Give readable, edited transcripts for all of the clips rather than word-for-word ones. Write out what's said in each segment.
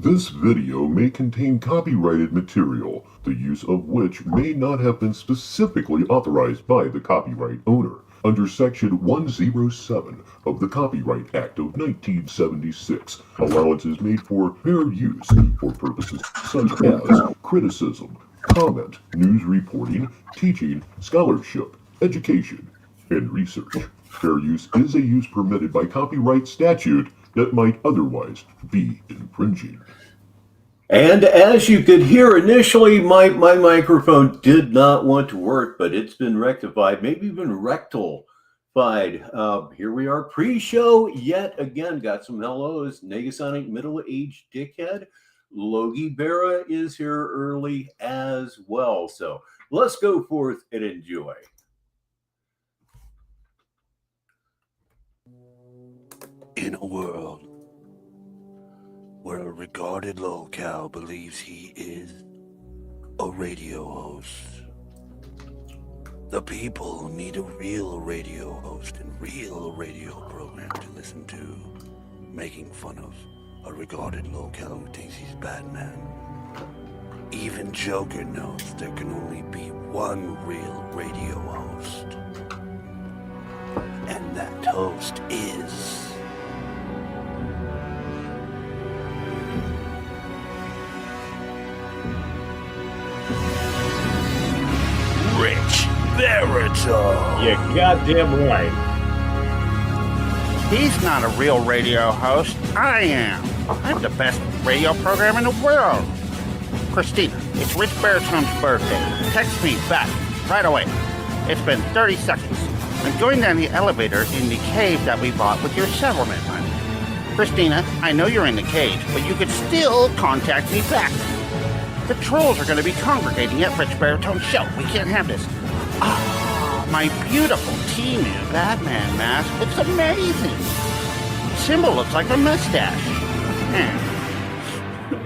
This video may contain copyrighted material, the use of which may not have been specifically authorized by the copyright owner. Under Section 107 of the Copyright Act of 1976, allowance is made for fair use for purposes such as criticism, comment, news reporting, teaching, scholarship, education, and research. Fair use is a use permitted by copyright statute that might otherwise be infringing. And as you could hear initially, my microphone did not want to work, but it's been rectified, maybe even rectified. Here we are, pre-show yet again. Got some hellos. Negasonic middle-aged dickhead. Logie Berra is here early as well. So let's go forth and enjoy. In a world where a regarded locale believes he is a radio host, the people need a real radio host and real radio program to listen to, making fun of a regarded locale who thinks he's Batman. Even Joker knows there can only be one real radio host, and that host is Richbartone. You goddamn right. He's not a real radio host. I am. I have the best radio program in the world. Christina, it's Richbartone's birthday. Text me back right away. It's been 30 seconds. I'm going down the elevator in the cave that we bought with your settlement money. Christina, I know you're in the cage, but you could still contact me back. The trolls are going to be congregating at Richbartone's show. We can't have this. Oh, my beautiful T-new Batman mask looks amazing. Symbol looks like a mustache.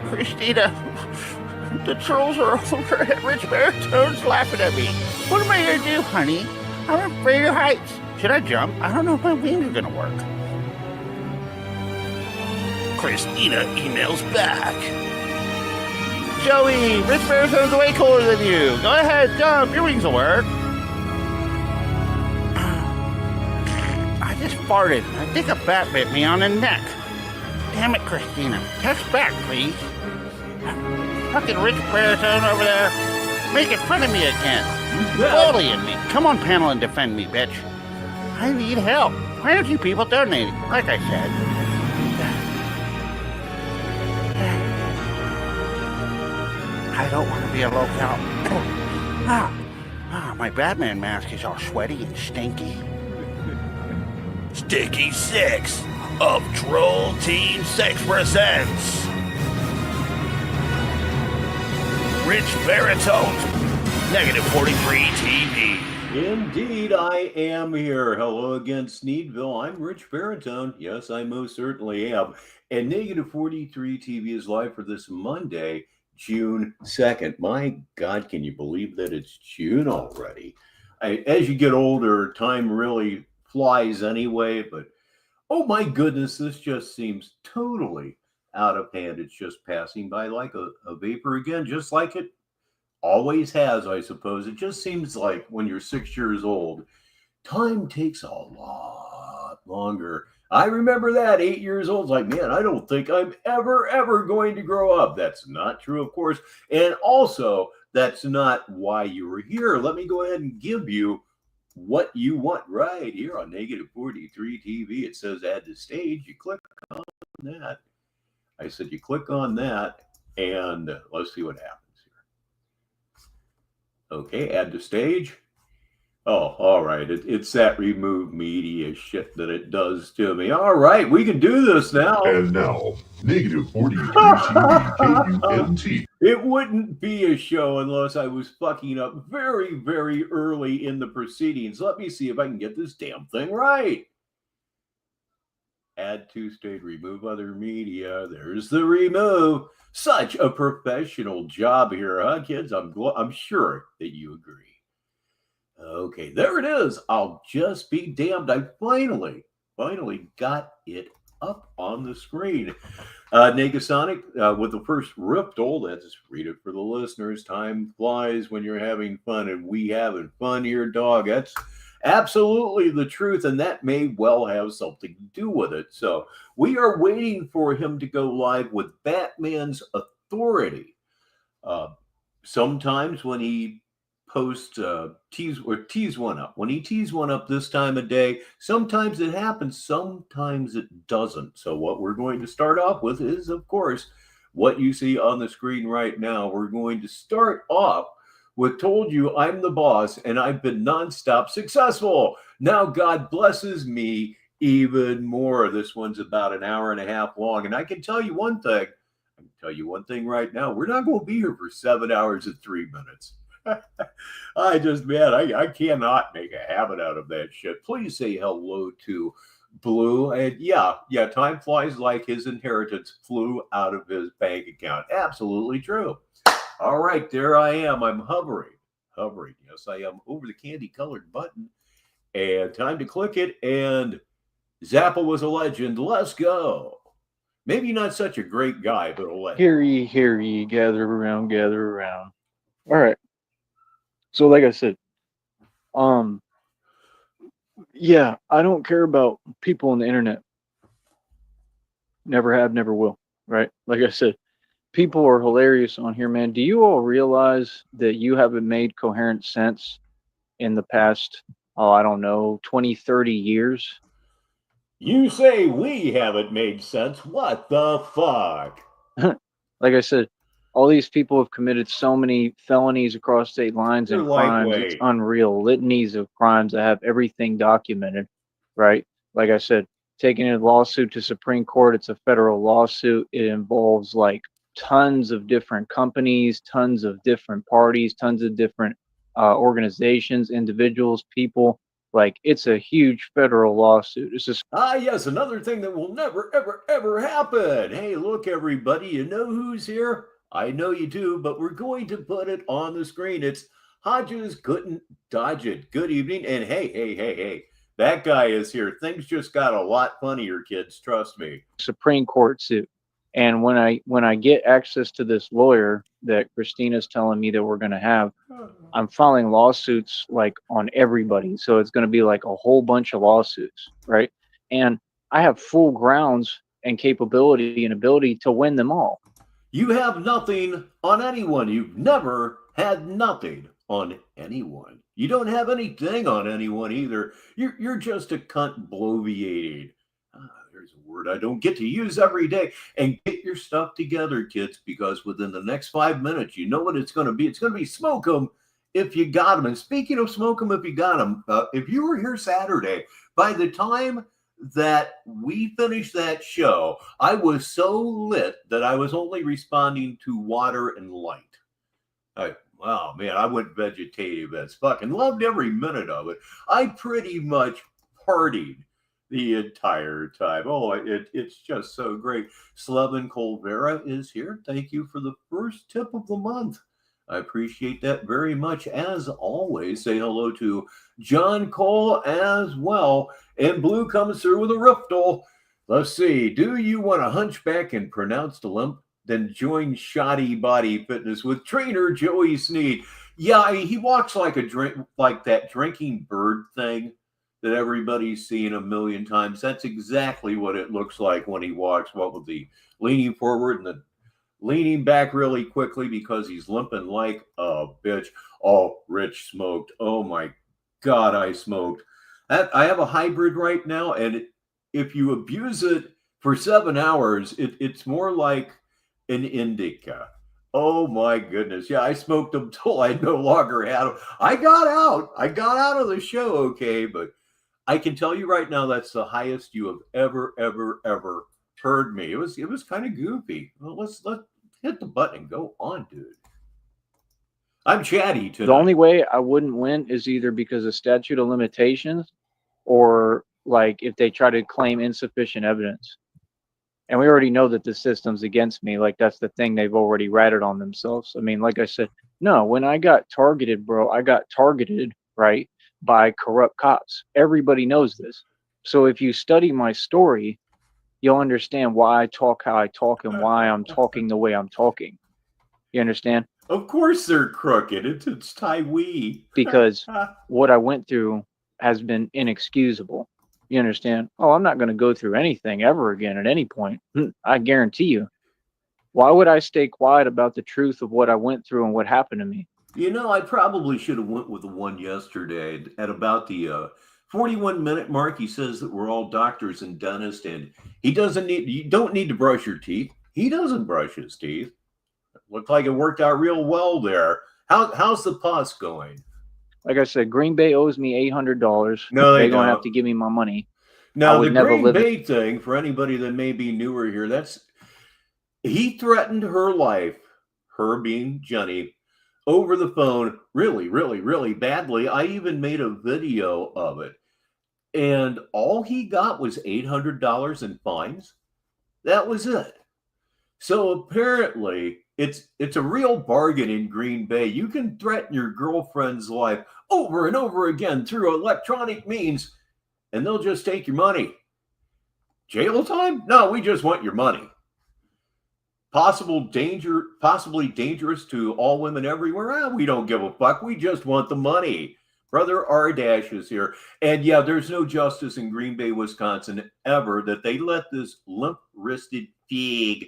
Christina, the trolls are over at Richbartone's laughing at me. What am I going to do, honey? I'm afraid of heights. Should I jump? I don't know if my wings are going to work. Christina emails back. Joey, Richbartone's way cooler than you. Go ahead, jump. Your wings will work. I just farted. I think a bat bit me on the neck. Damn it, Christina. Text back, please. Fucking Richbartone over there. Making fun of me again. Bullying me. Come on, panel, and defend me, bitch. I need help. Why aren't you people donating? Like I said. I don't want to be a locale. My Batman mask is all sweaty and stinky. Sticky 6 of Troll Team 6 presents Richbartone's -43 TV. Indeed, I am here. Hello again, Sneedville. I'm Richbartone. Yes, I most certainly am. And -43 TV is live for this Monday, June 2nd. My God, can you believe that it's June already? As you get older, time really flies anyway, but oh my goodness, this just seems totally out of hand. It's just passing by like a vapor again, just like it always has, I suppose. It just seems like when you're 6 years old, time takes a lot longer. I remember that 8 years old. It's like, man, I don't think I'm ever going to grow up. That's not true, of course. And also, that's not why you were here. Let me go ahead and give you what you want right here on -43 TV. It says add to stage. You click on that. I said you click on that, and let's see what happens here. Okay, add to stage. Oh, all right. It's that remove media shit that it does to me. All right, we can do this now. And now, -43 TV KUNT. It wouldn't be a show unless I was fucking up very early in the proceedings. Let me see if I can get this damn thing right. Add to stage, remove other media. There's the remove. Such a professional job here, huh, kids? I'm sure that you agree. Okay, there it is. I'll just be damned. I finally got it up on the screen. Negasonic with the first Riptol. Let's read it for the listeners. Time flies when you're having fun, and we having fun here, dog. That's absolutely the truth, and that may well have something to do with it. So we are waiting for him to go live with Batman's Authority. Sometimes when he post tease one up. When he tease one up this time of day, sometimes it happens, sometimes it doesn't. So what we're going to start off with is, of course, what you see on the screen right now. We're going to start off with "Told You I'm the Boss and I've been nonstop successful. Now God blesses me even more." This one's about an hour and a half long, and I can tell you one thing. I can tell you one thing right now. We're not going to be here for 7 hours and 3 minutes. I cannot make a habit out of that shit. Please say hello to Blue. And yeah, time flies like his inheritance flew out of his bank account. Absolutely true. All right, there I am. I'm hovering. Yes, I am over the candy colored button. And time to click it. And Zappa was a legend. Let's go. Maybe not such a great guy, but a legend. Hear ye, gather around, gather around. All right. So like I said, yeah, I don't care about people on the internet. Never have, never will, right? Like I said, people are hilarious on here, man. Do you all realize that you haven't made coherent sense in the past, I don't know, 20, 30 years? You say we haven't made sense. What the fuck? Like I said, all these people have committed so many felonies across state lines and crimes. It's unreal. Litanies of crimes that have everything documented, right? Like I said, taking a lawsuit to Supreme Court, it's a federal lawsuit. It involves like tons of different companies, tons of different parties, tons of different organizations, individuals, people. Like, it's a huge federal lawsuit. It's just yes, another thing that will never, ever, ever happen. Hey, look, everybody, you know who's here? I know you do, but we're going to put it on the screen. It's Hodges Couldn't Dodge It. Good evening. And hey, that guy is here. Things just got a lot funnier, kids. Trust me. Supreme Court suit. And when I get access to this lawyer that Christina's telling me that we're going to have, I'm filing lawsuits like on everybody. So it's going to be like a whole bunch of lawsuits, right? And I have full grounds and capability and ability to win them all. You have nothing on anyone. You've never had nothing on anyone. You don't have anything on anyone either. You're just a cunt bloviating. There's a word I don't get to use every day. And get your stuff together, kids, because within the next 5 minutes, you know what it's going to be. It's going to be smoke 'em if you got them. And speaking of smoke 'em if you got them, if you were here Saturday, by the time that we finished that show, I was so lit that I was only responding to water and light. Wow, man, I went vegetative as fuck and loved every minute of it. I pretty much partied the entire time. Oh, it's just so great. Slevin Colvera is here. Thank you for the first tip of the month. I appreciate that very much. As always, say hello to John Cole as well. And Blue comes through with a Riftle. Let's see. Do you want a hunchback and pronounced limp? Then join Shoddy Body Fitness with trainer Joey Sneed. Yeah, he walks like that drinking bird thing that everybody's seen a million times. That's exactly what it looks like when he walks. What with the leaning forward and the leaning back really quickly because he's limping like a bitch. Oh, Rich smoked. Oh my God, I smoked. I have a hybrid right now, and if you abuse it for 7 hours, it's more like an indica. Oh my goodness. Yeah, I smoked them till I no longer had them. I got out of the show, okay, but I can tell you right now that's the highest you have ever heard me. It was kind of goofy. Well, let's hit the button and go on, dude. I'm chatty tonight. The only way I wouldn't win is either because of statute of limitations or like if they try to claim insufficient evidence. And we already know that the system's against me. Like, that's the thing they've already ratted on themselves. I mean, like I said, no, when I got targeted, bro, I got targeted, right, by corrupt cops. Everybody knows this. So if you study my story, you'll understand why I talk how I talk and why I'm talking the way I'm talking. You understand? Of course they're crooked. It's Taiwan. Because what I went through has been inexcusable. You understand? Oh, I'm not going to go through anything ever again at any point. I guarantee you. Why would I stay quiet about the truth of what I went through and what happened to me? You know, I probably should have went with the one yesterday at about the 41-minute mark. He says that we're all doctors and dentists, and you don't need to brush your teeth. He doesn't brush his teeth. Looked like it worked out real well there. How's the pus going? Like I said, Green Bay owes me $800. No, they're going to have to give me my money. Now, the Green Bay thing, for anybody that may be newer here, he threatened her life, her being Jenny, over the phone really, really, really badly. I even made a video of it. And all he got was $800 in fines. That was it. So apparently, it's a real bargain in Green Bay. You can threaten your girlfriend's life over and over again through electronic means, and they'll just take your money. Jail time? No, we just want your money. Possibly dangerous to all women everywhere. We don't give a fuck. We just want the money. Brother R-Dash is here. And yeah, there's no justice in Green Bay, Wisconsin ever that they let this limp-wristed fig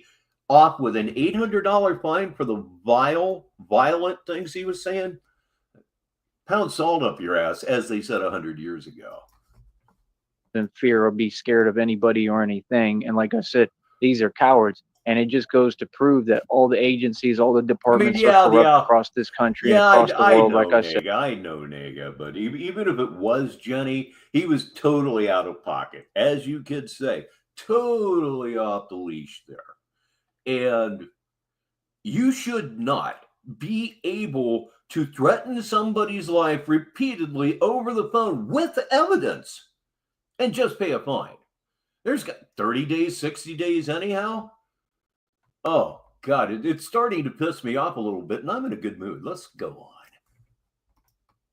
off with an $800 fine for the violent things he was saying. Pound salt up your ass, as they said 100 years ago. In fear or be scared of anybody or anything. And like I said, these are cowards. And it just goes to prove that all the agencies, all the departments are corrupt across this country and across the world, like I said. I know, nigga, but even if it was Jenny, he was totally out of pocket. As you kids say, totally off the leash there. And you should not be able to threaten somebody's life repeatedly over the phone with evidence and just pay a fine. There's got 30 days, 60 days anyhow. Oh, God, it's starting to piss me off a little bit, and I'm in a good mood. Let's go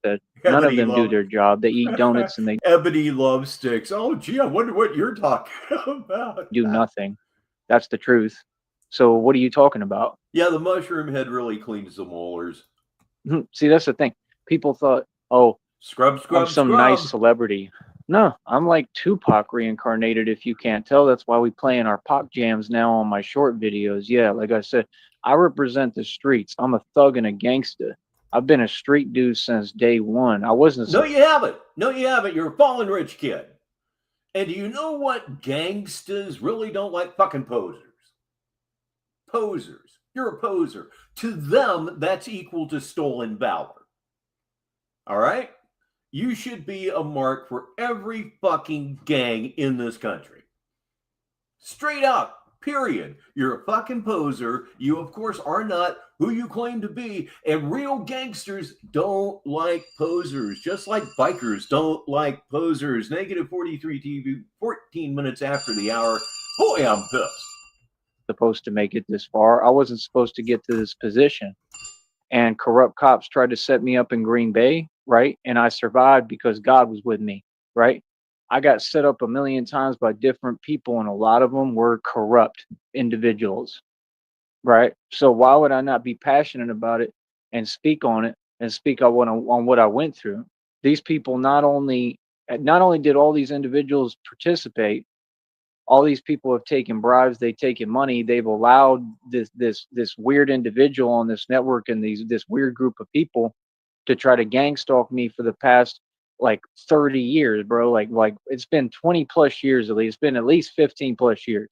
on. None of them do their job. They eat donuts and they Ebony love sticks. Oh, gee, I wonder what you're talking about. Do nothing. That's the truth. So what are you talking about? Yeah, the mushroom head really cleans the molars. See, that's the thing. People thought, oh, scrub, I'm some nice celebrity. No, I'm like Tupac reincarnated, if you can't tell. That's why we play in our Pac jams now on my short videos. Yeah, like I said, I represent the streets. I'm a thug and a gangster. I've been a street dude since day one. I wasn't. No, you haven't. No, you haven't. You're a fallen rich kid. And do you know what gangsters really don't like? Fucking posers. Posers. You're a poser. To them, that's equal to stolen valor. All right? You should be a mark for every fucking gang in this country. Straight up, period. You're a fucking poser. You, of course, are not who you claim to be. And real gangsters don't like posers, just like bikers don't like posers. Negative 43 TV, 14 minutes after the hour. Boy, I'm pissed. Supposed to make it this far. I wasn't supposed to get to this position. And corrupt cops tried to set me up in Green Bay, right? And I survived because God was with me, right? I got set up a million times by different people, and a lot of them were corrupt individuals, right? So why would I not be passionate about it and speak on it and speak on what I went through? These people not only did all these individuals participate, all these people have taken bribes, they've taken money, they've allowed this weird individual on this network and this weird group of people to try to gang stalk me for the past like 30 years, bro. Like it's been 20 plus years at least. It's been at least 15 plus years.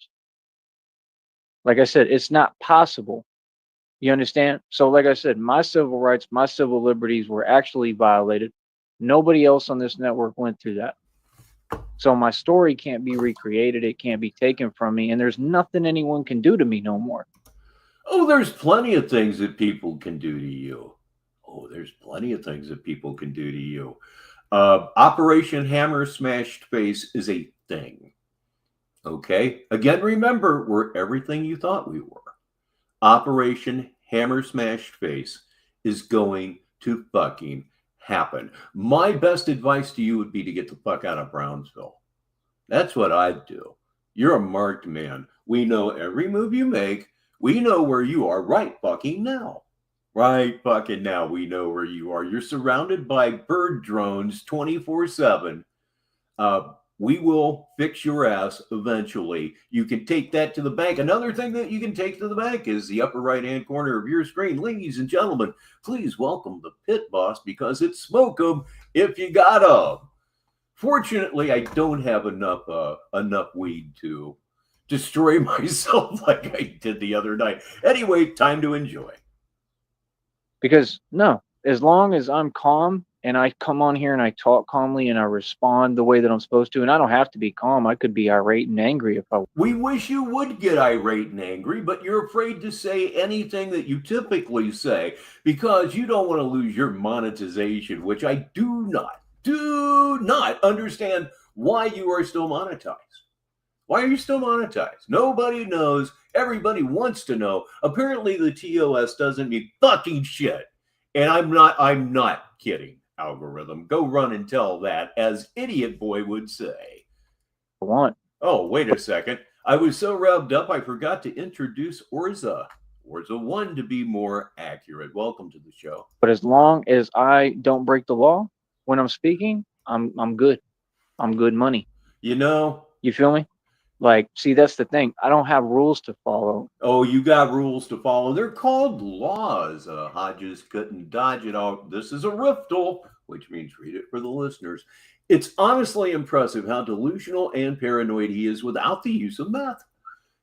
Like I said, it's not possible. You understand? So like I said, my civil rights, my civil liberties were actually violated. Nobody else on this network went through that. So my story can't be recreated. It can't be taken from me. And there's nothing anyone can do to me no more. Oh, there's plenty of things that people can do to you. Oh, there's plenty of things that people can do to you. Operation Hammer Smashed Face is a thing. Okay? Again, remember, we're everything you thought we were. Operation Hammer Smashed Face is going to fucking happen. My best advice to you would be to get the fuck out of Brownsville. That's what I'd do. You're a marked man. We know every move you make. We know where you are right fucking now. Right fucking now, we know where you are. You're surrounded by bird drones 24/7. We will fix your ass eventually. You can take that to the bank. Another thing that you can take to the bank is the upper right-hand corner of your screen. Ladies and gentlemen, please welcome the pit boss because it's smoke 'em if you got 'em. Fortunately, I don't have enough weed to destroy myself like I did the other night. Anyway, time to enjoy. Because no, as long as I'm calm and I come on here and I talk calmly and I respond the way that I'm supposed to, and I don't have to be calm. I could be irate and angry if I. We wish you would get irate and angry, but you're afraid to say anything that you typically say because you don't want to lose your monetization, which I do not understand why you are still monetized. Why are you still monetized? Nobody knows. Everybody wants to know. Apparently the TOS doesn't mean fucking shit. And I'm not kidding, algorithm. Go run and tell that, as Idiot Boy would say. Want. Oh, wait a second. I was so revved up I forgot to introduce Orza. Orza 1 to be more accurate. Welcome to the show. But as long as I don't break the law when I'm speaking, I'm good. I'm good money. You know? You feel me? Like, see, that's the thing. I don't have rules to follow. Oh, you got rules to follow. They're called laws. Hodges couldn't dodge it all. This is a riffle, which means read it for the listeners. It's honestly impressive how delusional and paranoid he is without the use of meth.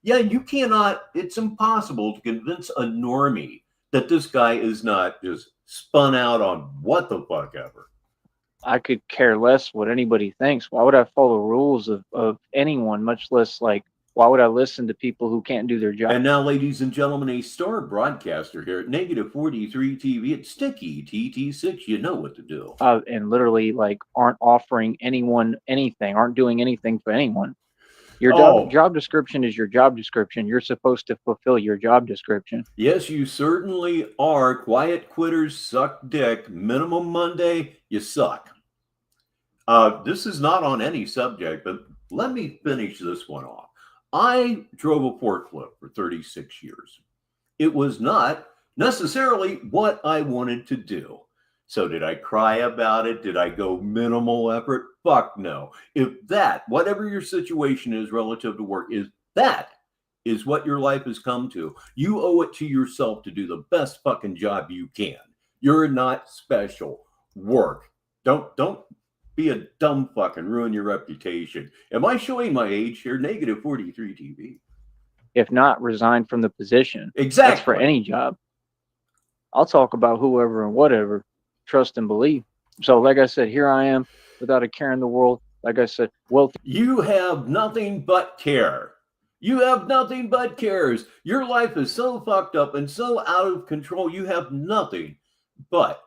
Yeah, you cannot, it's impossible to convince a normie that this guy is not just spun out on what the fuck ever. I could care less what anybody thinks. Why would I follow rules of anyone, much less like, why would I listen to people who can't do their job? And now, ladies and gentlemen, a star broadcaster here at Negative 43 TV at Sticky TT6. You know what to do. And literally, like, aren't offering anyone anything, aren't doing anything for anyone. Your job description is your job description. You're supposed to fulfill your job description. Yes, you certainly are. Quiet quitters suck dick. Minimum Monday, you suck. This is not on any subject, but let me finish this one off. I drove a forklift for 36 years. It was not necessarily what I wanted to do. So did I cry about it? Did I go minimal effort? Fuck no. If that, whatever your situation is relative to work, that is what your life has come to, you owe it to yourself to do the best fucking job you can. You're not special. Work. Don't be a dumb fuck and ruin your reputation. Am I showing my age here? Negative 43 TV. If not, resign from the position. Exactly. That's for any job. I'll talk about whoever and whatever. Trust and believe. So, like I said, here I am without a care in the world. Like I said, wealthy. You have nothing but care. You have nothing but cares. Your life is so fucked up and so out of control. You have nothing but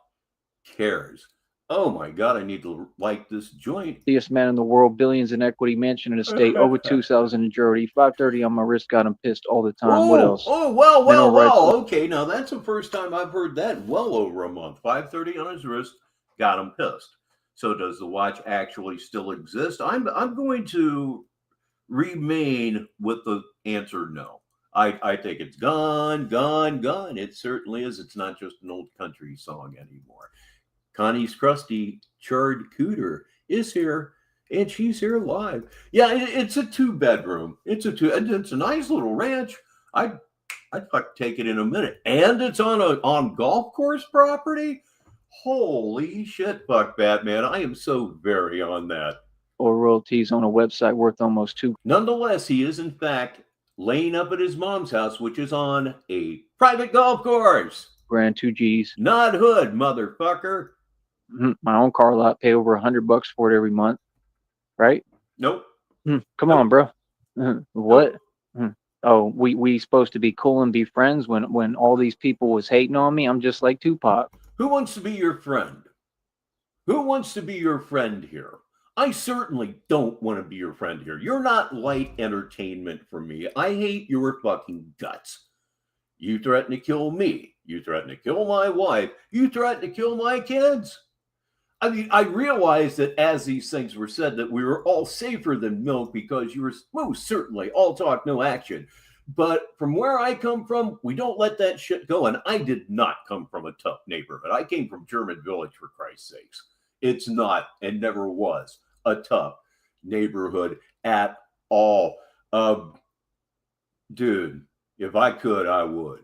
cares. Oh my God, I need to light this joint. Wealthiest man in the world, billions in equity, mansion and estate, over 2,000 in jewelry, 530 on my wrist, got him pissed all the time. What else? Oh, well. Okay, now that's the first time I've heard that. Well over a month. 530 on his wrist, got him pissed. So does the watch actually still exist? I'm going to remain with the answer no. I think it's gone. It certainly is. It's not just an old country song anymore. Connie's crusty charred cooter is here, and she's here live. Yeah, it's a 2-bedroom. It's a nice little ranch. I'd fuck take it in a minute. And it's on golf course property. Holy shit, fuck Batman. I am so very on that. Or royalties on a website worth almost $2. Nonetheless, he is in fact laying up at his mom's house, which is on a private golf course. Grand 2 G's. Not hood, motherfucker. My own car lot, pay over $100 for it every month, right? Nope. Come on, bro. What? Oh, we supposed to be cool and be friends when all these people was hating on me. I'm just like Tupac. Who wants to be your friend? Who wants to be your friend here? I certainly don't want to be your friend here. You're not light entertainment for me. I hate your fucking guts. You threaten to kill me. You threaten to kill my wife. You threaten to kill my kids. I mean, I realized that as these things were said, that we were all safer than milk because you were most certainly all talk, no action. But from where I come from, we don't let that shit go. And I did not come from a tough neighborhood. I came from German Village, for Christ's sakes. It's not and never was a tough neighborhood at all. Dude, if I could, I would.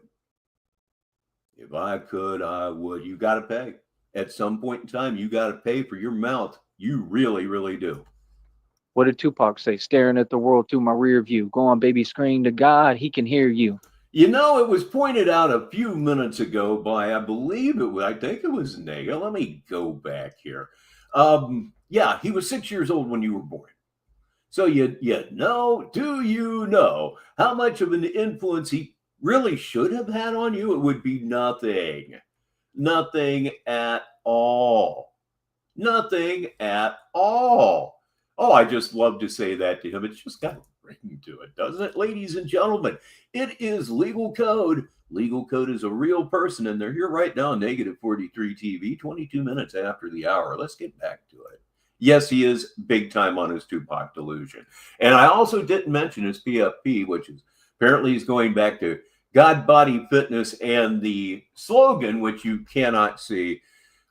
If I could, I would. You got to pay. At some point in time, you got to pay for your mouth. You really, really do. What did Tupac say? Staring at the world through my rear view. Go on, baby, scream to God. He can hear you. You know, it was pointed out a few minutes ago by, I think it was Nega. Let me go back here. Yeah, he was 6 years old when you were born. So do you know how much of an influence he really should have had on you? It would be nothing. Nothing at all. Nothing at all. Oh, I just love to say that to him. It's just got a ring to it, doesn't it? Ladies and gentlemen, it is Legal Code. Legal Code is a real person, and they're here right now, Negative 43 TV, 22 minutes after the hour. Let's get back to it. Yes, he is big time on his Tupac delusion. And I also didn't mention his PFP, which is apparently he's going back to God Body Fitness and the slogan, which you cannot see,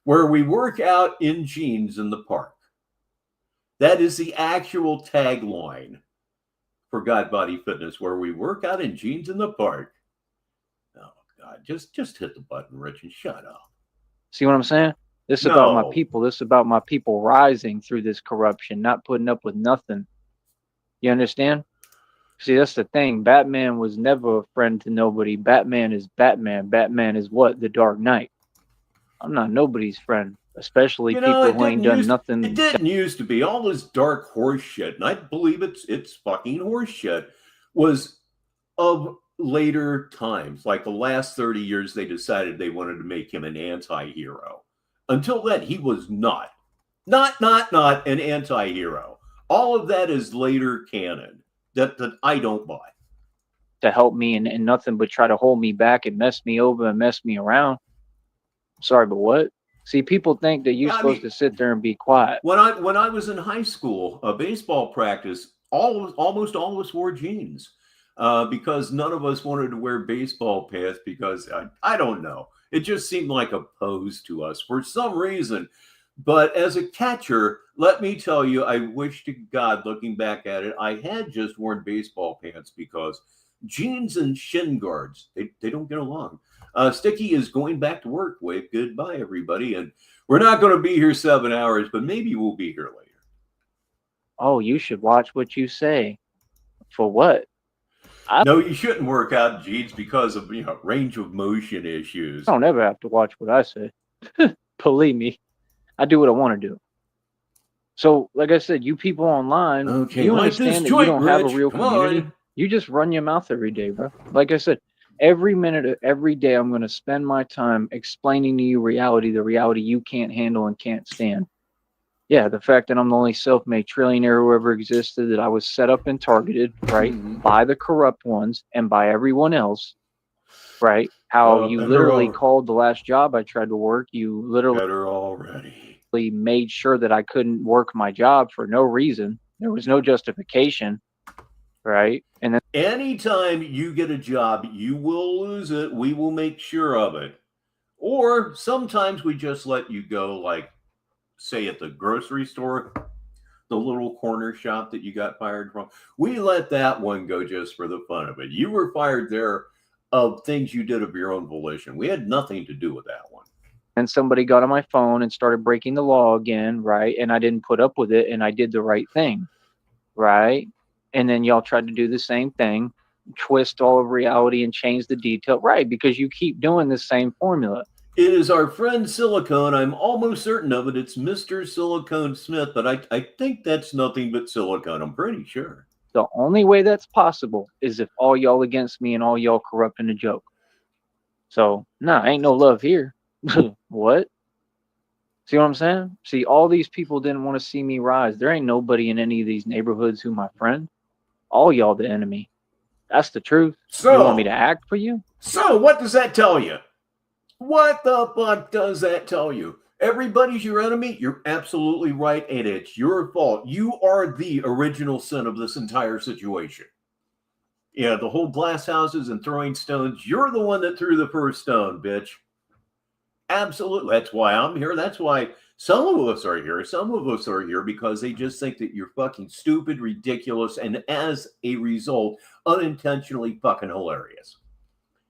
where we work out in jeans in the park. That is the actual tagline for God Body Fitness, where we work out in jeans in the park. Oh, God, just hit the button, Rich, and shut up. See what I'm saying? This is about my people. This is about my people rising through this corruption, not putting up with nothing. You understand? See, that's the thing. Batman was never a friend to nobody. Batman is Batman. Batman is what? The Dark Knight. I'm not nobody's friend. Especially people who ain't done nothing. It didn't used to be. All this dark horse shit, and I believe it's fucking horse shit, was of later times. Like the last 30 years, they decided they wanted to make him an anti-hero. Until then, he was not an anti-hero. All of that is later canon that I don't buy. To help me and nothing but try to hold me back and mess me over and mess me around. Sorry, but what? See, people think that you're supposed to sit there and be quiet. When I was in high school, baseball practice, almost all of us wore jeans because none of us wanted to wear baseball pants because I don't know. It just seemed like a pose to us for some reason. But as a catcher, let me tell you, I wish to God, looking back at it, I had just worn baseball pants because jeans and shin guards, they don't get along. Sticky is going back to work. Wave goodbye, everybody. And we're not going to be here 7 hours, but maybe we'll be here later. Oh, you should watch what you say. For what? No, you shouldn't work out in jeans because of range of motion issues. I don't ever have to watch what I say. Believe me, I do what I want to do. So, like I said, you people online, you understand that you don't have a real community. You just run your mouth every day, bro. Like I said, every minute of every day, I'm going to spend my time explaining to you reality, the reality you can't handle and can't stand. Yeah, the fact that I'm the only self-made trillionaire who ever existed, that I was set up and targeted, right, by the corrupt ones and by everyone else, right? How you literally called the last job I tried to work. You literally made sure that I couldn't work my job for no reason. There was no justification, right? And then anytime you get a job, you will lose it. We will make sure of it. Or sometimes we just let you go, like, say at the grocery store, the little corner shop that you got fired from. We let that one go just for the fun of it. You were fired there of things you did of your own volition. We had nothing to do with that one. And somebody got on my phone and started breaking the law again, right? And I didn't put up with it, and I did the right thing, right? And then y'all tried to do the same thing, twist all of reality and change the detail, right? Because you keep doing the same formula. It is our friend Silicone. I'm almost certain of it. It's Mr. Silicone Smith, but I think that's nothing but silicone. I'm pretty sure. The only way that's possible is if all y'all against me and all y'all corrupting the joke. So, nah, ain't no love here. What? See what I'm saying? See, all these people didn't want to see me rise. There ain't nobody in any of these neighborhoods who my friend. All y'all the enemy. That's the truth. So, you want me to act for you? So, what does that tell you? What the fuck does that tell you? Everybody's your enemy. You're absolutely right, and it's your fault. You are the original sin of this entire situation. Yeah, the whole glass houses and throwing stones. You're the one that threw the first stone, bitch. Absolutely. That's why I'm here. That's why some of us are here. Some of us are here because they just think that you're fucking stupid, ridiculous, and as a result, unintentionally fucking hilarious.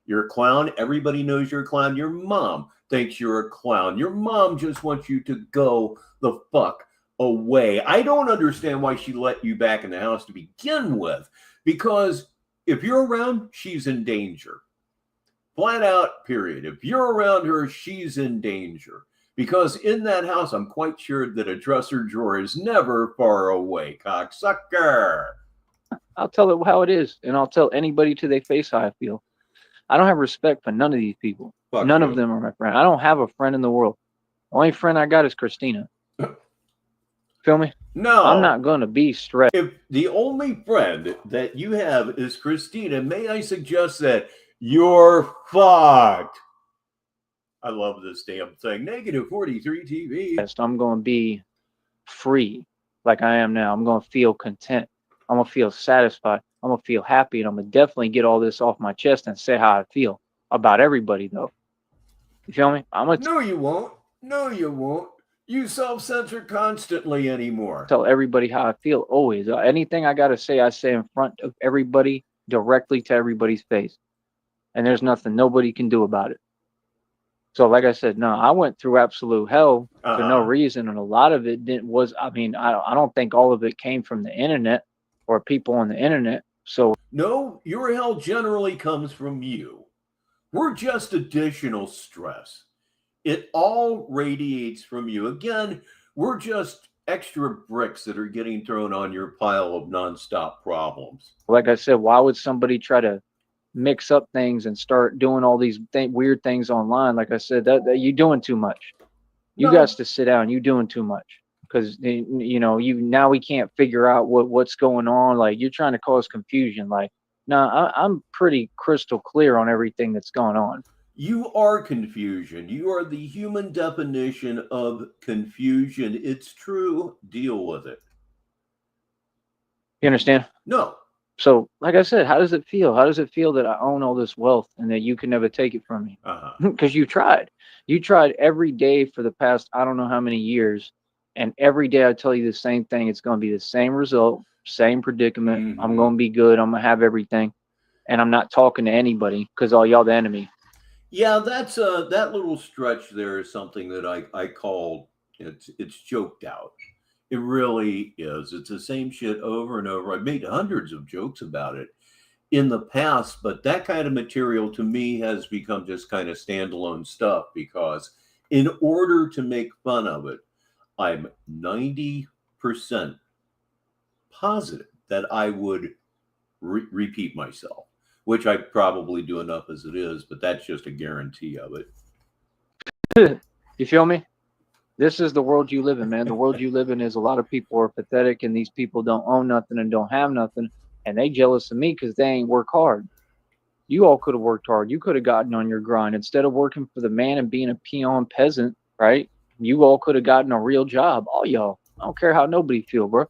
You're a clown. Everybody knows you're a clown. Your mom thinks you're a clown. Your mom just wants you to go the fuck away. I don't understand why she let you back in the house to begin with, because if you're around, she's in danger. Flat out, period. If you're around her, she's in danger. Because in that house, I'm quite sure that a dresser drawer is never far away, cocksucker. I'll tell it how it is, and I'll tell anybody to their face how I feel. I don't have respect for none of these people. None of them are my friend. I don't have a friend in the world. The only friend I got is Christina. Feel me? No. I'm not going to be stressed. If the only friend that you have is Christina, may I suggest that you're fucked? I love this damn thing. Negative 43 TV. I'm going to be free like I am now. I'm going to feel content. I'm going to feel satisfied. I'm going to feel happy, and I'm going to definitely get all this off my chest and say how I feel about everybody, though. You feel me? No, you won't. No, you won't. You self-censor constantly anymore. Tell everybody how I feel always. Anything I got to say, I say in front of everybody, directly to everybody's face. And there's nothing nobody can do about it. So like I said, no, I went through absolute hell for no reason. And a lot of it I don't think all of it came from the internet or people on the internet. So no, your hell generally comes from you. We're just additional stress. It all radiates from you. Again, we're just extra bricks that are getting thrown on your pile of nonstop problems. Like I said, why would somebody try to mix up things and start doing all these weird things online? Like I said, that you're doing too much. You guys to sit down. You're doing too much, because now we can't figure out what's going on. Like, you're trying to cause confusion. Like, no, I'm pretty crystal clear on everything that's going on. You are confusion. You are the human definition of confusion. It's true. Deal with it. You understand? No. So, like I said, how does it feel? How does it feel that I own all this wealth and that you can never take it from me? Because you tried. You tried every day for the past, I don't know how many years. And every day I tell you the same thing. It's going to be the same result, same predicament. Mm-hmm. I'm going to be good. I'm going to have everything. And I'm not talking to anybody because all y'all the enemy. Yeah, that's that little stretch there is something that I call it's joked out. It really is. It's the same shit over and over. I've made hundreds of jokes about it in the past, but that kind of material to me has become just kind of standalone stuff, because in order to make fun of it, I'm 90% positive that I would repeat myself, which I probably do enough as it is, but that's just a guarantee of it. You feel me? This is the world you live in, man. The world you live in is a lot of people are pathetic, and these people don't own nothing and don't have nothing, and they jealous of me because they ain't work hard. You all could have worked hard. You could have gotten on your grind. Instead of working for the man and being a peon peasant, right? You all could have gotten a real job. All y'all. I don't care how nobody feel, bro.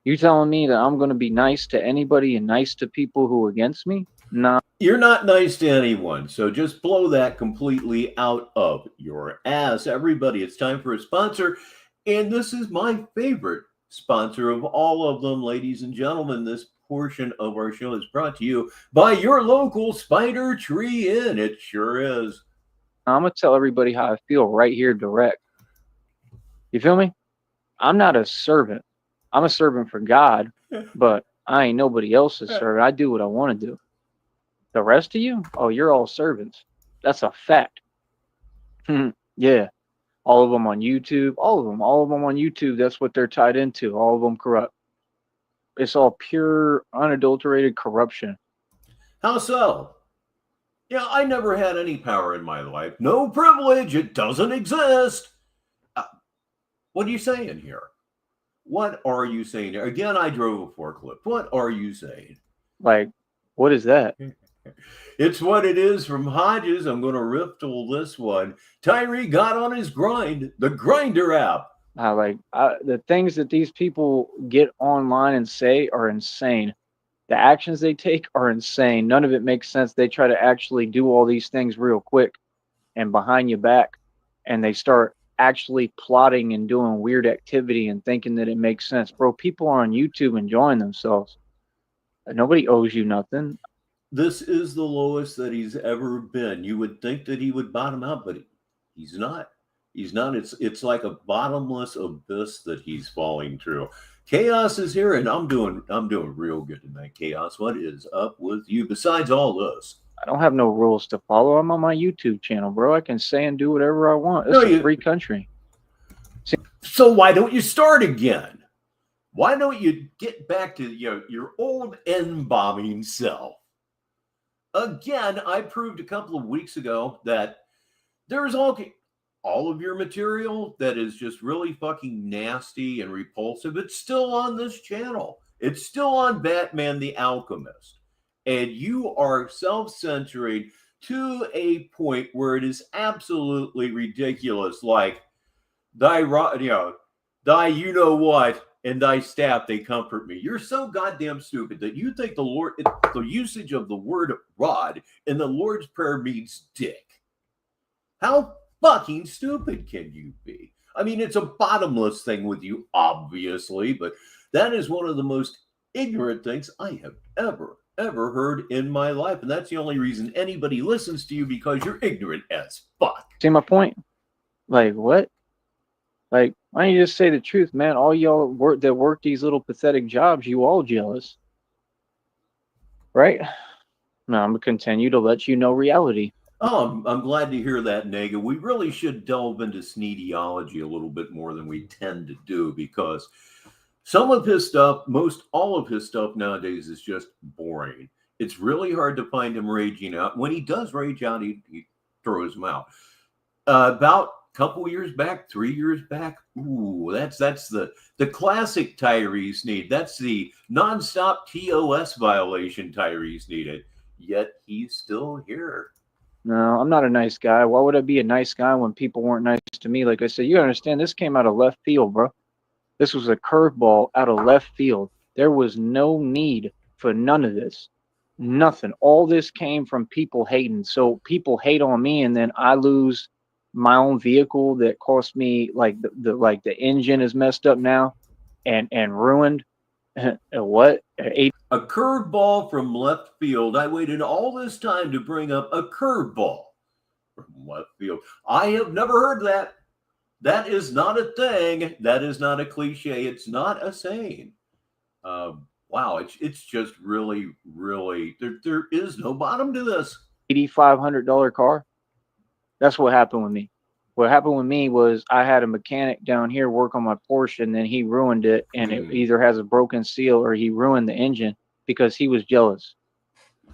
You telling me that I'm going to be nice to anybody and nice to people who are against me? Nah. You're not nice to anyone, so just blow that completely out of your ass. Everybody, it's time for a sponsor, and this is my favorite sponsor of all of them, ladies and gentlemen. This portion of our show is brought to you by your local Spider Tree Inn. It sure is. I'm going to tell everybody how I feel right here direct. You feel me? I'm not a servant. I'm a servant for God, but I ain't nobody else's servant. I do what I want to do. The rest of you, oh, you're all servants. That's a fact. Yeah. All of them on YouTube. All of them on YouTube. That's what they're tied into. All of them corrupt. It's all pure, unadulterated corruption. How so? Yeah, I never had any power in my life. No privilege. It doesn't exist. What are you saying here? What are you saying here? Again, I drove a forklift. What are you saying? Like, what is that? It's what it is from Hodges. I'm going to riffle this one. Tyree got on his grind, the Grinder app. The things that these people get online and say are insane. The actions they take are insane. None of it makes sense. They try to actually do all these things real quick and behind your back, and they start actually plotting and doing weird activity and thinking that it makes sense. Bro, people are on YouTube enjoying themselves. Nobody owes you nothing. This is the lowest that he's ever been. You would think that he would bottom out, but he's not. He's not. It's like a bottomless abyss that he's falling through. Chaos is here, and I'm doing real good tonight. Chaos, what is up with you besides all this? I don't have no rules to follow. I'm on my YouTube channel, bro. I can say and do whatever I want. It's a free country. So why don't you start again? Why don't you get back to your old N-bombing self? Again, I proved a couple of weeks ago that there's all of your material that is just really fucking nasty and repulsive. It's still on this channel. It's still on Batman the Alchemist. And you are self-censoring to a point where it is absolutely ridiculous. Like, thy you know what, and thy staff, they comfort me. You're so goddamn stupid that you think the usage of the word rod in the Lord's Prayer means dick. How fucking stupid can you be? I mean, it's a bottomless thing with you, obviously, but that is one of the most ignorant things I have ever heard in my life. And that's the only reason anybody listens to you, because you're ignorant as fuck. See my point? Like, what? Like, why don't you just say the truth, man? All y'all that work these little pathetic jobs, you all jealous. Right? No, I'm going to continue to let you know reality. Oh, I'm glad to hear that, Nega. We really should delve into Sneediology a little bit more than we tend to do, because some of his stuff, most all of his stuff nowadays is just boring. It's really hard to find him raging out. When he does rage out, he throws them out. About couple years back, 3 years back. Ooh, that's the classic Tyree Sneed. That's the nonstop TOS violation Tyree Sneed. Yet he's still here. No, I'm not a nice guy. Why would I be a nice guy when people weren't nice to me? Like I said, you understand, this came out of left field, bro. This was a curveball out of left field. There was no need for none of this. Nothing. All this came from people hating. So people hate on me, and then I lose my own vehicle that cost me, like the engine is messed up now and ruined. What? A curveball from left field. I waited all this time to bring up a curveball from left field. I have never heard that. That is not a thing. That is not a cliche. It's not a saying. Wow, it's just really, really, there is no bottom to this. $8,500 car. That's what happened with me. What happened with me was I had a mechanic down here work on my Porsche, and then he ruined it, and it either has a broken seal or he ruined the engine because he was jealous.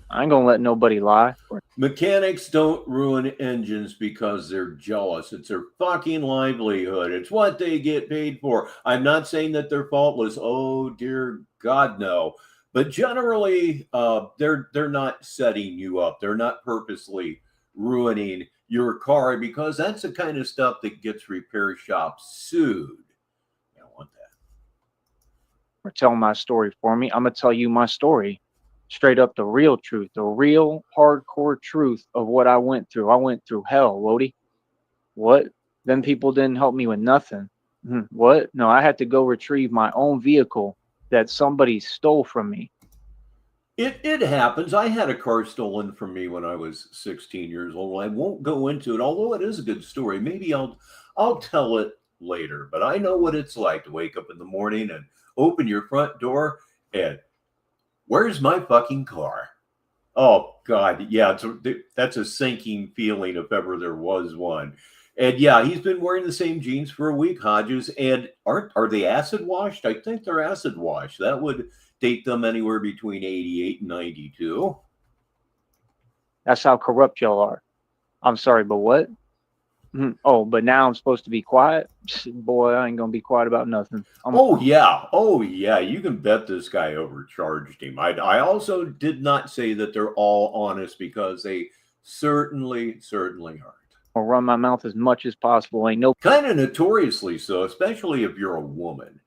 I ain't gonna let nobody lie. Mechanics don't ruin engines because they're jealous. It's their fucking livelihood. It's what they get paid for. I'm not saying that their fault was, oh dear God, no. But generally, they're not setting you up. They're not purposely ruining your car, because that's the kind of stuff that gets repair shops sued. I don't want that. Or tell my story for me. I'm gonna tell you my story. Straight up, the real truth, the real hardcore truth of what I went through. I went through hell, Lodi. What? Them people didn't help me with nothing. What? No, I had to go retrieve my own vehicle that somebody stole from me. It happens. I had a car stolen from me when I was 16 years old. I won't go into it, although it is a good story. Maybe I'll tell it later. But I know what it's like to wake up in the morning and open your front door and where's my fucking car? Oh God, yeah, that's a sinking feeling if ever there was one. And yeah, he's been wearing the same jeans for a week, Hodges. And are they acid washed? I think they're acid washed. That would date them anywhere between 88 and 92. That's how corrupt y'all are. I'm sorry, but what? Oh, but now I'm supposed to be quiet? Boy, I ain't gonna be quiet about nothing. Oh yeah. You can bet this guy overcharged him. I also did not say that they're all honest, because they certainly aren't. I'll run my mouth as much as possible. Ain't no Kind of notoriously so, especially if you're a woman.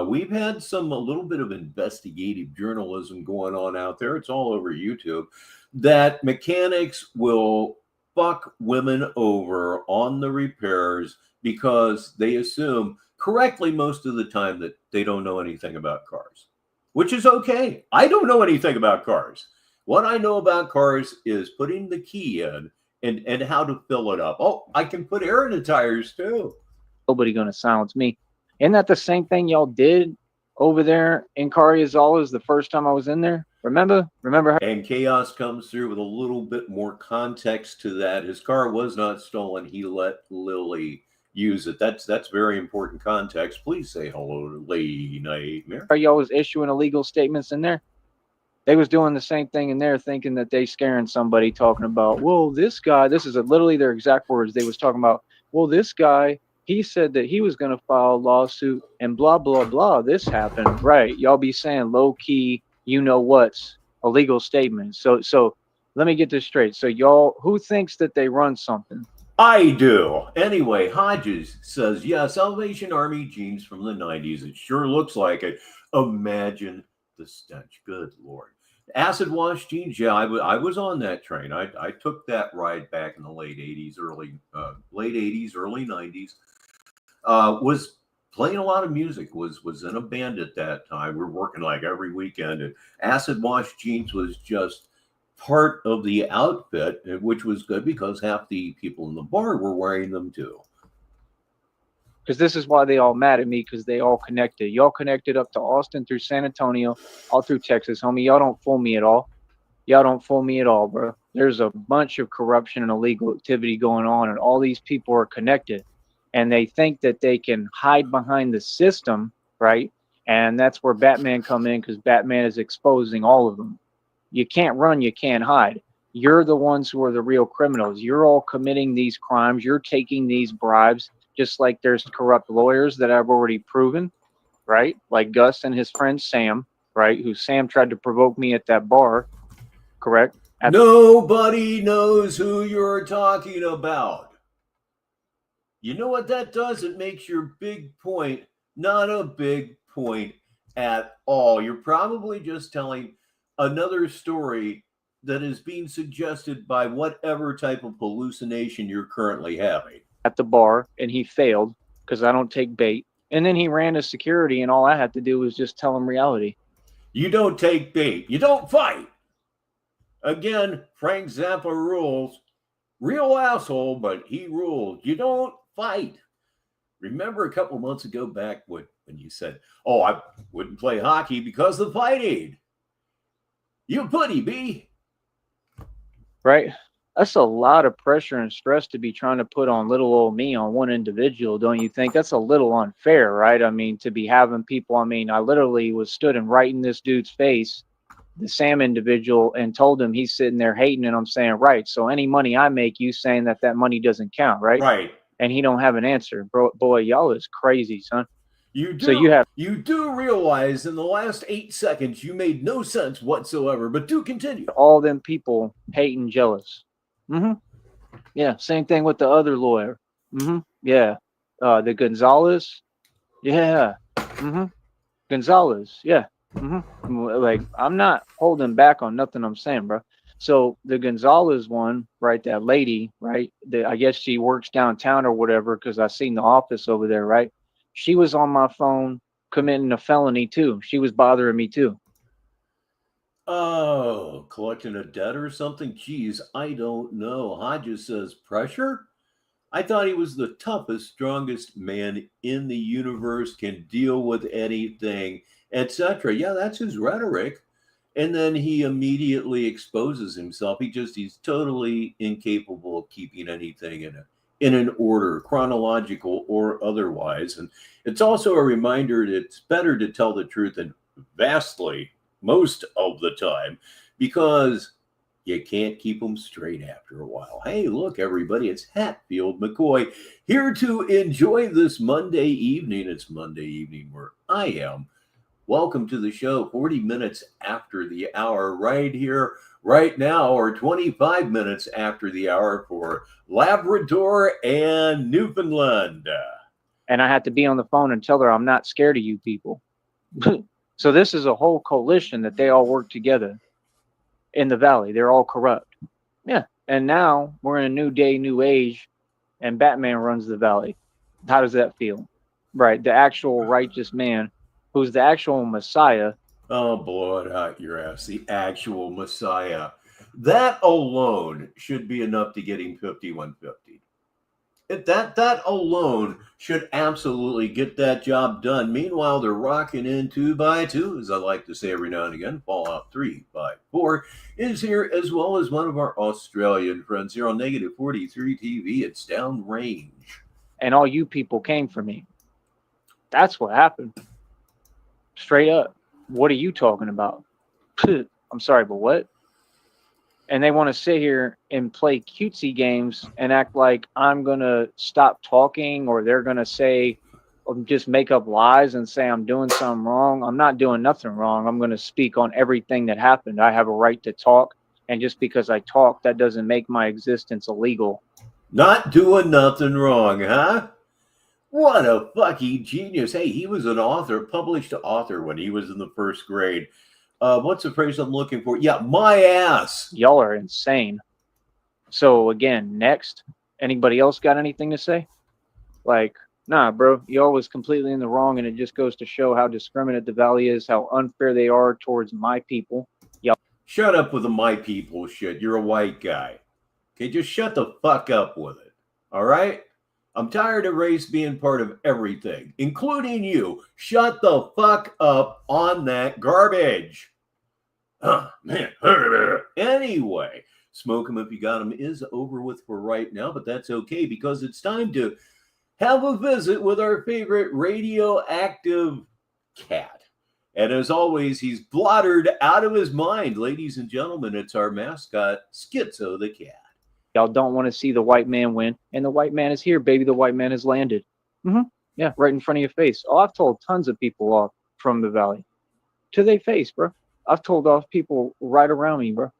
We've had a little bit of investigative journalism going on out there. It's all over YouTube, that mechanics will fuck women over on the repairs because they assume, correctly most of the time, that they don't know anything about cars, which is okay. I don't know anything about cars. What I know about cars is putting the key in and how to fill it up. Oh, I can put air in the tires too. Nobody gonna silence me. Isn't that the same thing y'all did over there in Carriazalas the first time I was in there? Remember how? And Chaos comes through with a little bit more context to that. His car was not stolen. He let Lily use it. That's very important context. Please say hello to Lady Nightmare. Y'all was issuing illegal statements in there? They was doing the same thing in there, thinking that they scaring somebody, talking about, well, this guy, this is literally their exact words. They was talking about, well, this guy, he said that he was going to file a lawsuit and blah, blah, blah. This happened. Right. Y'all be saying low key, you know what's illegal statements. So let me get this straight. So y'all, who thinks that they run something? I do. Anyway, Hodges says, yeah, Salvation Army jeans from the 90s. It sure looks like it. Imagine the stench. Good Lord. Acid wash jeans. Yeah, I was on that train. I took that ride back in the late 80s, early 90s. Was playing a lot of music, was in a band at that time. We were working like every weekend, and acid wash jeans was just part of the outfit, which was good because half the people in the bar were wearing them too. Because this is why they all mad at me, because they all connected. Y'all connected up to Austin through San Antonio, all through Texas, homie. Y'all don't fool me at all. Y'all don't fool me at all, bro. There's a bunch of corruption and illegal activity going on, and all these people are connected. And they think that they can hide behind the system, right? And that's where Batman come in, because Batman is exposing all of them. You can't run, you can't hide. You're the ones who are the real criminals. You're all committing these crimes. You're taking these bribes. Just like there's corrupt lawyers that I've already proven, right? Like Gus and his friend Sam, right? Who Sam tried to provoke me at that bar, correct? Nobody knows who you're talking about. You know what that does? It makes your big point not a big point at all. You're probably just telling another story that is being suggested by whatever type of hallucination you're currently having. At the bar, and he failed because I don't take bait. And then he ran to security, and all I had to do was just tell him reality. You don't take bait. You don't fight. Again, Frank Zappa rules. Real asshole, but he ruled. You don't fight. Remember a couple months ago back when you said, oh, I wouldn't play hockey because of fighting. You putty, B. Right? That's a lot of pressure and stress to be trying to put on little old me on one individual, don't you think? That's a little unfair, right? I mean, to be having people, I mean, I literally was stood and right in this dude's face, the Sam individual, and told him he's sitting there hating, and I'm saying, right, so any money I make, you saying that money doesn't count, right? Right. And he don't have an answer. Bro, boy, y'all is crazy, son. You do. So you do realize in the last 8 seconds you made no sense whatsoever, but do continue. All them people hate and jealous. Yeah, same thing with the other lawyer. Yeah. The Gonzalez. Yeah. Gonzalez. Yeah. Like, I'm not holding back on nothing I'm saying, bro. So the Gonzalez one, right, that lady, right, I guess she works downtown or whatever, because I seen the office over there, right? She was on my phone committing a felony too. She was bothering me too. Oh, collecting a debt or something? Geez, I don't know. Hodges says pressure? I thought he was the toughest, strongest man in the universe, can deal with anything, etc. Yeah, that's his rhetoric. And then he immediately exposes himself. He's totally incapable of keeping anything in an order, chronological or otherwise. And it's also a reminder that it's better to tell the truth, and vastly most of the time, because You can't keep them straight after a while. Hey, look, everybody, it's Hatfield McCoy here to enjoy this Monday evening. It's Monday evening where I am. Welcome to the show, 40 minutes after the hour, right here, right now, or 25 minutes after the hour for Labrador and Newfoundland. And I had to be on the phone and tell her I'm not scared of you people. So this is a whole coalition that they all work together in the valley. They're all corrupt. Yeah. And now we're in a new day, new age, and Batman runs the valley. How does that feel? Right. The actual righteous man who's the actual Messiah. Oh, blow it out your ass. The actual Messiah. That alone should be enough to get him 5150. That alone should absolutely get that job done. Meanwhile, they're rocking in 2x2, as I like to say every now and again. Fallout 3x4 is here, as well as one of our Australian friends here on Negative 43 TV. It's downrange. And all you people came for me. That's what happened. Straight up. What are you talking about? I'm sorry, but what? And they want to sit here and play cutesy games and act like I'm going to stop talking, or they're going to say, or just make up lies and say I'm doing something wrong. I'm not doing nothing wrong. I'm going to speak on everything that happened. I have a right to talk. And just because I talk, that doesn't make my existence illegal. Not doing nothing wrong, huh? What a fucking genius. Hey, he was an author, published author when he was in the first grade. What's the phrase I'm looking for? Yeah, my ass. Y'all are insane. So again, next, anybody else got anything to say? Like, nah, bro, y'all was completely in the wrong, and it just goes to show how discriminate the valley is, how unfair they are towards my people. Y'all shut up with the my people shit. You're a white guy. Okay, just shut the fuck up with it. All right? I'm tired of race being part of everything, including you. Shut the fuck up on that garbage. Oh, man. Anyway, smoke 'em if you got 'em is over with for right now, but that's okay because it's time to have a visit with our favorite radioactive cat. And as always, he's blottered out of his mind. Ladies and gentlemen, it's our mascot, Schizo the cat. Y'all don't want to see the white man win, and the white man is here, baby. The white man has landed. Yeah, right in front of your face. Oh, I've told tons of people off from the valley to their face, bro. I've told off people right around me, bro.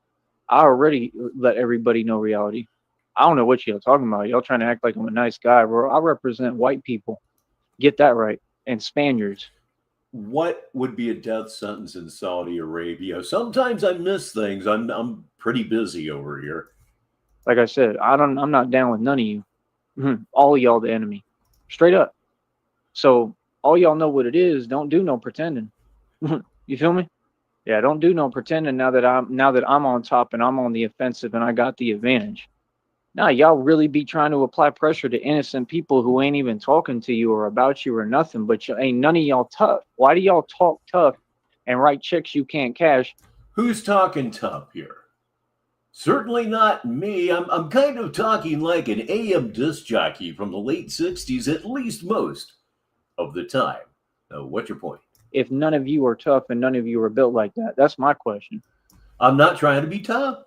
I already let everybody know reality. I don't know what y'all talking about. Y'all trying to act like I'm a nice guy, bro. I represent white people. Get that right. And Spaniards. What would be a death sentence in Saudi Arabia? Sometimes I miss things. I'm pretty busy over here. Like I said, I'm not down with none of you. All of y'all the enemy. Straight up. So all y'all know what it is. Don't do no pretending. You feel me? Yeah, don't do no pretending now that I'm on top and I'm on the offensive and I got the advantage. Now y'all really be trying to apply pressure to innocent people who ain't even talking to you or about you or nothing, but ain't none of y'all tough. Why do y'all talk tough and write checks you can't cash? Who's talking tough here? Certainly not me. I'm kind of talking like an AM disc jockey from the late 60s, at least most of the time. What's your point? If none of you are tough and none of you are built like that, that's my question. I'm not trying to be tough.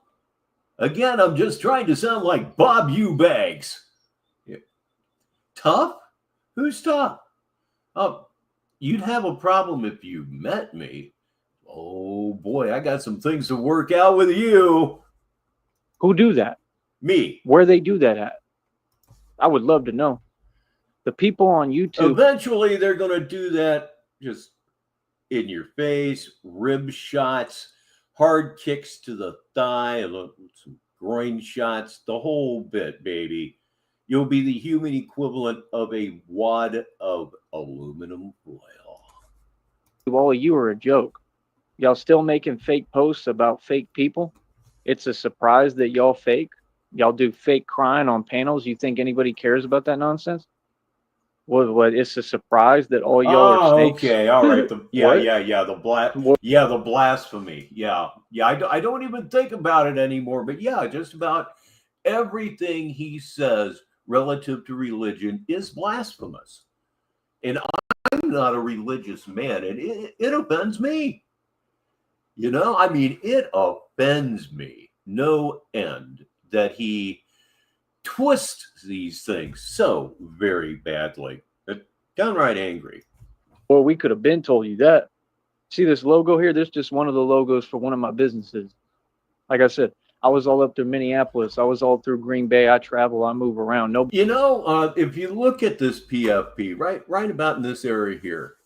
Again, I'm just trying to sound like Bob Eubanks. Yeah. Tough? Who's tough? You'd have a problem if you met me. Oh boy, I got some things to work out with you. Who do that? Me. Where they do that at? I would love to know. The people on YouTube. Eventually, they're going to do that just in your face, rib shots, hard kicks to the thigh, some groin shots, the whole bit, baby. You'll be the human equivalent of a wad of aluminum foil. All of you are a joke. Y'all still making fake posts about fake people? It's a surprise that y'all fake. Y'all do fake crying on panels. You think anybody cares about that nonsense? What? It's a surprise that all y'all are snakes. Okay, all right. The blasphemy. Yeah. I don't even think about it anymore. But yeah, just about everything he says relative to religion is blasphemous. And I'm not a religious man, and it offends me. You know, I mean, it offends me. no end that he twists these things so very badly. Downright angry. Well, we could have been told you that. See this logo here? This is just one of the logos for one of my businesses. Like I said, I was all up through Minneapolis. I was all through Green Bay. I travel. I move around. No, if you look at this PFP, right about in this area here,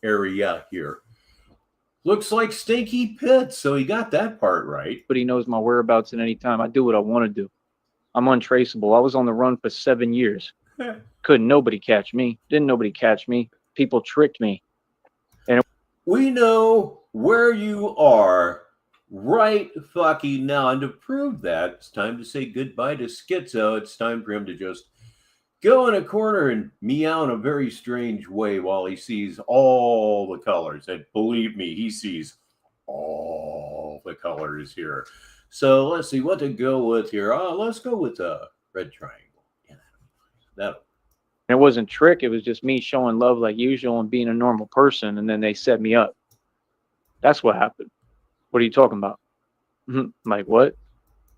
looks like Stinky Pits. So he got that part right. But he knows my whereabouts at any time. I do what I want to do. I'm untraceable. I was on the run for 7 years. Couldn't nobody catch me. Didn't nobody catch me. People tricked me. And we know where you are right fucking now. And to prove that, it's time to say goodbye to Schizo. It's time for him to just go in a corner and meow in a very strange way while he sees all the colors. And believe me, he sees all the colors here. So let's see what to go with here. Let's go with a red triangle. Yeah, that. It wasn't trick. It was just me showing love like usual and being a normal person. And then they set me up. That's what happened. What are you talking about? Like what?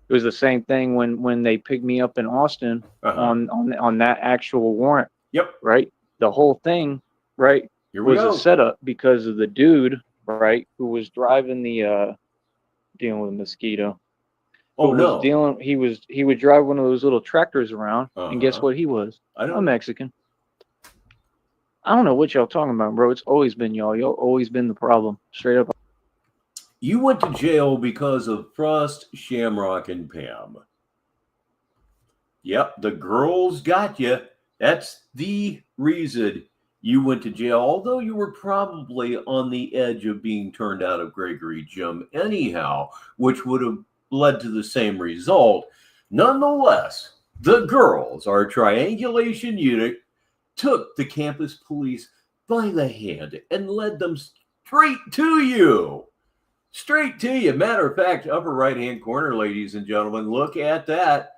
It was the same thing when they picked me up in Austin on that actual warrant. Yep. Right. The whole thing, right, was a setup because of the dude, right, who was driving the dealing with a mosquito. Oh no! He would drive one of those little tractors around, and guess what he was? I'm Mexican. I don't know what y'all talking about, bro. It's always been y'all. Y'all always been the problem. Straight up. You went to jail because of Frost, Shamrock, and Pam. Yep, the girls got you. That's the reason you went to jail, although you were probably on the edge of being turned out of Gregory Gym anyhow, which would have led to the same result. Nonetheless, the girls, our triangulation unit, took the campus police by the hand and led them straight to you. Straight to you. Matter of fact, upper right-hand corner, ladies and gentlemen, look at that.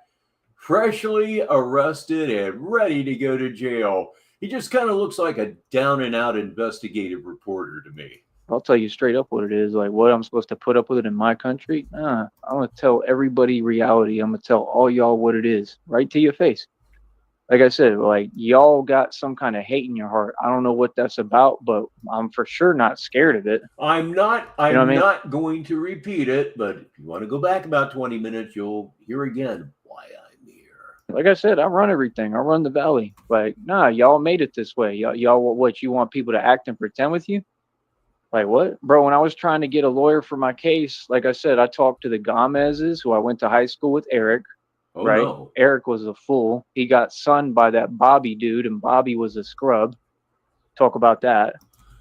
Freshly arrested and ready to go to jail. He just kind of looks like a down-and-out investigative reporter to me. I'll tell you straight up what it is. Like, what I'm supposed to put up with it in my country? I'm going to tell everybody reality. I'm going to tell all y'all what it is. Right to your face. Like I said, like, y'all got some kind of hate in your heart. I don't know what that's about, but I'm for sure not scared of it. I'm not going to repeat it, but if you want to go back about 20 minutes, you'll hear again why I'm here. Like I said, I run everything. I run the valley. Like, nah, y'all made it this way. Y'all, what, you want people to act and pretend with you? Like what? Bro, when I was trying to get a lawyer for my case, like I said, I talked to the Gomez's, who I went to high school with, Eric. Oh, right? No. Eric was a fool. He got sunned by that Bobby dude, and Bobby was a scrub. Talk about that.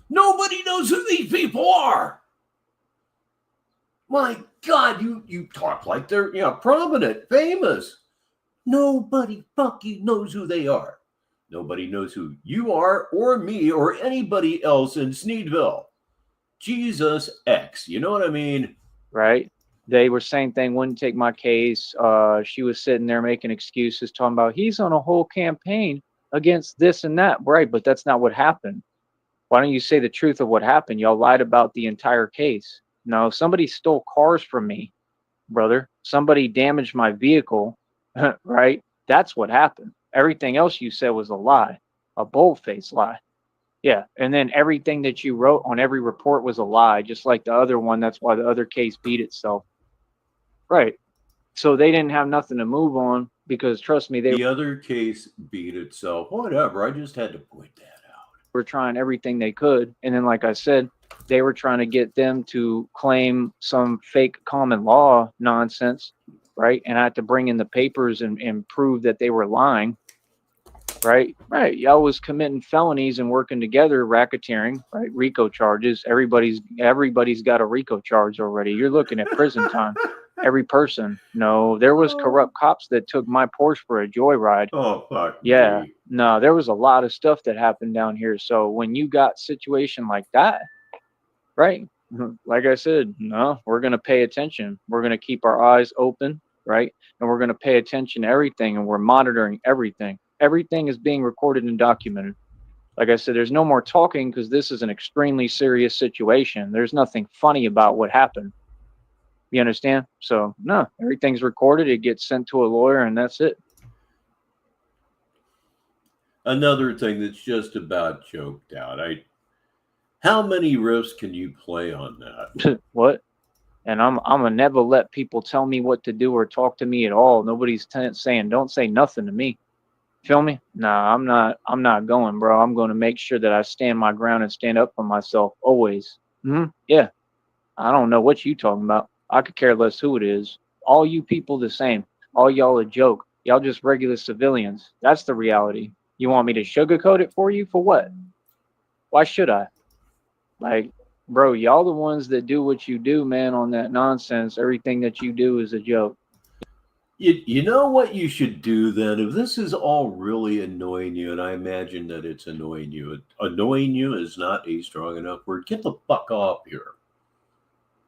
Nobody knows who these people are. My God, you talk like they're prominent, famous. Nobody fucking knows who they are. Nobody knows who you are or me or anybody else in Sneedville. Jesus X, you know what I mean? Right. They were saying they wouldn't take my case. She was sitting there making excuses, talking about he's on a whole campaign against this and that. Right, but that's not what happened. Why don't you say the truth of what happened? Y'all lied about the entire case. No, somebody stole cars from me, brother. Somebody damaged my vehicle, right? That's what happened. Everything else you said was a lie, a bold-faced lie. Yeah, and then everything that you wrote on every report was a lie, just like the other one. That's why the other case beat itself. Right. So they didn't have nothing to move on because, trust me, the other case beat itself. Whatever. I just had to point that out. Were trying everything they could. And then, like I said, they were trying to get them to claim some fake common law nonsense. Right. And I had to bring in the papers and prove that they were lying. Right. Right. Y'all was committing felonies and working together, racketeering, right? RICO charges. Everybody's got a RICO charge already. You're looking at prison time. Every person. No, there was corrupt cops that took my Porsche for a joyride. Oh, fuck. Yeah. Me. No, there was a lot of stuff that happened down here. So when you got situation like that, right? Like I said, no, we're going to pay attention. We're going to keep our eyes open, right? And we're going to pay attention to everything, and we're monitoring everything. Everything is being recorded and documented. Like I said, there's no more talking because this is an extremely serious situation. There's nothing funny about what happened. You understand? So no, everything's recorded. It gets sent to a lawyer, and that's it. Another thing that's just about joked out. How many riffs can you play on that? What? And I'm gonna never let people tell me what to do or talk to me at all. Nobody's saying don't say nothing to me. Feel me? Nah, I'm not going, bro. I'm going to make sure that I stand my ground and stand up for myself always. Yeah. I don't know what you talking about. I could care less who it is. All you people the same. All y'all a joke. Y'all just regular civilians. That's the reality. You want me to sugarcoat it for you? For what? Why should I? Like, bro, y'all the ones that do what you do, man, on that nonsense. Everything that you do is a joke. You know what you should do then? If this is all really annoying you, and I imagine that it's annoying you is not a strong enough word. Get the fuck off here.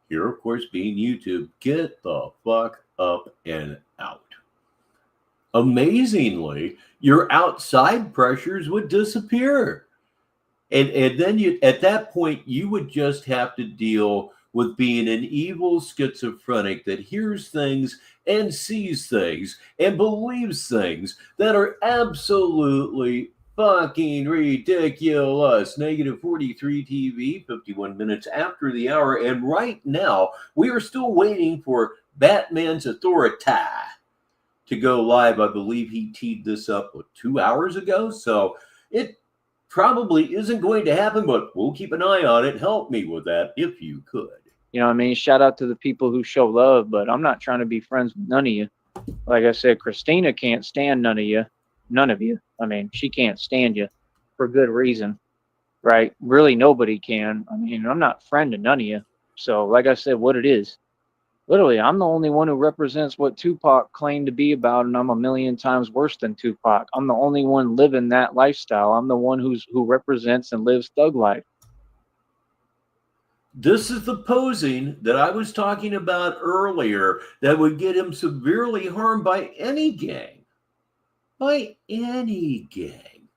Here, of course, being YouTube, get the fuck up and out. Amazingly, your outside pressures would disappear. And then at that point, you would just have to deal with being an evil schizophrenic that hears things and sees things and believes things that are absolutely fucking ridiculous. Negative 43 TV, 51 minutes after the hour. And right now, we are still waiting for Batman's Authority to go live. I believe he teed this up 2 hours ago. So it probably isn't going to happen, but we'll keep an eye on it. Help me with that if you could. You know what I mean? Shout out to the people who show love, but I'm not trying to be friends with none of you. Like I said, Christina can't stand none of you. None of you. I mean, she can't stand you for good reason, right? Really, nobody can. I mean, I'm not friend to none of you. So, like I said, what it is, literally, I'm the only one who represents what Tupac claimed to be about, and I'm a million times worse than Tupac. I'm the only one living that lifestyle. I'm the one who represents and lives thug life. This is the posing that I was talking about earlier that would get him severely harmed by any gang. By any gang.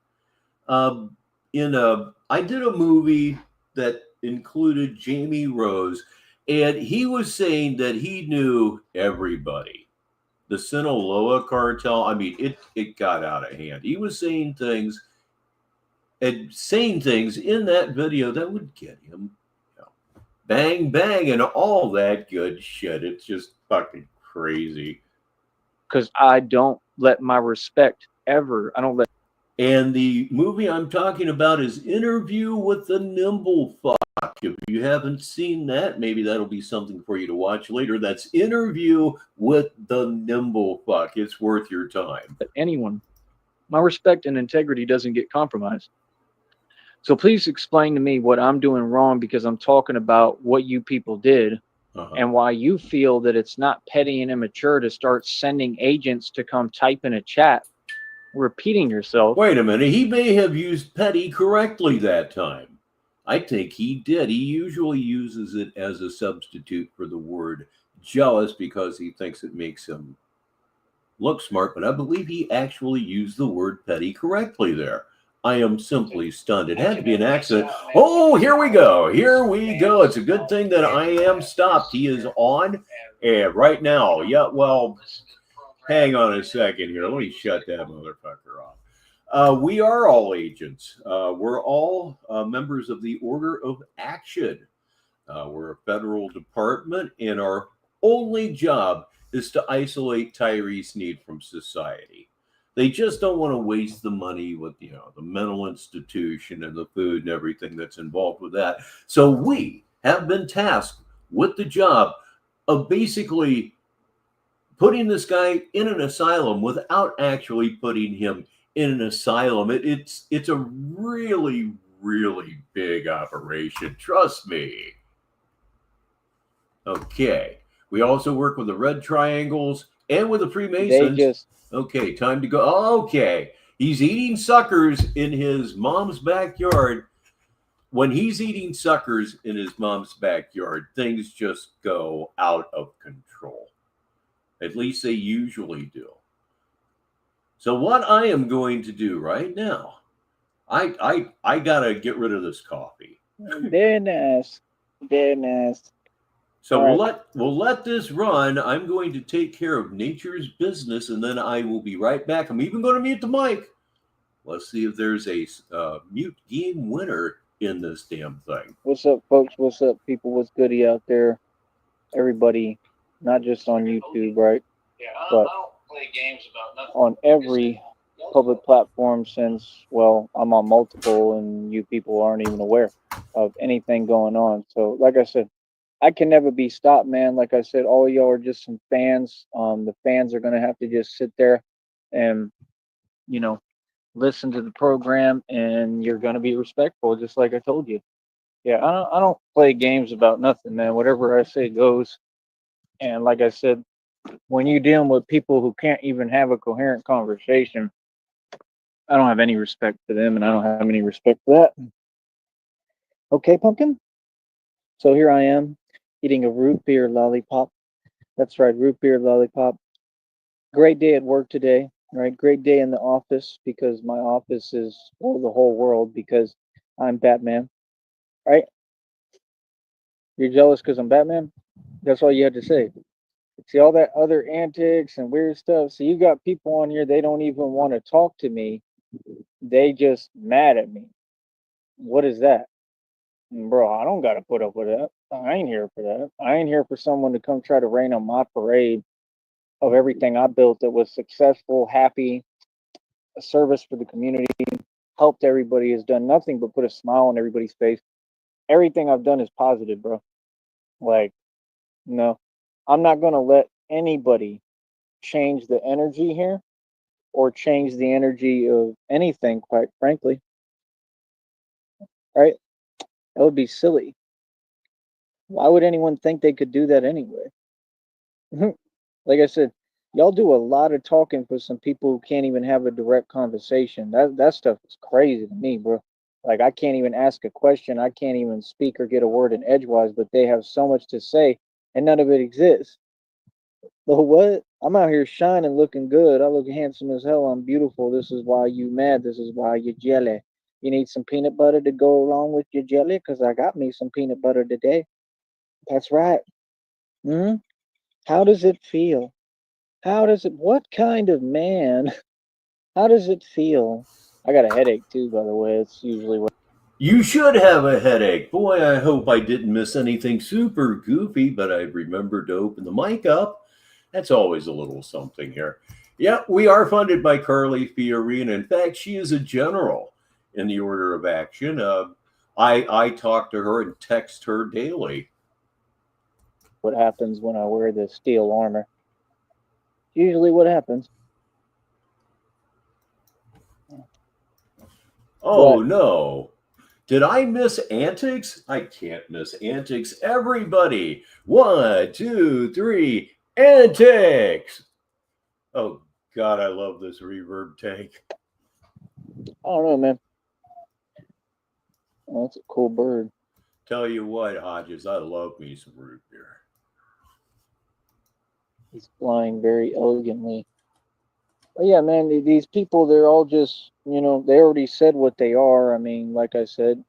I did a movie that included Jamie Rose, and he was saying that he knew everybody. The Sinaloa cartel, I mean, it got out of hand. He was saying things in that video that would get him bang, bang, and all that good shit. It's just fucking crazy. Because I don't let my respect ever. I don't let. And the movie I'm talking about is Interview with the Nimble Fuck. If you haven't seen that, maybe that'll be something for you to watch later. That's Interview with the Nimble Fuck. It's worth your time. Anyone. My respect and integrity doesn't get compromised. So please explain to me what I'm doing wrong, because I'm talking about what you people did and why you feel that it's not petty and immature to start sending agents to come type in a chat, repeating yourself. Wait a minute. He may have used petty correctly that time. I think he did. He usually uses it as a substitute for the word jealous because he thinks it makes him look smart. But I believe he actually used the word petty correctly there. I am simply stunned. It had to be an accident. Oh, here we go. Here we go. It's a good thing that I am stopped. He is on right now. Yeah, well, hang on a second here. Let me shut that motherfucker off. We are all agents. We're all members of the Order of Action. We're a federal department, and our only job is to isolate Tyree Sneed from society. They just don't want to waste the money with, the mental institution and the food and everything that's involved with that. So we have been tasked with the job of basically putting this guy in an asylum without actually putting him in an asylum. It's a really, really big operation. Trust me. Okay. We also work with the Red Triangles and with the Freemasons. Okay, time to go. Okay. He's eating suckers in his mom's backyard. When he's eating suckers in his mom's backyard, things just go out of control. At least they usually do. So what I am going to do right now, I gotta get rid of this coffee. Very nice. Very nice. So we'll let this run. I'm going to take care of nature's business, and then I will be right back. I'm even going to mute the mic. Let's see if there's a mute game winner in this damn thing. What's up, folks? What's up, people? What's goody out there? Everybody, not just on YouTube, right? But on every public platform since, well, I'm on multiple and you people aren't even aware of anything going on. So, like I said, I can never be stopped, man. Like I said, all y'all are just some fans. The fans are going to have to just sit there and, you know, listen to the program, and you're going to be respectful, just like I told you. Yeah, I don't play games about nothing, man. Whatever I say goes. And like I said, when you're dealing with people who can't even have a coherent conversation, I don't have any respect for them, and I don't have any respect for that. Okay, Pumpkin? So here I am, eating a root beer lollipop. That's right, root beer lollipop. Great day at work today, right? Great day in the office, because my office is, well, the whole world, because I'm Batman, right? You're jealous because I'm Batman? That's all you had to say. See all that other antics and weird stuff. So you got people on here, they don't even want to talk to me. They just mad at me. What is that? Bro, I don't got to put up with that. I ain't here for that. I ain't here for someone to come try to rain on my parade of everything I built that was successful, happy, a service for the community, helped everybody, has done nothing but put a smile on everybody's face. Everything I've done is positive, bro. Like, no, I'm not going to let anybody change the energy here or change the energy of anything, quite frankly. Right? That would be silly. Why would anyone think they could do that anyway? Like I said, y'all do a lot of talking for some people who can't even have a direct conversation. That stuff is crazy to me, bro. Like, I can't even ask a question. I can't even speak or get a word in edgewise, but they have so much to say, and none of it exists. Well, what? I'm out here shining, looking good. I look handsome as hell. I'm beautiful. This is why you mad. This is why you jelly. You need some peanut butter to go along with your jelly? Because I got me some peanut butter today. That's right. Hmm? How does it feel? What kind of man? How does it feel? I got a headache too, by the way. It's usually what. You should have a headache. Boy, I hope I didn't miss anything super goofy, but I remembered to open the mic up. That's always a little something here. Yeah, we are funded by Carly Fiorina. In fact, she is a general in the order of action. I talk to her and text her daily. What happens when I wear the steel armor? Usually what happens. Oh, but, no. Did I miss antics? I can't miss antics. Everybody, 1, 2, 3, antics. Oh, God, I love this reverb tank. I don't know, man. Oh, that's a cool bird. Tell you what, Hodges, I love me some root beer. He's flying very elegantly. But yeah, man, these people, they're all just, they already said what they are. I mean, like I said,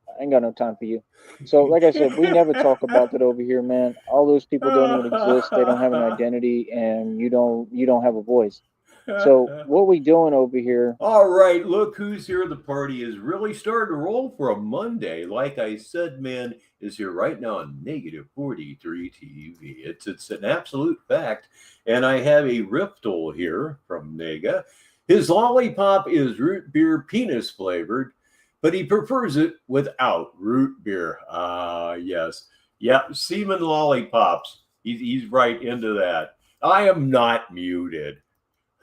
I ain't got no time for you. So, like I said, we never talk about that over here, man. All those people don't even exist. They don't have an identity, and you don't have a voice. So, what we doing over here? All right, look who's here. The party is really starting to roll for a Monday. Like I said, man is here right now on negative 43 TV. It's an absolute fact. And I have a Riftle here from Nega. His lollipop is root beer penis flavored, but he prefers it without root beer. Yes. Yep, semen lollipops. He's right into that. I am not muted.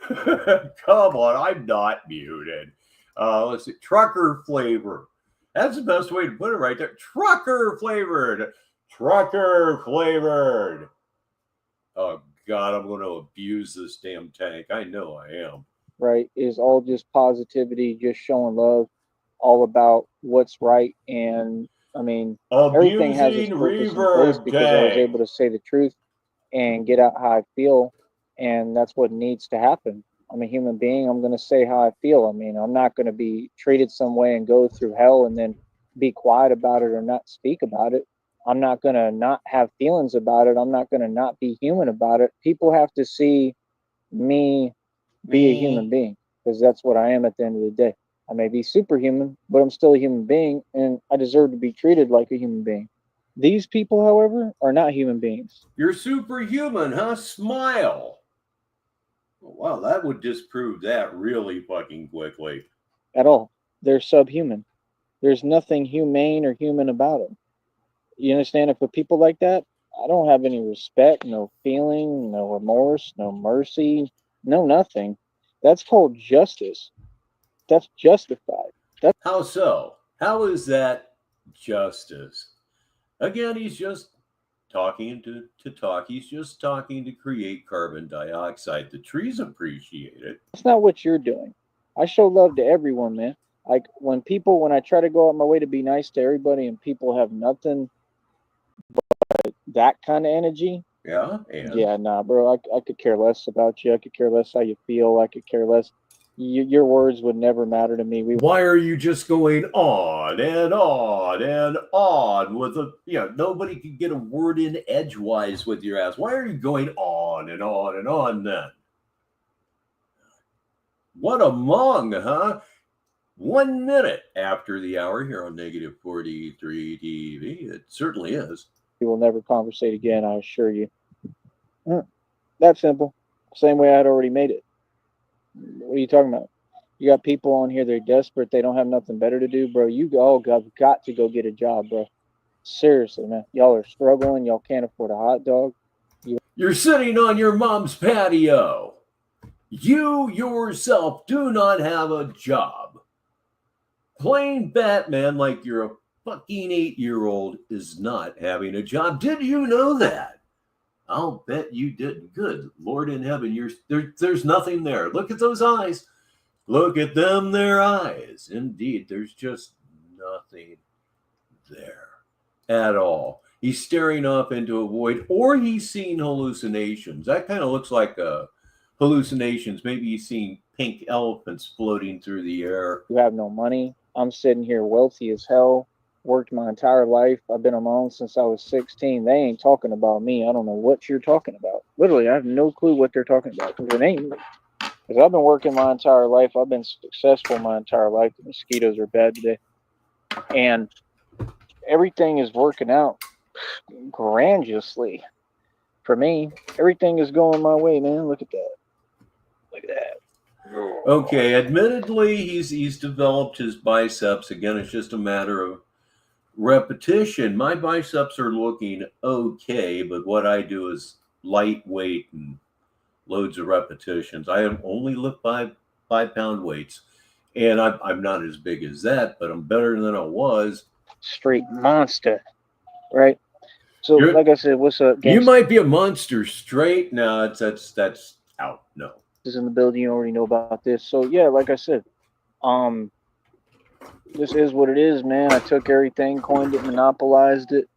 Come on, I'm not muted. Let's see. Trucker flavor. That's the best way to put it right there. Trucker flavored. Trucker flavored. Oh, God, I'm going to abuse this damn tank. I know I am. Right. Is all just positivity, just showing love, all about what's right. And I mean, everything has its purpose and place because I was able to say the truth and get out how I feel. And that's what needs to happen. I'm a human being. I'm going to say how I feel. I mean, I'm not going to be treated some way and go through hell and then be quiet about it or not speak about it. I'm not going to not have feelings about it. I'm not going to not be human about it. People have to see me be a human being, because that's what I am at the end of the day. I may be superhuman, but I'm still a human being, and I deserve to be treated like a human being. These people, however, are not human beings. You're superhuman, huh? Smile. Wow, that would disprove that really fucking quickly. At all. They're subhuman. There's nothing humane or human about them. You understand? And for people like that, I don't have any respect, no feeling, no remorse, no mercy, no nothing. That's called justice. That's justified. How so? How is that justice? Again, he's just talking to talk. He's just talking to create carbon dioxide. The trees appreciate it. That's not what you're doing. I show love to everyone, man. Like when I try to go out my way to be nice to everybody and people have nothing but that kind of energy. Yeah. Yeah, nah, bro. I could care less about you. I could care less how you feel. I could care less. Your words would never matter to me. Why are you just going on and on and on with nobody can get a word in edgewise with your ass. Why are you going on and on and on then? What a mong, huh? 1 minute after the hour here on Negative 43 TV. It certainly is. We will never conversate again, I assure you. That simple. Same way I'd already made it. What are you talking about? You got people on here, they're desperate, they don't have nothing better to do, bro. You all got to go get a job, bro. Seriously, man. Y'all are struggling, y'all can't afford a hot dog. You're sitting on your mom's patio. You yourself do not have a job. Playing Batman like you're a fucking 8-year-old is not having a job. Did you know that? I'll bet you didn't. Good Lord in heaven, there's nothing there. Look at those eyes. Look at them, their eyes. Indeed, there's just nothing there at all. He's staring off into a void, or he's seeing hallucinations. That kind of looks like hallucinations. Maybe he's seeing pink elephants floating through the air. You have no money. I'm sitting here wealthy as hell. Worked my entire life. I've been on my own since I was 16. They ain't talking about me. I don't know what you're talking about. Literally, I have no clue what they're talking about. Because it ain't me. Because I've been working my entire life. I've been successful my entire life. The mosquitoes are bad today. And everything is working out grandiously. For me, everything is going my way, man. Look at that. Look at that. Okay, admittedly, he's developed his biceps. Again, it's just a matter of repetition. My biceps are looking okay, but what I do is lightweight and loads of repetitions. I only lift 5-pound weights, and I'm not as big as that, but I'm better than I was. Straight monster, right? So, like I said, what's up, gangster? You might be a monster straight. No, that's out. No. Is in the building. You already know about this. So yeah, like I said, this is what it is, man. I took everything, coined it, monopolized it.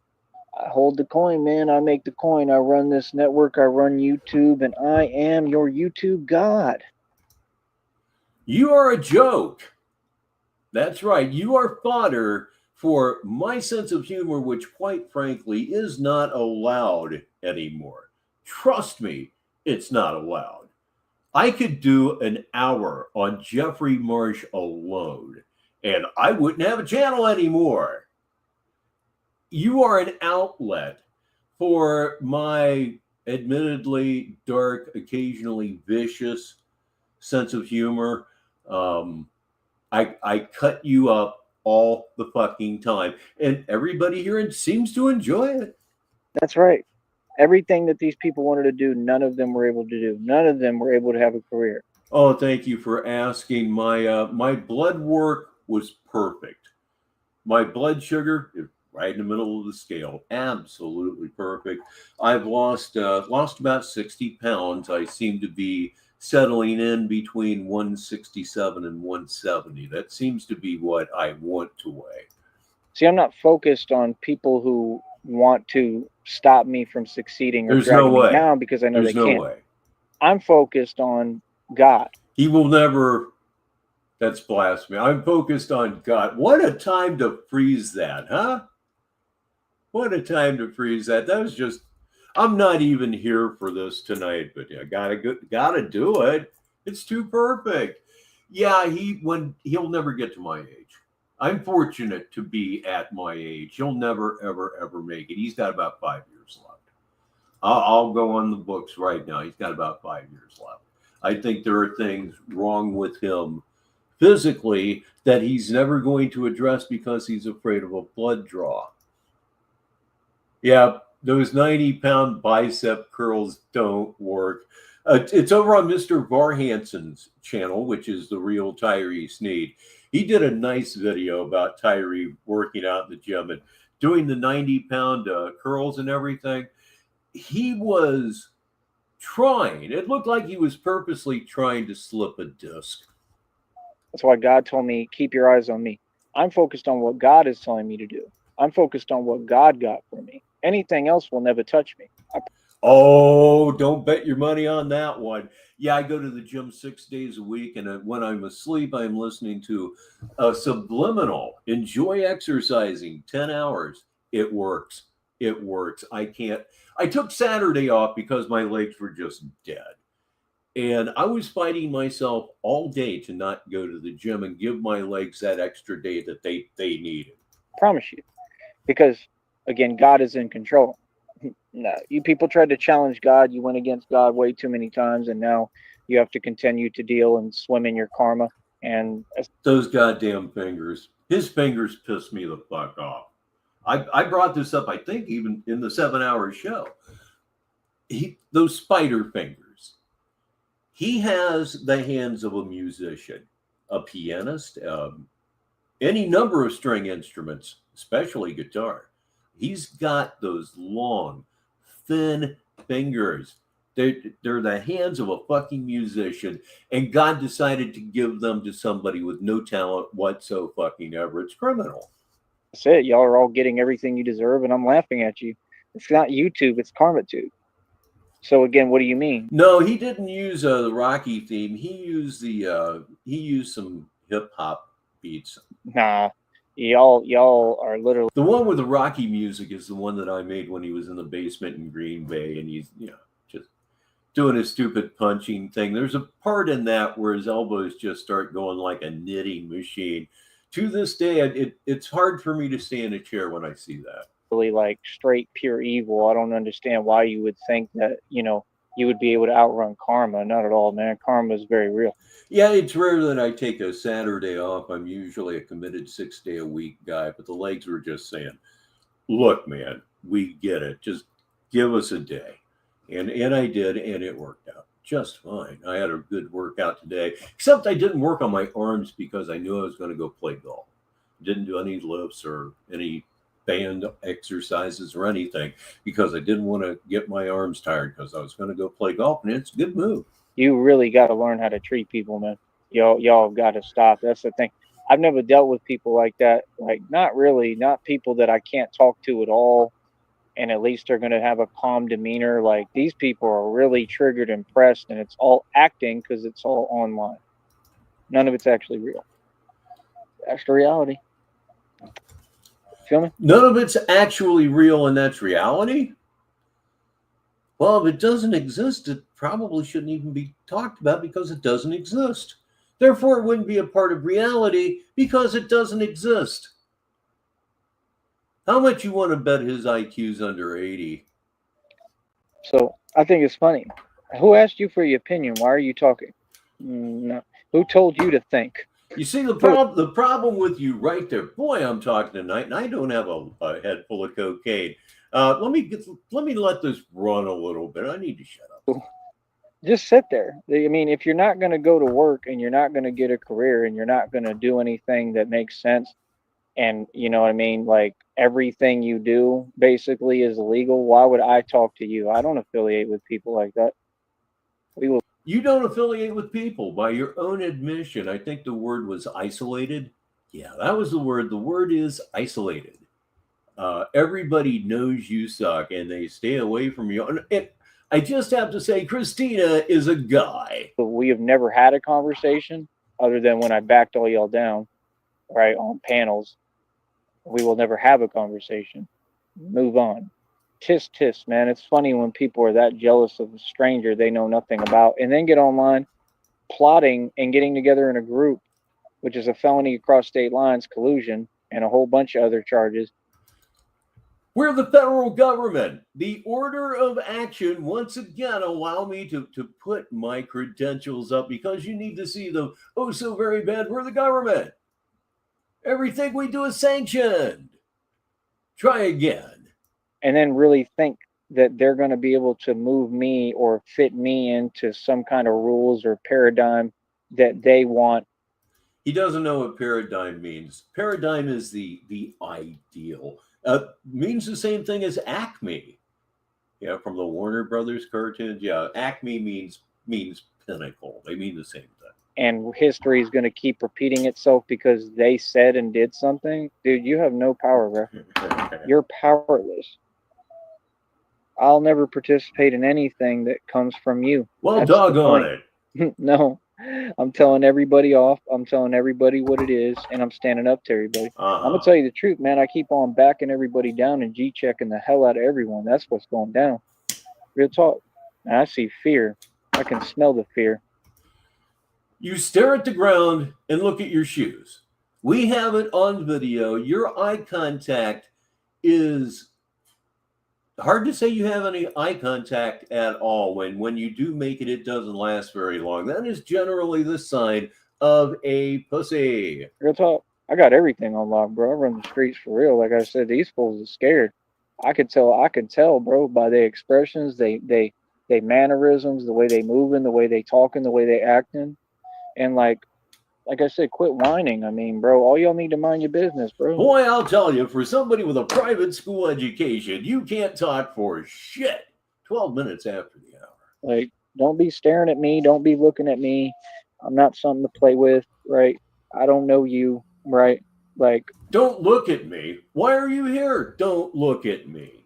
I hold the coin, man. I make the coin. I run this network. I run YouTube, and I am your YouTube god. You are a joke. That's right. You are fodder for my sense of humor, which, quite frankly, is not allowed anymore. Trust me, it's not allowed. I could do an hour on Jeffrey Marsh alone, and I wouldn't have a channel anymore. You are an outlet for my admittedly dark, occasionally vicious sense of humor. I cut you up all the fucking time, and everybody here seems to enjoy it. That's right. Everything that these people wanted to do, none of them were able to do. None of them were able to have a career. Oh, thank you for asking. My blood work was perfect. My blood sugar is right in the middle of the scale. Absolutely perfect. I've lost about 60 pounds. I seem to be settling in between 167 and 170. That seems to be what I want to weigh. See, I'm not focused on people who want to stop me from succeeding or dragging me down because I know they can't. Way. I'm focused on God. He will never. That's blasphemy. I'm focused on God. What a time to freeze that, huh? What a time to freeze that. That was just. I'm not even here for this tonight, but yeah, gotta do it. It's too perfect. Yeah, he'll never get to my age. I'm fortunate to be at my age. He'll never, ever, ever make it. He's got about 5 years left. I'll go on the books right now. He's got about 5 years left. I think there are things wrong with him physically that he's never going to address because he's afraid of a blood draw. Yeah, those 90-pound bicep curls don't work. It's over on Mr. Varhansen's channel, which is the real Tyree Sneed. He did a nice video about Tyree working out in the gym and doing the 90-pound curls and everything. He was trying. It looked like he was purposely trying to slip a disc. That's why God told me, keep your eyes on me. I'm focused on what God is telling me to do. I'm focused on what God got for me. Anything else will never touch me. Oh, don't bet your money on that one. Yeah, I go to the gym 6 days a week, and when I'm asleep, I'm listening to a subliminal. Enjoy exercising 10 hours. It works. It works. I took Saturday off because my legs were just dead. And I was fighting myself all day to not go to the gym and give my legs that extra day that they needed. I promise you. Because, again, God is in control. No, you people tried to challenge God. You went against God way too many times, and now you have to continue to deal and swim in your karma. And those goddamn fingers. His fingers pissed me the fuck off. I brought this up, I think, even in the 7-hour show. Those spider fingers. He has the hands of a musician, a pianist, any number of string instruments, especially guitar. He's got those long, thin fingers. They're the hands of a fucking musician, and God decided to give them to somebody with no talent whatsoever. It's criminal. That's it. Y'all are all getting everything you deserve, and I'm laughing at you. It's not YouTube, it's KarmaTube. So again, what do you mean? No, he didn't use the Rocky theme. He used some hip hop beats. Nah, y'all are literally the one with the Rocky music is the one that I made when he was in the basement in Green Bay, and he's just doing his stupid punching thing. There's a part in that where his elbows just start going like a knitting machine. To this day, it's hard for me to stay in a chair when I see that. Really like straight pure evil. I don't understand why you would think that you would be able to outrun karma. Not at all, man. Karma is very real. Yeah, it's rare that I take a Saturday off. I'm usually a committed 6-day-a-week guy, but the legs were just saying, look, man, we get it. Just give us a day. And I did, and it worked out just fine. I had a good workout today, except I didn't work on my arms because I knew I was going to go play golf. Didn't do any lifts or any band exercises or anything because I didn't want to get my arms tired because I was going to go play golf, and it's a good move. You really got to learn how to treat people, man. Y'all got to stop. That's the thing. I've never dealt with people like that. Like, not people that I can't talk to at all. And at least they're going to have a calm demeanor. Like, these people are really triggered and pressed, and it's all acting because it's all online. None of it's actually real. That's the reality. Feel me? None of it's actually real, and that's reality? Well, if it doesn't exist, it probably shouldn't even be talked about because it doesn't exist. Therefore, it wouldn't be a part of reality because it doesn't exist. How much you want to bet his IQ's under 80? So I think it's funny. Who asked you for your opinion? Why are you talking? No. Who told you to think? You see, the problem with you right there, boy, I'm talking tonight, and I don't have a head full of cocaine. Let me let this run a little bit. I need to shut up. Just sit there. I mean, if you're not going to go to work and you're not going to get a career and you're not going to do anything that makes sense, and you know what I mean, like everything you do basically is illegal, why would I talk to you? I don't affiliate with people like that. You don't affiliate with people by your own admission. I think the word was isolated. Yeah, that was the word. The word is isolated. Everybody knows you suck and they stay away from you. And I just have to say, Christina is a guy. We have never had a conversation other than when I backed all y'all down, right, on panels. We will never have a conversation. move on. Tisk tisk, man. It's funny when people are that jealous of a stranger they know nothing about and then get online plotting and getting together in a group, which is a felony across state lines, collusion, and a whole bunch of other charges. We're the federal government. The order of action, once again, allow me to put my credentials up because you need to see them. Oh, so very bad. We're the government. Everything we do is sanctioned. Try again. And then really think that they're going to be able to move me or fit me into some kind of rules or paradigm that they want. He doesn't know what paradigm means. Paradigm is the ideal. Means the same thing as Acme. Yeah, from the Warner Brothers cartoons. Yeah, Acme means pinnacle. They mean the same thing. And history is going to keep repeating itself because they said and did something. Dude, you have no power, bro. You're powerless. I'll never participate in anything that comes from you. Well, doggone it. No, I'm telling everybody off. I'm telling everybody what it is, and I'm standing up to everybody. I'm gonna tell you the truth, man. I keep on backing everybody down and G-checking the hell out of everyone. That's what's going down. Real talk. And I see fear. I can smell the fear. You stare at the ground and look at your shoes. We have it on video. Your eye contact is hard to say you have any eye contact at all. When you do make it, it doesn't last very long. That is generally the sign of a pussy. Real talk. I got everything on lock, bro. I run the streets for real. Like I said, these fools are scared. I could tell, bro, by their expressions, they mannerisms, the way they moving, the way they talking, the way they acting. And like I said, quit whining. I mean, bro, all y'all need to mind your business, bro. Boy, I'll tell you, for somebody with a private school education, you can't talk for shit 12 minutes after the hour. Like, don't be staring at me. Don't be looking at me. I'm not something to play with, right? I don't know you, right? Like, don't look at me. Why are you here? Don't look at me.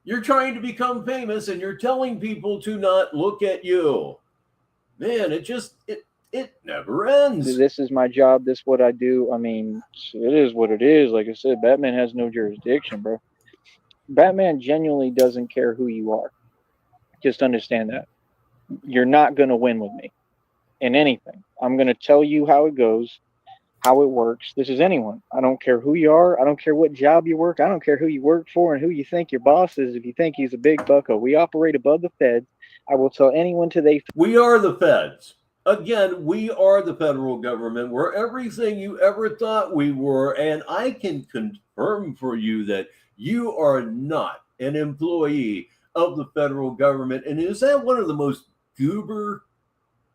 You're trying to become famous and you're telling people to not look at you. Man, it never ends. This is my job. This is what I do. I mean, it is what it is. Like I said, Batman has no jurisdiction, bro. Batman genuinely doesn't care who you are. Just understand that. You're not going to win with me in anything. I'm going to tell you how it goes, how it works. This is anyone. I don't care who you are. I don't care what job you work. I don't care who you work for and who you think your boss is. If you think he's a big bucko, we operate above the feds. I will tell anyone today. We are the feds. Again, we are the federal government. We're everything you ever thought we were. And I can confirm for you that you are not an employee of the federal government. And is that one of the most goober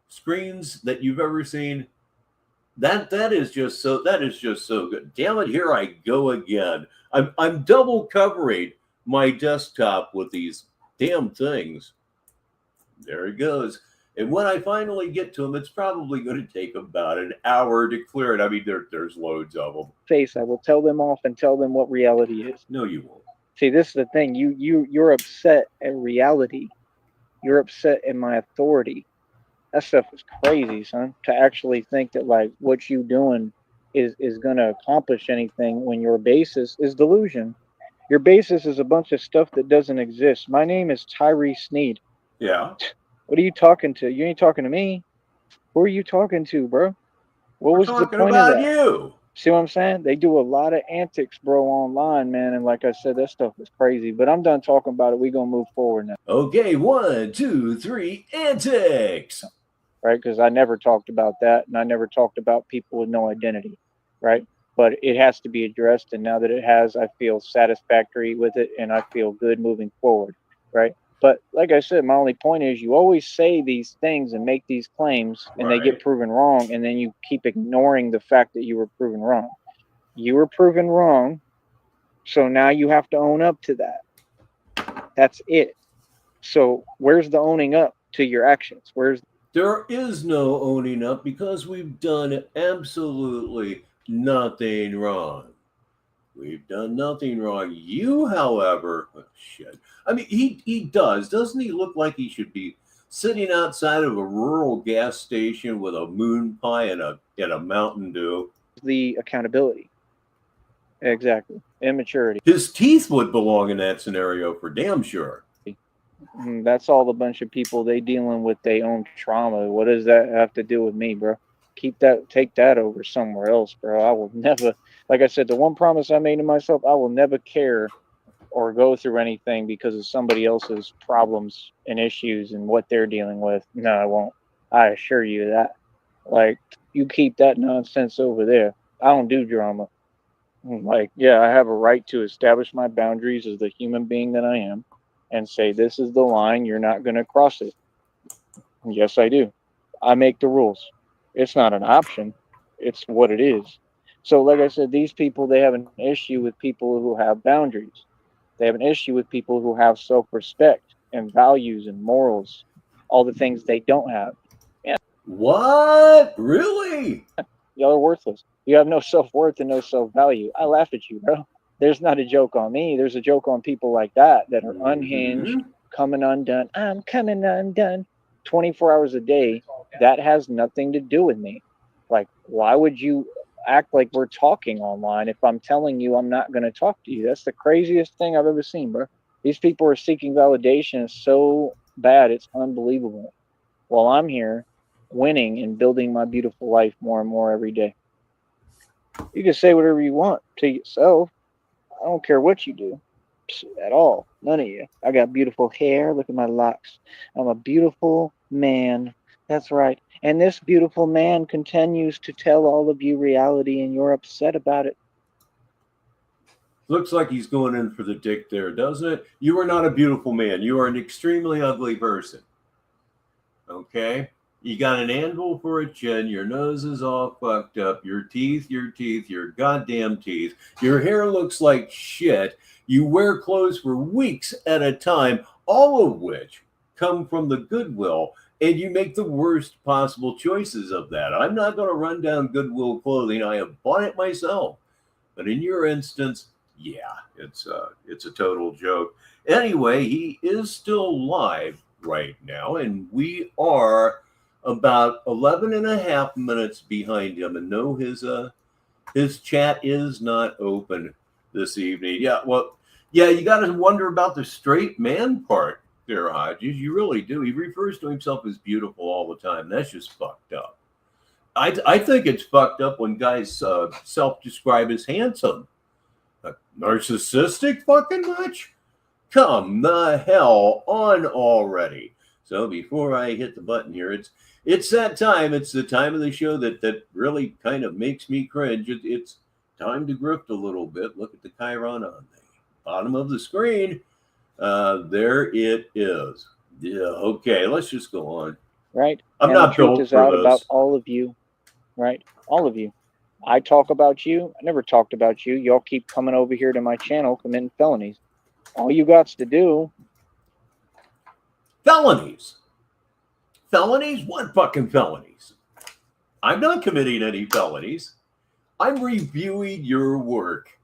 screens that you've ever seen? That is just so good. Damn it, here I go again. I'm double covering my desktop with these damn things. There it goes. And when I finally get to them, it's probably going to take about an hour to clear it. I mean, there's loads of them. I will tell them off and tell them what reality is. No, you won't. See, this is the thing. You're upset at reality. You're upset at my authority. That stuff is crazy, son. To actually think that like what you doing is going to accomplish anything when your basis is delusion. Your basis is a bunch of stuff that doesn't exist. My name is Tyree Sneed. Yeah. What are you talking to? You ain't talking to me. Who are you talking to, bro? What was the point of that? You. See what I'm saying? They do a lot of antics, bro, online, man. And like I said, that stuff is crazy. But I'm done talking about it. We're going to move forward now. Okay, 1, 2, 3, antics. Right? Because I never talked about that. And I never talked about people with no identity. Right? But it has to be addressed. And now that it has, I feel satisfactory with it. And I feel good moving forward. Right? But like I said, my only point is you always say these things and make these claims and they get proven wrong. And then you keep ignoring the fact that you were proven wrong. You were proven wrong. So now you have to own up to that. That's it. So where's the owning up to your actions? There is no owning up because we've done absolutely nothing wrong. We've done nothing wrong. You, however, oh shit. I mean, he does. Doesn't he look like he should be sitting outside of a rural gas station with a moon pie and a Mountain Dew? The accountability. Exactly. Immaturity. His teeth would belong in that scenario for damn sure. That's all the bunch of people they dealing with their own trauma. What does that have to do with me, bro? Take that over somewhere else, bro. I will never, like I said, the one promise I made to myself, I will never care or go through anything because of somebody else's problems and issues and what they're dealing with. No, I won't. I assure you that. Like, you keep that nonsense over there. I don't do drama. Like, yeah, I have a right to establish my boundaries as the human being that I am and say, this is the line, you're not going to cross it. Yes, I do. I make the rules. It's not an option, it's what it is. So, like I said, these people, they have an issue with people who have boundaries. They have an issue with people who have self respect and values and morals, all the things they don't have. Yeah. What? Really? Y'all are worthless. You have no self worth and no self value. I laugh at you, bro. There's not a joke on me. There's a joke on people like that that are unhinged, coming undone. I'm coming undone 24 hours a day. That has nothing to do with me. Like, why would you act like we're talking online if I'm telling you I'm not going to talk to you? That's the craziest thing I've ever seen, bro. These people are seeking validation so bad, it's unbelievable. While I'm here winning and building my beautiful life more and more every day. You can say whatever you want to yourself. I don't care what you do at all. None of you. I got beautiful hair. Look at my locks. I'm a beautiful man. That's right. And this beautiful man continues to tell all of you reality and you're upset about it. Looks like he's going in for the dick there, doesn't it? You are not a beautiful man. You are an extremely ugly person. Okay? You got an anvil for a chin. Your nose is all fucked up. Your teeth, your goddamn teeth. Your hair looks like shit. You wear clothes for weeks at a time, all of which come from the Goodwill, and you make the worst possible choices of that. I'm not going to run down Goodwill clothing. I have bought it myself. But in your instance, yeah, it's a total joke. Anyway, he is still live right now, and we are about 11 and a half minutes behind him. And no, his chat is not open this evening. Yeah, well, yeah, you got to wonder about the straight man part there, Hodges. You really do. He refers to himself as beautiful all the time. That's just fucked up. I think it's fucked up when guys self-describe as handsome. Narcissistic fucking much? Come the hell on already. So before I hit the button here, it's that time. It's the time of the show that really kind of makes me cringe. It's time to grift a little bit. Look at the Chiron on the bottom of the screen. There it is. Yeah, okay, let's just go on. Right. I'm and not the truth built is for out this. About all of you. Right. All of you. I talk about you. I never talked about you. Y'all keep coming over here to my channel committing felonies. All you got to do. Felonies. Felonies? What fucking felonies? I'm not committing any felonies. I'm reviewing your work.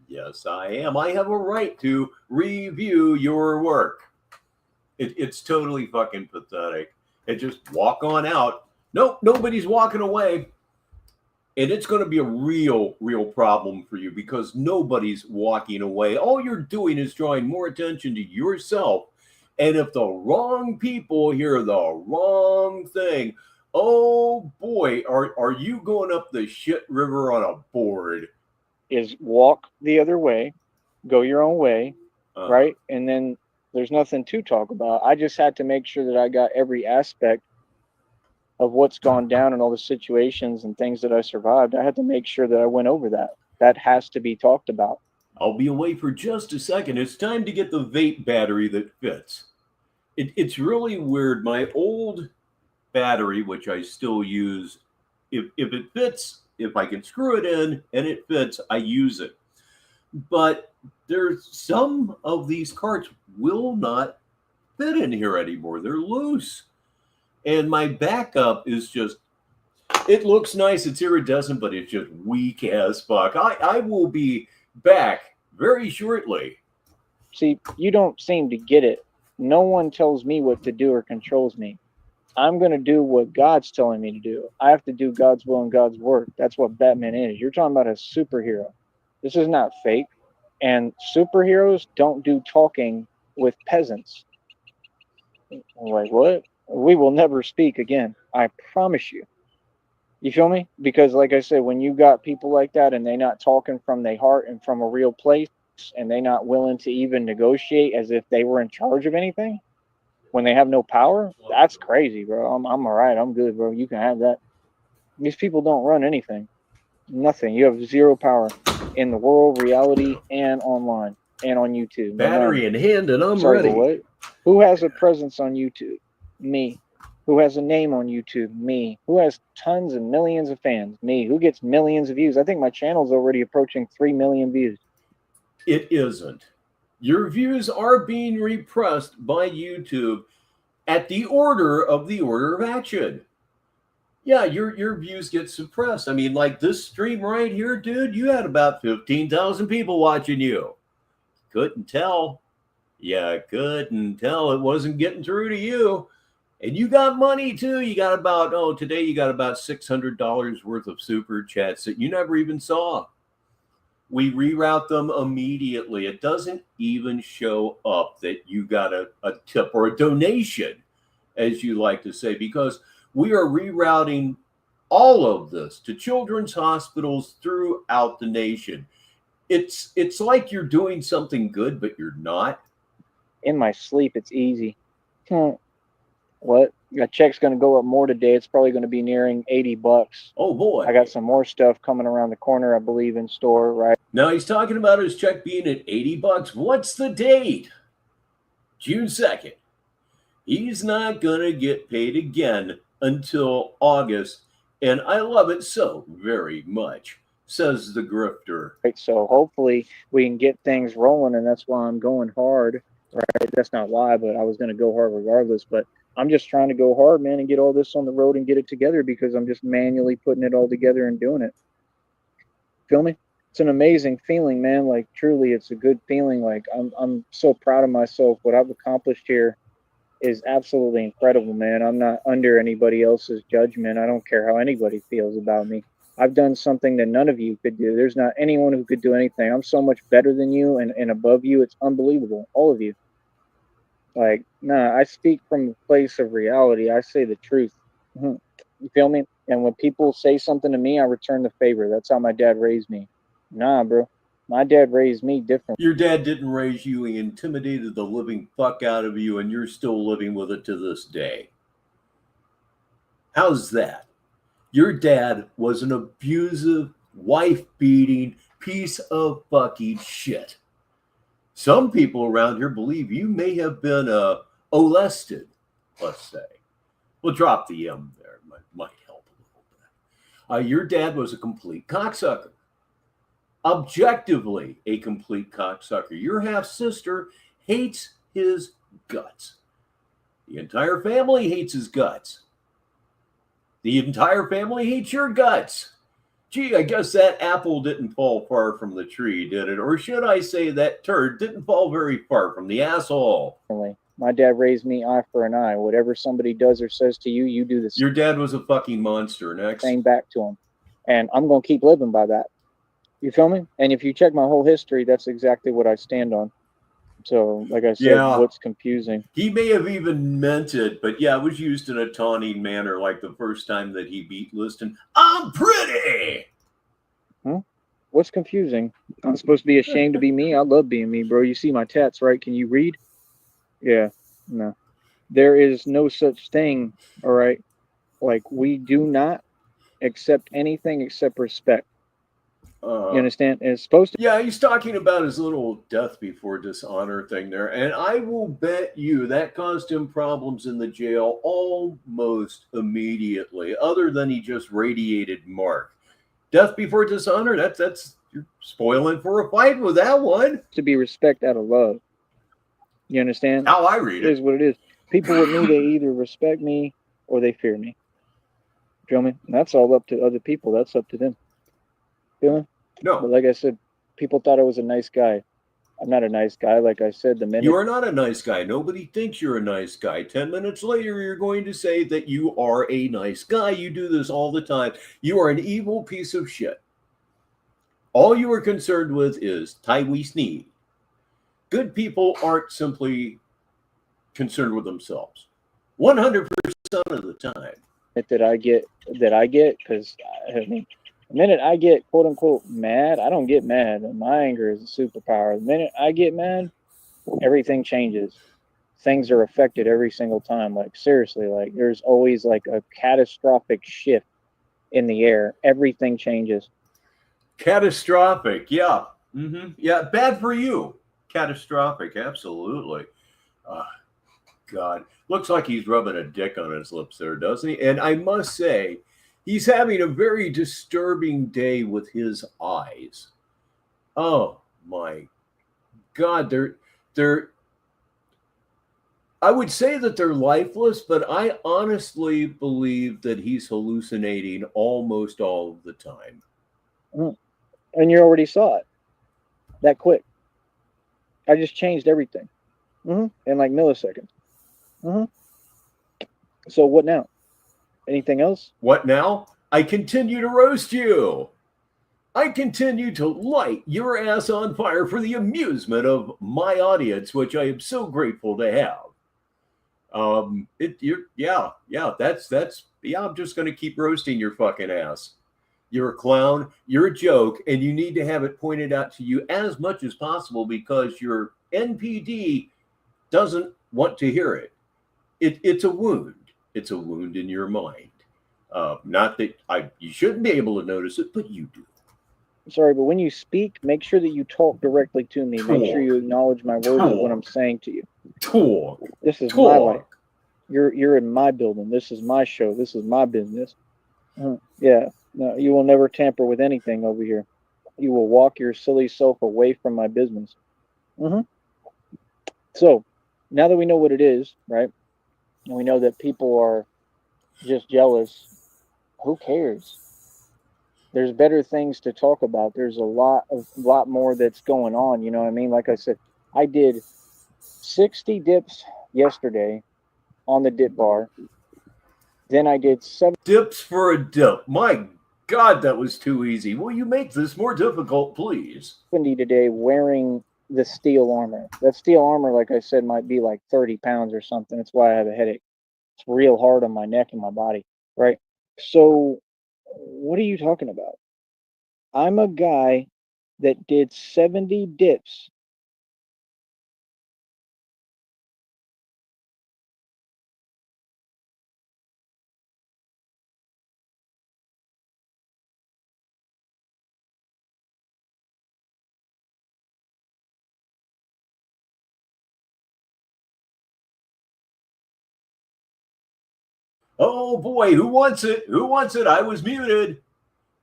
Yes, I am. I have a right to review your work. It's totally fucking pathetic. And just walk on out. Nope, nobody's walking away. And it's going to be a real problem for you because nobody's walking away. All you're doing is drawing more attention to yourself. And if the wrong people hear the wrong thing, oh boy, are you going up the shit river on a board? Is walk the other way, go your own way, right? And then there's nothing to talk about. I just had to make sure that I got every aspect of what's gone down and all the situations and things that I survived. I had to make sure that I went over that. That has to be talked about. I'll be away for just a second. It's time to get the vape battery that fits. It's really weird. My old battery, which I still use, if it fits, if I can screw it in and it fits, I use it. But there's some of these carts will not fit in here anymore. They're loose. And my backup is just, it looks nice, it's iridescent, but it's just weak as fuck. I will be back very shortly. See, you don't seem to get it. No one tells me what to do or controls me. I'm going to do what God's telling me to do. I have to do God's will and God's work. That's what Batman is. You're talking about a superhero. This is not fake. And superheroes don't do talking with peasants. I'm like, what? We will never speak again. I promise you. You feel me? Because like I said, when you got people like that and they not talking from their heart and from a real place, and they not willing to even negotiate as if they were in charge of anything, when they have no power, that's crazy, bro. I'm all right. I'm good, bro. You can have that. These people don't run anything. Nothing. You have zero power in the world, reality, and online, and on YouTube. Battery in hand, and I'm Sorry, ready. but what? Who has a presence on YouTube? Me. Who has a name on YouTube? Me. Who has tons and millions of fans? Me. Who gets millions of views? I think my channel's already approaching 3 million views. It isn't. Your views are being repressed by YouTube at the order of action. Yeah, your views get suppressed. I mean, like this stream right here, dude, you had about 15,000 people watching you. Couldn't tell. Yeah, couldn't tell. It wasn't getting through to you. And you got money too. You got about, today you got about $600 worth of super chats that you never even saw. We reroute them immediately. It doesn't even show up that you got a tip or a donation, as you like to say, because we are rerouting all of this to children's hospitals throughout the nation. It's like you're doing something good, but you're not. In my sleep, it's easy. What? That check's going to go up more today. It's probably going to be nearing $80. Oh boy. I got some more stuff coming around the corner, I believe, in store, right? Now he's talking about his check being at $80. What's the date? June 2nd. He's not going to get paid again until August. And I love it so very much, says the grifter. Right. So hopefully we can get things rolling, and that's why I'm going hard. Right. That's not why, but I was going to go hard regardless. But I'm just trying to go hard, man, and get all this on the road and get it together because I'm just manually putting it all together and doing it. Feel me? It's an amazing feeling, man. Like truly, it's a good feeling. Like I'm so proud of myself. What I've accomplished here is absolutely incredible, man. I'm not under anybody else's judgment. I don't care how anybody feels about me. I've done something that none of you could do. There's not anyone who could do anything. I'm so much better than you and above you. It's unbelievable. All of you. Like, nah, I speak from a place of reality. I say the truth. You feel me? And when people say something to me, I return the favor. That's how my dad raised me. Nah, bro. My dad raised me different. Your dad didn't raise you. He intimidated the living fuck out of you, and you're still living with it to this day. How's that? Your dad was an abusive, wife-beating piece of fucking shit. Some people around here believe you may have been molested, let's say. We'll drop the M there. Might help a little bit. Your dad was a complete cocksucker. Objectively a complete cocksucker. Your half-sister hates his guts. The entire family hates his guts. The entire family hates your guts. Gee, I guess that apple didn't fall far from the tree, did it? Or should I say that turd didn't fall very far from the asshole? My dad raised me eye for an eye. Whatever somebody does or says to you, you do the same. Your dad was a fucking monster. Next. Same back to him. And I'm going to keep living by that. You feel me? And if you check my whole history, that's exactly what I stand on. So, like I said, what's confusing? He may have even meant it, but yeah, it was used in a taunting manner, like the first time that he beat Liston. I'm pretty! What's confusing? I'm supposed to be ashamed to be me? I love being me, bro. You see my tats, right? Can you read? Yeah. No. There is no such thing, all right? Like, we do not accept anything except respect. You understand? And it's supposed to. Yeah, he's talking about his little death before dishonor thing there. And I will bet you that caused him problems in the jail almost immediately, other than he just radiated Mark. Death before dishonor, that's you're spoiling for a fight with that one. To be respect out of love. You understand? How I read it. It is what it is. People with me, they either respect me or they fear me. Feel me? And that's all up to other people. That's up to them. Feel me? No. But like I said, people thought I was a nice guy. I'm not a nice guy. Like I said, the minute you are not a nice guy. Nobody thinks you're a nice guy. 10 minutes later, you're going to say that you are a nice guy. You do this all the time. You are an evil piece of shit. All you are concerned with is Tywee Sneed. Good people aren't simply concerned with themselves 100% of the time. That I get, because I mean, the minute I get quote unquote mad, I don't get mad. My anger is a superpower. The minute I get mad, everything changes. Things are affected every single time. Like seriously, like there's always like a catastrophic shift in the air. Everything changes. Catastrophic, yeah. Yeah, bad for you. Catastrophic, absolutely. God, looks like he's rubbing a dick on his lips there, doesn't he? And I must say, he's having a very disturbing day with his eyes. Oh my God, they're I would say that they're lifeless, but I honestly believe that he's hallucinating almost all of the time. And you already saw it that quick. I just changed everything in like milliseconds. So what now? Anything else? What now? I continue to roast you. I continue to light your ass on fire for the amusement of my audience, which I am so grateful to have. I'm just gonna keep roasting your fucking ass. You're a clown, you're a joke, and you need to have it pointed out to you as much as possible because your NPD doesn't want to hear it. It's a wound. It's a wound in your mind. Not that you shouldn't be able to notice it, but you do. Sorry, but when you speak, make sure that you talk directly to me. Make sure you acknowledge my words and what I'm saying to you. Talk. This is my life. You're in my building. This is my show. This is my business. Yeah. No, you will never tamper with anything over here. You will walk your silly self away from my business. So, now that we know what it is, right? And we know that people are just jealous. Who cares? There's better things to talk about. There's a lot more that's going on. You know what I mean? Like I said, I did 60 dips yesterday on the dip bar. Then I did 7 dips for a dip. My God, that was too easy. Will you make this more difficult, please? 70 today wearing the steel armor. That steel armor, like I said, might be like 30 pounds or something. That's why I have a headache. It's real hard on my neck and my body, right? So what are you talking about? I'm a guy that did 70 dips. Oh boy, who wants it? Who wants it? I was muted.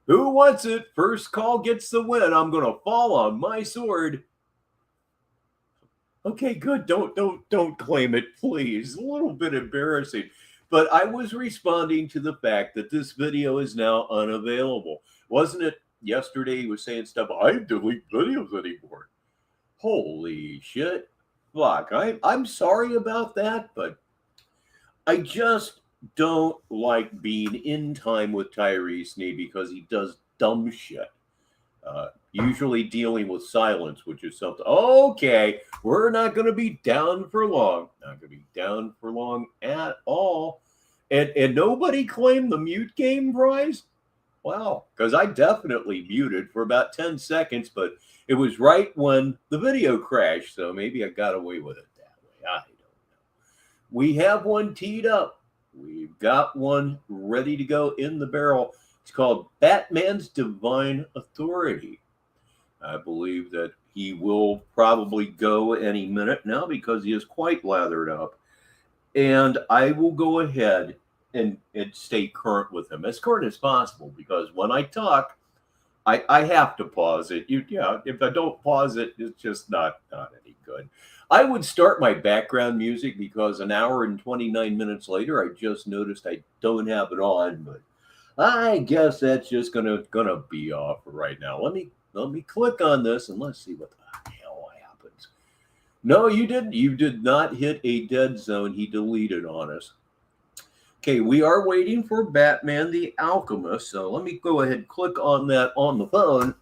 Who wants it? First call gets the win. I'm gonna fall on my sword. Okay, good. Don't claim it, please. A little bit embarrassing. But I was responding to the fact that this video is now unavailable. Wasn't it yesterday he was saying stuff, I delete videos anymore. Holy shit. Fuck. I'm sorry about that, but I just don't like being in time with Tyree Sneed because he does dumb shit. Usually dealing with silence, which is something. Okay, we're not going to be down for long. Not going to be down for long at all. And nobody claimed the mute game prize? Wow, because I definitely muted for about 10 seconds, but it was right when the video crashed, so maybe I got away with it that way. I don't know. We have one teed up. We've got one ready to go in the barrel. It's called Batman's Divine Authority. I believe that he will probably go any minute now because he is quite lathered up. And I will go ahead and stay current with him, as current as possible, because when I talk, I have to pause it. If I don't pause it, it's just not any good. I would start my background music because an hour and 29 minutes later, I just noticed I don't have it on, but I guess that's just gonna be off right now. Let me click on this and let's see what the hell happens. No, you didn't. You did not hit a dead zone. He deleted on us. Okay, we are waiting for Batman the Alchemist. So let me go ahead and click on that on the phone.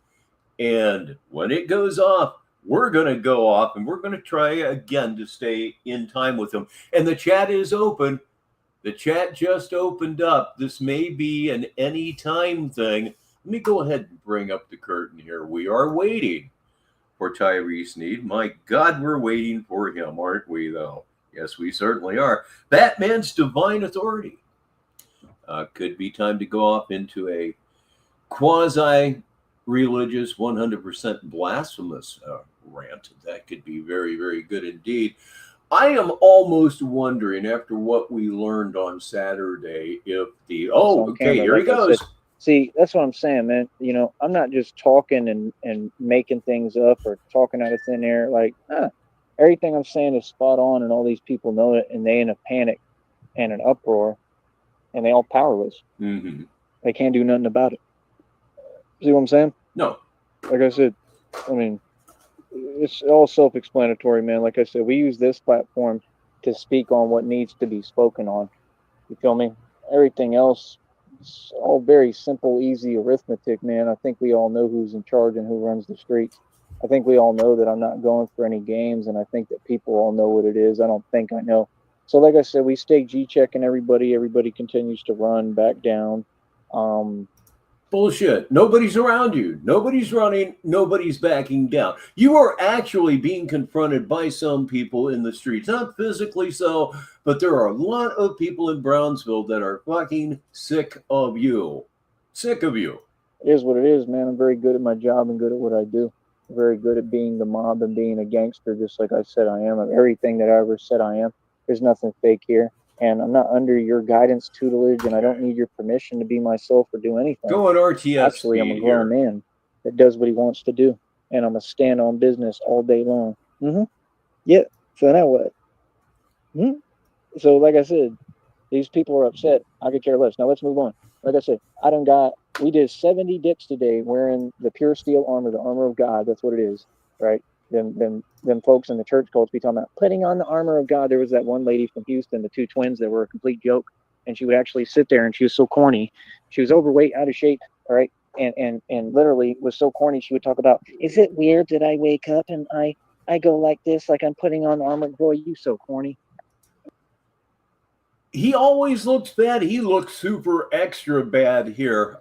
And when it goes off, we're going to go off and we're going to try again to stay in time with him. And the chat is open. The chat just opened up. This may be an anytime thing. Let me go ahead and bring up the curtain here. We are waiting for Tyree Sneed. My God, we're waiting for him, aren't we, though? Yes, we certainly are. Batman's Divine Authority. Could be time to go off into a quasi-religious, 100% blasphemous rant. That could be very, very good indeed. I am almost wondering, after what we learned on Saturday, if the... Oh, okay, here he goes. See, that's what I'm saying, man. You know, I'm not just talking and making things up or talking out of thin air. Like, everything I'm saying is spot on, and all these people know it, and they in a panic and an uproar, and they all powerless. Mm-hmm. They can't do nothing about it. See what I'm saying? No. Like I said, I mean, it's all self-explanatory, man. Like I said, we use this platform to speak on what needs to be spoken on. You feel me? Everything else, it's all very simple, easy arithmetic, man. I think we all know who's in charge and who runs the streets. I think we all know that I'm not going for any games, and I think that people all know what it is. I don't think I know. So like I said, we stay G-checking everybody. Everybody continues to run back down. Bullshit. Nobody's around you. Nobody's running. Nobody's backing down. You are actually being confronted by some people in the streets. Not physically so, but there are a lot of people in Brownsville that are fucking sick of you. Sick of you. It is what it is, man. I'm very good at my job and good at what I do. I'm very good at being the mob and being a gangster, just like I said I am. Everything that I ever said I am. There's nothing fake here. And I'm not under your guidance, tutelage, and I don't need your permission to be myself or do anything. Go on RTS. Actually, I'm a grown man that does what he wants to do. And I'm going to stand on business all day long. Yeah. So now what? So like I said, these people are upset. I could care less. Now let's move on. Like I said, we did 70 dicks today wearing the pure steel armor, the armor of God. That's what it is, right? Them folks in the church cults be talking about putting on the armor of God. There was that one lady from Houston, the two twins that were a complete joke, and she would actually sit there and she was so corny. She was overweight, out of shape, all right, and literally was so corny. She would talk about, is it weird that I wake up and I go like this, like I'm putting on armor? Boy, you so corny. He always looks bad. He looks super extra bad here.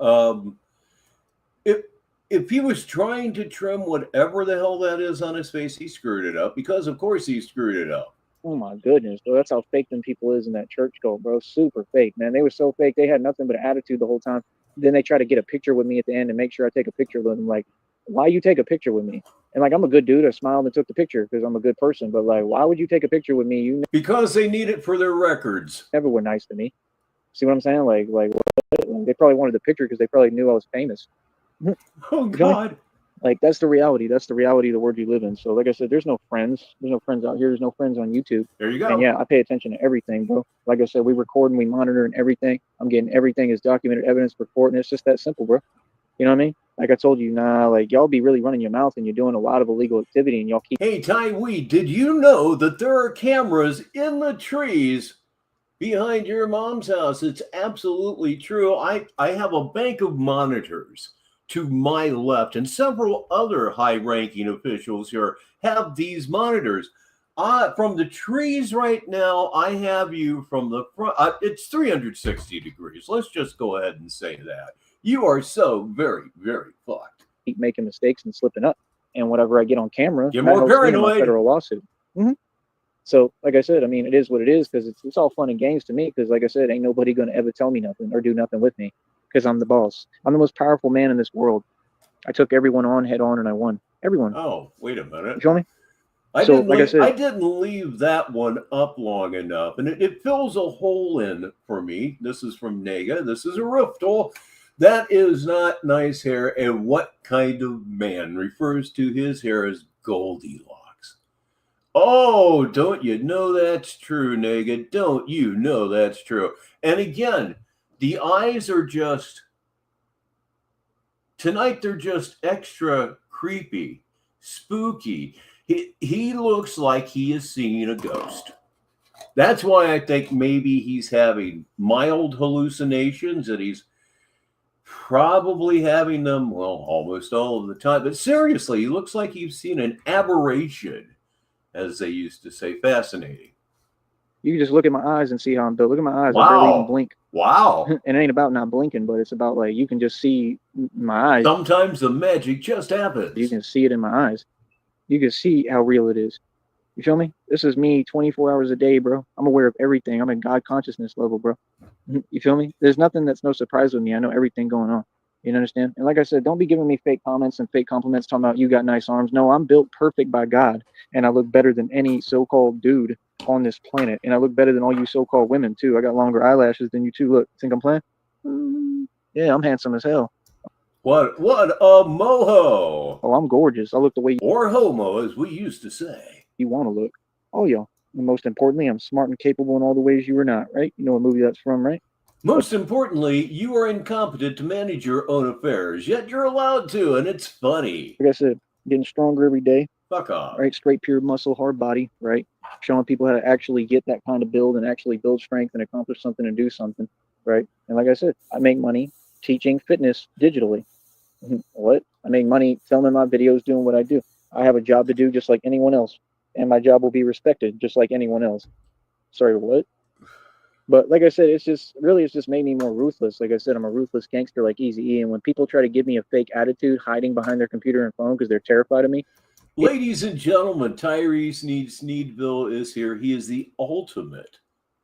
If he was trying to trim whatever the hell that is on his face, he screwed it up, because of course he screwed it up. Oh my goodness, bro. That's how fake them people is in that church cult, bro. Super fake, man. They were so fake. They had nothing but attitude the whole time. Then they try to get a picture with me at the end and make sure I take a picture with them. Like, why you take a picture with me? And like, I'm a good dude. I smiled and took the picture because I'm a good person. But like, why would you take a picture with me? Because they need it for their records. Never were nice to me. See what I'm saying? Like what? They probably wanted the picture because they probably knew I was famous. Oh God. Like, that's the reality. That's the reality of the world you live in. So, like I said, there's no friends. There's no friends out here. There's no friends on YouTube. There you go. And yeah, I pay attention to everything, bro. Like I said, we record and we monitor and everything. I'm getting everything as documented evidence report, and it's just that simple, bro. You know what I mean? Like I told you, like y'all be really running your mouth and you're doing a lot of illegal activity, and y'all keep. Hey, Tywee, did you know that there are cameras in the trees behind your mom's house? It's absolutely true. I have a bank of monitors to my left, and several other high-ranking officials here have these monitors. From the trees right now, I have you from the front. It's 360 degrees. Let's just go ahead and say that. You are so very, very fucked. Keep making mistakes and slipping up. And whatever I get on camera, you're more paranoid. Federal lawsuit. So, like I said, I mean, it is what it is, because it's all fun and games to me. Because, like I said, ain't nobody going to ever tell me nothing or do nothing with me, because I'm the boss. I'm the most powerful man in this world. I took everyone on head on, and I won. Everyone. Oh, wait a minute. You feel me? I didn't leave that one up long enough, and it fills a hole in for me. This is from Nega. This is a Riftle. That is not nice hair. And what kind of man refers to his hair as Goldilocks? Oh, don't you know that's true, Nega? Don't you know that's true? And again, the eyes are just, tonight they're just extra creepy, spooky. He looks like he is seeing a ghost. That's why I think maybe he's having mild hallucinations, and he's Probably having them, well, almost all of the time. But seriously, he looks like you've seen an aberration, as they used to say. Fascinating. You can just look at my eyes and see how I'm built. Look at my eyes. Wow. I barely even blink. Wow. It ain't about not blinking, but it's about like you can just see my eyes. Sometimes the magic just happens. You can see it in my eyes. You can see how real it is. You feel me? This is me 24 hours a day, bro. I'm aware of everything. I'm in God consciousness level, bro. You feel me? There's nothing that's no surprise with me. I know everything going on. You understand? And like I said, don't be giving me fake comments and fake compliments talking about you got nice arms. No, I'm built perfect by God, and I look better than any so-called dude on this planet, and I look better than all you so-called women too. I got longer eyelashes than you two. Look, think I'm playing? Yeah, I'm handsome as hell. What a moho! Oh, I'm gorgeous. I look the way you, or homo, as we used to say. You want to look. Oh, y'all. And most importantly, I'm smart and capable in all the ways you are not. Right? You know what movie that's from, right? Most importantly, you are incompetent to manage your own affairs, yet you're allowed to, and it's funny. Like I said, getting stronger every day. Fuck off. Right? Straight, pure muscle, hard body. Right? Showing people how to actually get that kind of build and actually build strength and accomplish something and do something. Right? And like I said, I make money teaching fitness digitally. What? I make money filming my videos, doing what I do. I have a job to do just like anyone else, and my job will be respected just like anyone else. Sorry, what? But like I said, it's just made me more ruthless. Like I said, I'm a ruthless gangster like Eazy-E, and when people try to give me a fake attitude hiding behind their computer and phone because they're terrified of me. Ladies and gentlemen, Tyrese Sneedville is here. He is the ultimate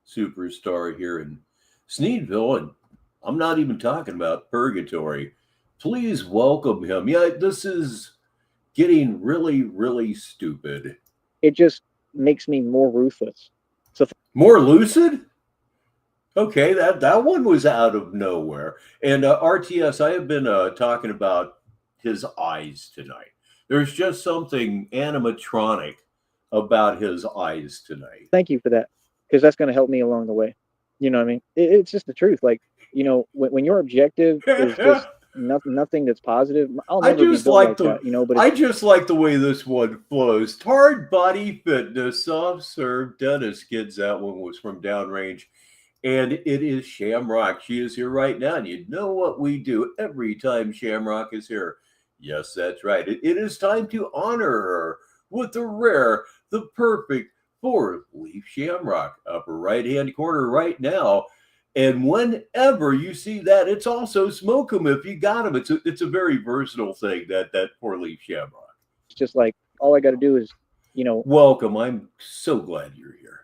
superstar here in Sneedville, and I'm not even talking about purgatory. Please welcome him. Yeah, this is getting really, really stupid. It just makes me more ruthless. So more lucid? Okay, that one was out of nowhere. And RTS, I have been talking about his eyes tonight. There's just something animatronic about his eyes tonight. Thank you for that, because that's going to help me along the way. You know what I mean? It's just the truth. Like, you know, when your objective is just nothing that's positive, I'll never be built like that, you know. But I just like the way this one flows. Hard Body Fitness, soft serve. Dennis kids, that one was from Downrange. And it is Shamrock. She is here right now. And you know what we do every time Shamrock is here. Yes, that's right. It is time to honor her with the rare, the perfect 4-leaf Shamrock. Upper right-hand corner right now. And whenever you see that, it's also smoke them if you got them. It's a very versatile thing, that 4-leaf Shamrock. It's just like, all I got to do is, you know. Welcome. I'm so glad you're here.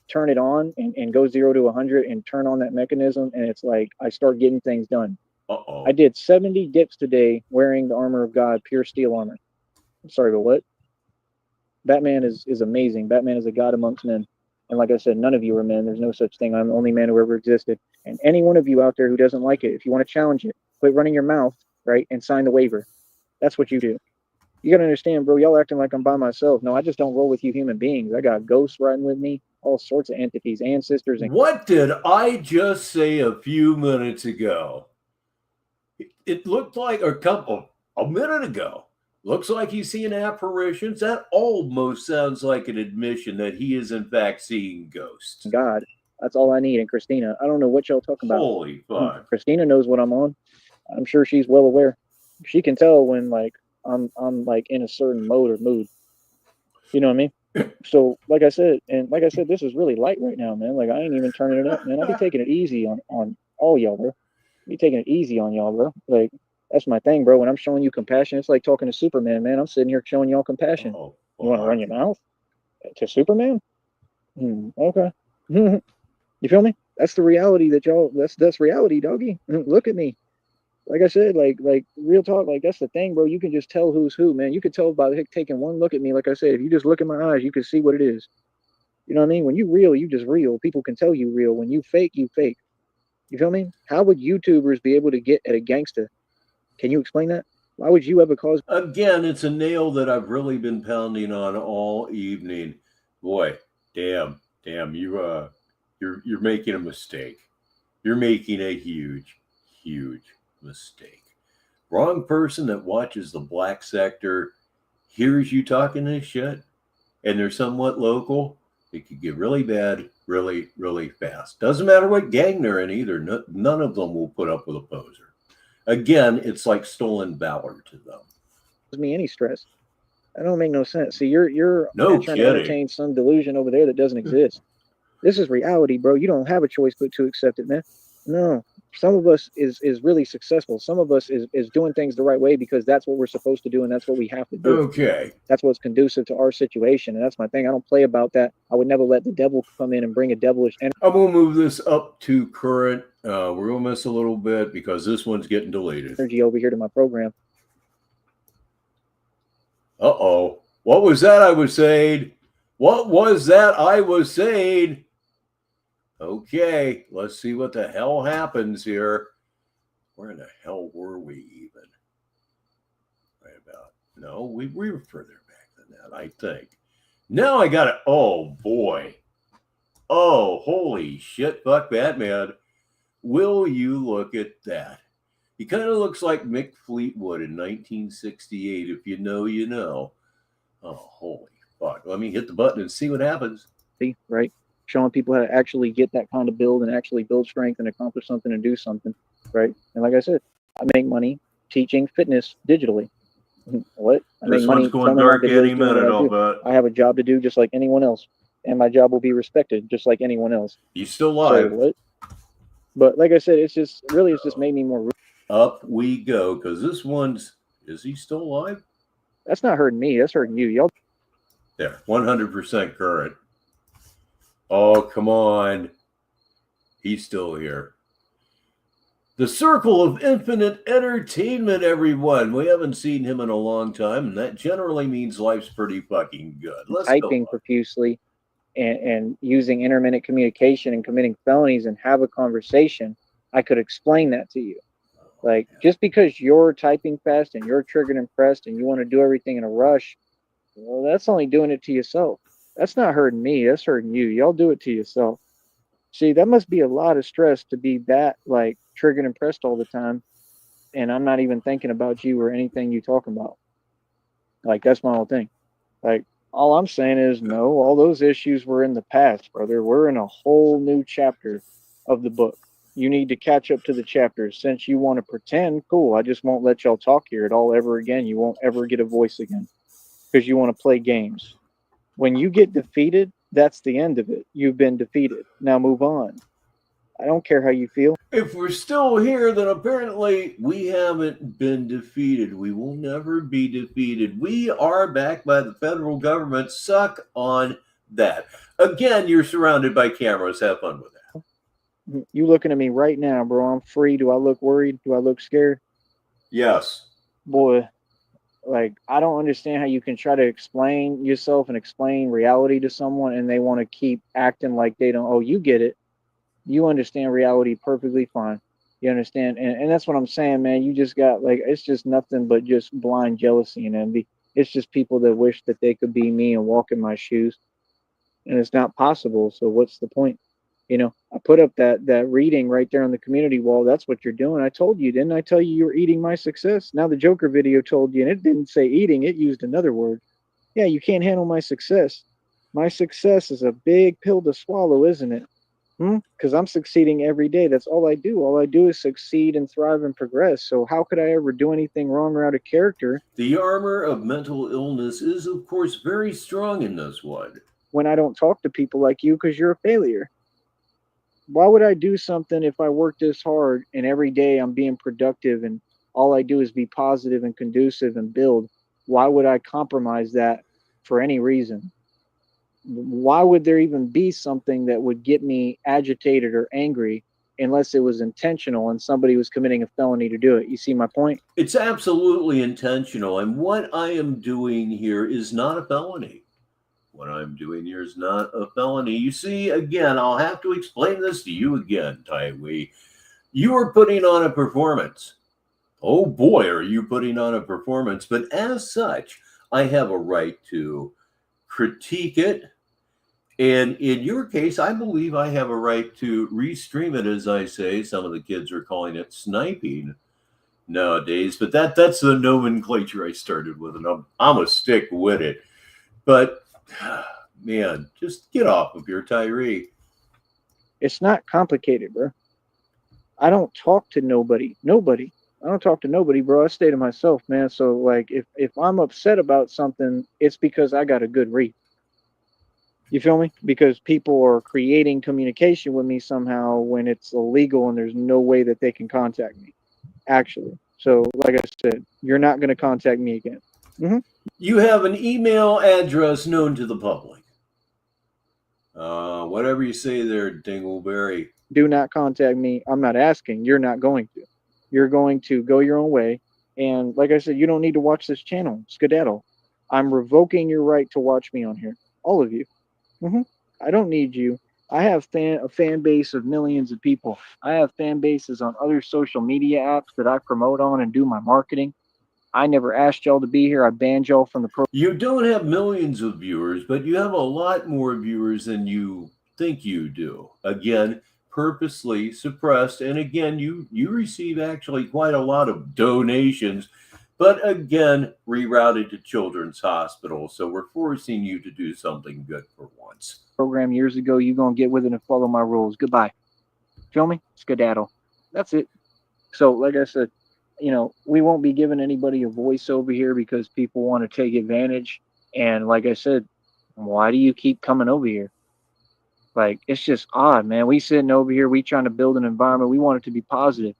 Turn it on and go 0 to 100 and turn on that mechanism, and it's like I start getting things done. Uh-oh. I did 70 dips today wearing the armor of God, pure steel armor. I'm sorry, but what? Batman is amazing. Batman is a god amongst men. And like I said, none of you are men. There's no such thing. I'm the only man who ever existed. And any one of you out there who doesn't like it, if you want to challenge it, quit running your mouth, right, and sign the waiver. That's what you do. You got to understand, bro, y'all acting like I'm by myself. No, I just don't roll with you human beings. I got ghosts riding with me, all sorts of entities, ancestors. And what did I just say a few minutes ago? It looked like a minute ago. Looks like he's seeing apparitions. That almost sounds like an admission that he is in fact seeing ghosts. God, that's all I need. And Christina, I don't know what y'all talking about. Holy fuck. Christina knows what I'm on. I'm sure she's well aware. She can tell when like I'm like in a certain mode or mood. You know what I mean? So like I said, this is really light right now, man. Like I ain't even turning it up, man. I'll be taking it easy on all y'all, bro. I'll be taking it easy on y'all, bro. Like that's my thing, bro. When I'm showing you compassion, it's like talking to Superman, man. I'm sitting here showing y'all compassion. You want to run your mouth to Superman? Okay. You feel me? That's the reality that y'all. That's reality, doggy. Look at me. Like I said, like real talk, like that's the thing, bro. You can just tell who's who, man. You could tell by taking one look at me. Like I said, if you just look in my eyes, you can see what it is. You know what I mean? When you real, you just real. People can tell you real. When you fake, you fake. You feel me? How would YouTubers be able to get at a gangster? Can you explain that? Why would you ever cause? Again, it's a nail that I've really been pounding on all evening. Boy, damn, you're making a mistake. You're making a huge mistake. Wrong person that watches the black sector hears you talking this shit, and they're somewhat local. It could get really bad really fast. Doesn't matter what gang they're in either. None of them will put up with a poser. Again, it's like stolen valor to them. Me any stress. That don't make no sense. See, you're No trying to kidding. entertain some delusion over there that doesn't exist. This is reality, bro. You don't have a choice but to accept it, man. No. Some of us is really successful. Some of us is doing things the right way because that's what we're supposed to do and that's what we have to do. Okay. That's what's conducive to our situation. And that's my thing. I don't play about that. I would never let the devil come in and bring a devilish energy. I'm going to move this up to current. We're going to miss a little bit because this one's getting deleted. Energy over here to my program. Uh-oh. What was that I was saying? What was that I was saying? Okay, let's see what the hell happens here. Where in the hell were we even? Right about. No, we were further back than that, I think. Now I got it. Oh, boy. Oh, holy shit, fuck Batman. Will you look at that? He kind of looks like Mick Fleetwood in 1968. If you know, you know. Oh, holy fuck. Let me hit the button and see what happens. See, right? Showing people how to actually get that kind of build and actually build strength and accomplish something and do something, right? And like I said, I make money teaching fitness digitally. What? I make money going dark any minute, I'll bet. I have a job to do just like anyone else, and my job will be respected just like anyone else. You still live? So what? But like I said, it's just made me more. Up we go, because this one's. Is he still alive? That's not hurting me. That's hurting you. Y'all. There, 100% current. Oh, come on. He's still here. The Circle of Infinite Entertainment, everyone. We haven't seen him in a long time, and that generally means life's pretty fucking good. Let's typing profusely and using intermittent communication and committing felonies and have a conversation. I could explain that to you. Like, just because you're typing fast and you're triggered and pressed and you want to do everything in a rush, well, that's only doing it to yourself. That's not hurting me. That's hurting you. Y'all do it to yourself. See, that must be a lot of stress to be that, like, triggered and pressed all the time. And I'm not even thinking about you or anything you talking about. Like, that's my whole thing. Like, all I'm saying is, no, all those issues were in the past, brother. We're in a whole new chapter of the book. You need to catch up to the chapters. Since you want to pretend, cool, I just won't let y'all talk here at all ever again. You won't ever get a voice again because you want to play games. When you get defeated, that's the end of it. You've been defeated. Now move on. I don't care how you feel. If we're still here, then apparently we haven't been defeated. We will never be defeated. We are backed by the federal government. Suck on that. Again, you're surrounded by cameras. Have fun with that. You looking at me right now, bro. I'm free. Do I look worried? Do I look scared? Yes. Boy, like, I don't understand how you can try to explain yourself and explain reality to someone and they want to keep acting like they don't. Oh, you get it. You understand reality perfectly fine. You understand? And that's what I'm saying, man. You just got, like, it's just nothing but just blind jealousy and envy. It's just people that wish that they could be me and walk in my shoes. And it's not possible. So what's the point? You know, I put up that reading right there on the community wall. That's what you're doing. I told you, didn't I tell you were eating my success? Now the Joker video told you, and it didn't say eating. It used another word. Yeah, you can't handle my success. My success is a big pill to swallow, isn't it? Because I'm succeeding every day. That's all I do. All I do is succeed and thrive and progress. So how could I ever do anything wrong or out of character? The armor of mental illness is, of course, very strong in this one. When I don't talk to people like you because you're a failure. Why would I do something if I work this hard and every day I'm being productive and all I do is be positive and conducive and build? Why would I compromise that for any reason? Why would there even be something that would get me agitated or angry unless it was intentional and somebody was committing a felony to do it? You see my point? It's absolutely intentional. And what I am doing here is not a felony. What I'm doing here is not a felony. You see, again, I'll have to explain this to you again, Taiwi. You are putting on a performance. Oh boy, are you putting on a performance. But as such, I have a right to critique it. And in your case, I believe I have a right to restream it, as I say. Some of the kids are calling it sniping nowadays. But that's the nomenclature I started with, and I'm going to stick with it. But man, just get off of your Tyree. It's not complicated, bro. I don't talk to nobody. I don't talk to nobody, bro. I stay to myself, man. So like, if I'm upset about something, it's because I got a good read. You feel me? Because people are creating communication with me somehow when it's illegal and there's no way that they can contact me. Actually, so like I said, you're not going to contact me again. You have an email address known to the public. Whatever you say there, Dingleberry. Do not contact me. I'm not asking. You're not going to. You're going to go your own way. And like I said, you don't need to watch this channel. Skedaddle. I'm revoking your right to watch me on here. All of you. I don't need you. I have a fan base of millions of people. I have fan bases on other social media apps that I promote on and do my marketing. I never asked y'all to be here. I banned y'all from the program. You don't have millions of viewers, but you have a lot more viewers than you think you do. Again, purposely suppressed. And again, you receive actually quite a lot of donations, but again, rerouted to children's hospitals. So we're forcing you to do something good for once. Program years ago, you gonna get with it and follow my rules. Goodbye. Feel me? Skedaddle. That's it. So, like I said, we won't be giving anybody a voice over here because people want to take advantage. And like I said, why do you keep coming over here? Like, it's just odd, man. We sitting over here, we trying to build an environment. We want it to be positive.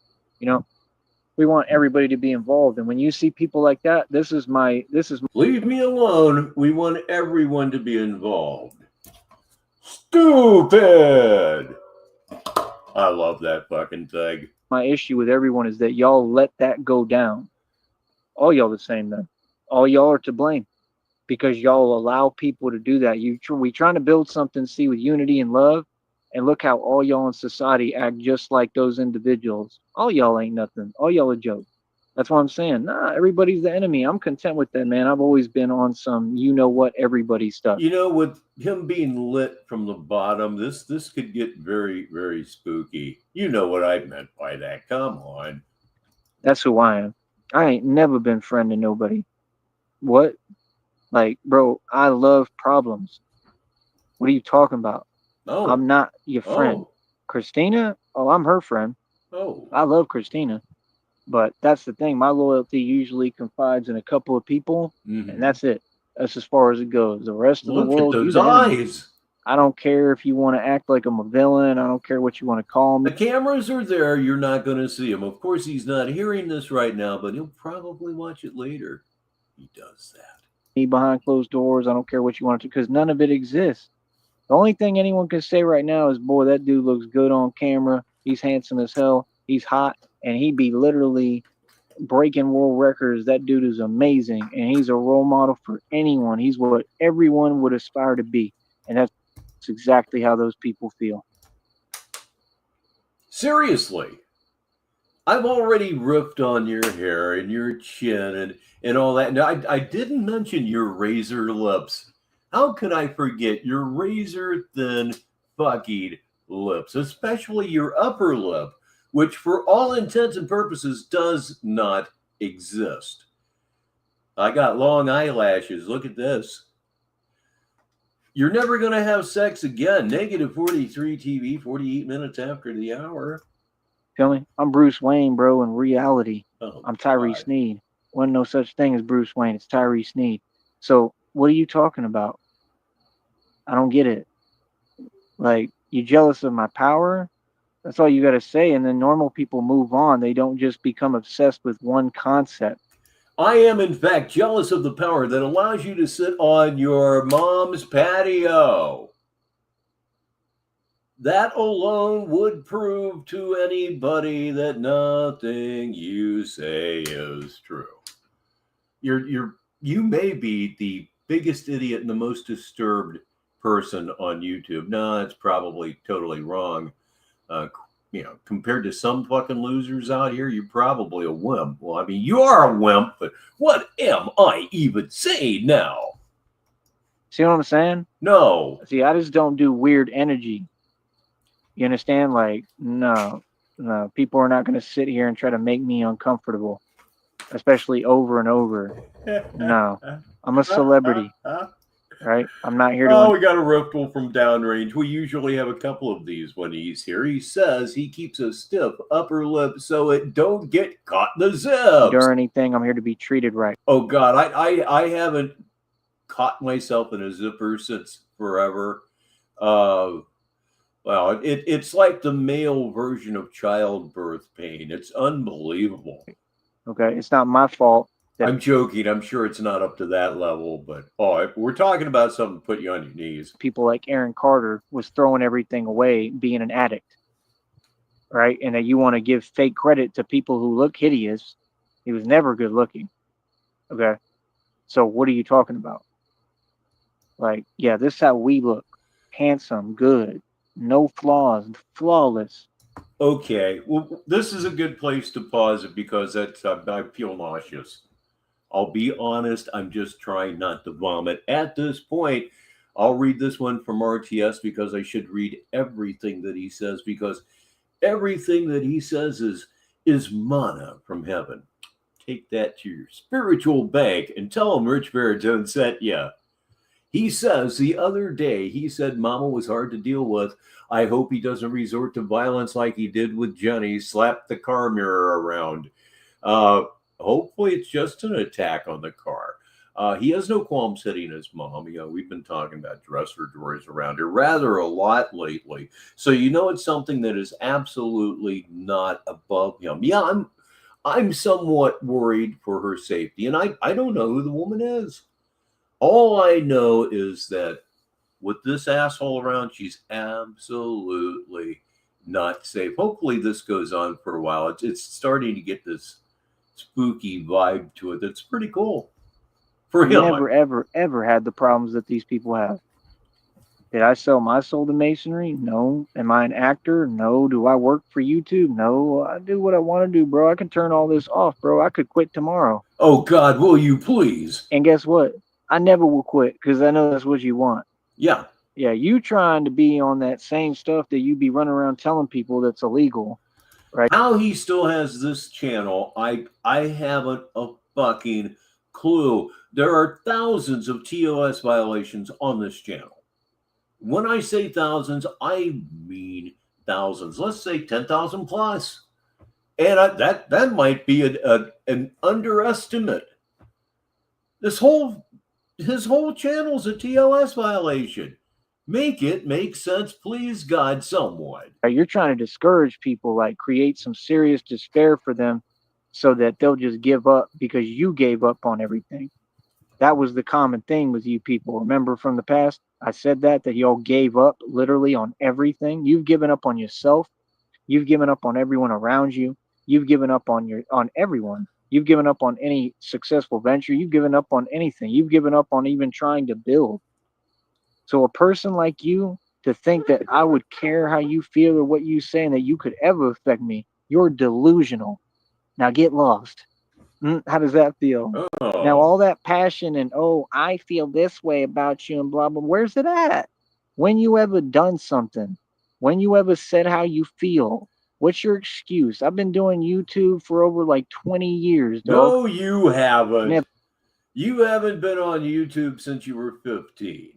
We want everybody to be involved. And when you see people like that, this is leave me alone. We want everyone to be involved. Stupid. I love that fucking thing. My issue with everyone is that y'all let that go down. All y'all the same then. All y'all are to blame because y'all allow people to do that. We trying to build something, see, with unity and love, and look how all y'all in society act just like those individuals. All y'all ain't nothing. All y'all a joke. That's what I'm saying. Nah, everybody's the enemy. I'm content with that, man. I've always been on some everybody stuff. With him being lit from the bottom, this could get very, very spooky. You know what I meant by that. Come on. That's who I am. I ain't never been friend to nobody. What? Like, bro, I love problems. What are you talking about? Oh. I'm not your friend. Christina? Oh, I'm her friend. Oh. I love Christina. But that's the thing. My loyalty usually confides in a couple of people, and that's it. That's as far as it goes. The rest of the world, look at those eyes. I don't care if you want to act like I'm a villain. I don't care what you want to call me. The cameras are there. You're not going to see him. Of course, he's not hearing this right now, but he'll probably watch it later. He does that. Me behind closed doors. I don't care what you want to, because none of it exists. The only thing anyone can say right now is, boy, that dude looks good on camera. He's handsome as hell. He's hot. And he be literally breaking world records. That dude is amazing. And he's a role model for anyone. He's what everyone would aspire to be. And that's exactly how those people feel. Seriously. I've already ripped on your hair and your chin and all that. Now, I didn't mention your razor lips. How could I forget your razor thin fucking lips, especially your upper lip, which for all intents and purposes does not exist. I got long eyelashes. Look at this. You're never going to have sex again. Negative 43 TV, 48 minutes after the hour. Feel me? I'm Bruce Wayne, bro, in reality. Oh, I'm Tyree Sneed. Wasn't no such thing as Bruce Wayne. It's Tyree Sneed. So what are you talking about? I don't get it. Like, you jealous of my power? That's all you got to say. And then normal people move on. They don't just become obsessed with one concept. I am, in fact, jealous of the power that allows you to sit on your mom's patio. That alone would prove to anybody that nothing you say is true. You may be the biggest idiot and the most disturbed person on YouTube. No, it's probably totally wrong. Compared to some fucking losers out here, you're probably a wimp. Well, I mean, you are a wimp, but what am I even saying now? See what I'm saying? No. See, I just don't do weird energy. You understand? Like, no. People are not going to sit here and try to make me uncomfortable, especially over and over. No. I'm a celebrity. right? I'm not here to. Oh, we got a ripple from downrange. We usually have a couple of these when he's here. He says he keeps a stiff upper lip so it don't get caught in the zips. Or anything. I'm here to be treated right. Oh God, I haven't caught myself in a zipper since forever. Well, it's like the male version of childbirth pain. It's unbelievable. Okay, it's not my fault. I'm joking. I'm sure it's not up to that level, but we're talking about something to put you on your knees. People like Aaron Carter was throwing everything away, being an addict, right? And that you want to give fake credit to people who look hideous. He was never good looking. Okay, so what are you talking about? Like, yeah, this is how we look: handsome, good, no flaws, flawless. Okay, well, this is a good place to pause it because I feel nauseous. I'll be honest, I'm just trying not to vomit. At this point, I'll read this one from RTS because I should read everything that he says, because everything that he says is manna from heaven. Take that to your spiritual bank and tell him Rich Baritone sent ya. He says the other day, he said Mama was hard to deal with. I hope he doesn't resort to violence like he did with Jenny, slap the car mirror around. Hopefully it's just an attack on the car. He has no qualms hitting his mom. We've been talking about dresser drawers around here rather a lot lately. So it's something that is absolutely not above him. Yeah, I'm somewhat worried for her safety, and I don't know who the woman is. All I know is that with this asshole around, she's absolutely not safe. Hopefully this goes on for a while. It's starting to get this spooky vibe to it that's pretty cool for him. Never, ever had the problems that these people have. Did I sell my soul to masonry? No. Am I an actor? No. Do I work for YouTube? No. I do what I want to do, bro. I can turn all this off, bro. I could quit tomorrow. Oh, God, will you please? And guess what? I never will quit because I know that's what you want. Yeah. Yeah, you trying to be on that same stuff that you be running around telling people that's illegal, right? How he still has this channel, I haven't a fucking clue. There are thousands of TOS violations on this channel. When I say thousands, I mean thousands. Let's say 10,000 plus. And that might be an underestimate. His whole channel's a TOS violation. Make it make sense, please, God, somewhat. You're trying to discourage people, like create some serious despair for them so that they'll just give up because you gave up on everything. That was the common thing with you people. Remember from the past, I said that y'all gave up literally on everything. You've given up on yourself. You've given up on everyone around you. You've given up on everyone. You've given up on any successful venture. You've given up on anything. You've given up on even trying to build. So a person like you, to think that I would care how you feel or what you say and that you could ever affect me, you're delusional. Now get lost. How does that feel? Oh. Now all that passion and, I feel this way about you and blah, blah, where's it at? When you ever done something? When you ever said how you feel? What's your excuse? I've been doing YouTube for over like 20 years, dog. No, you haven't. You haven't been on YouTube since you were 15.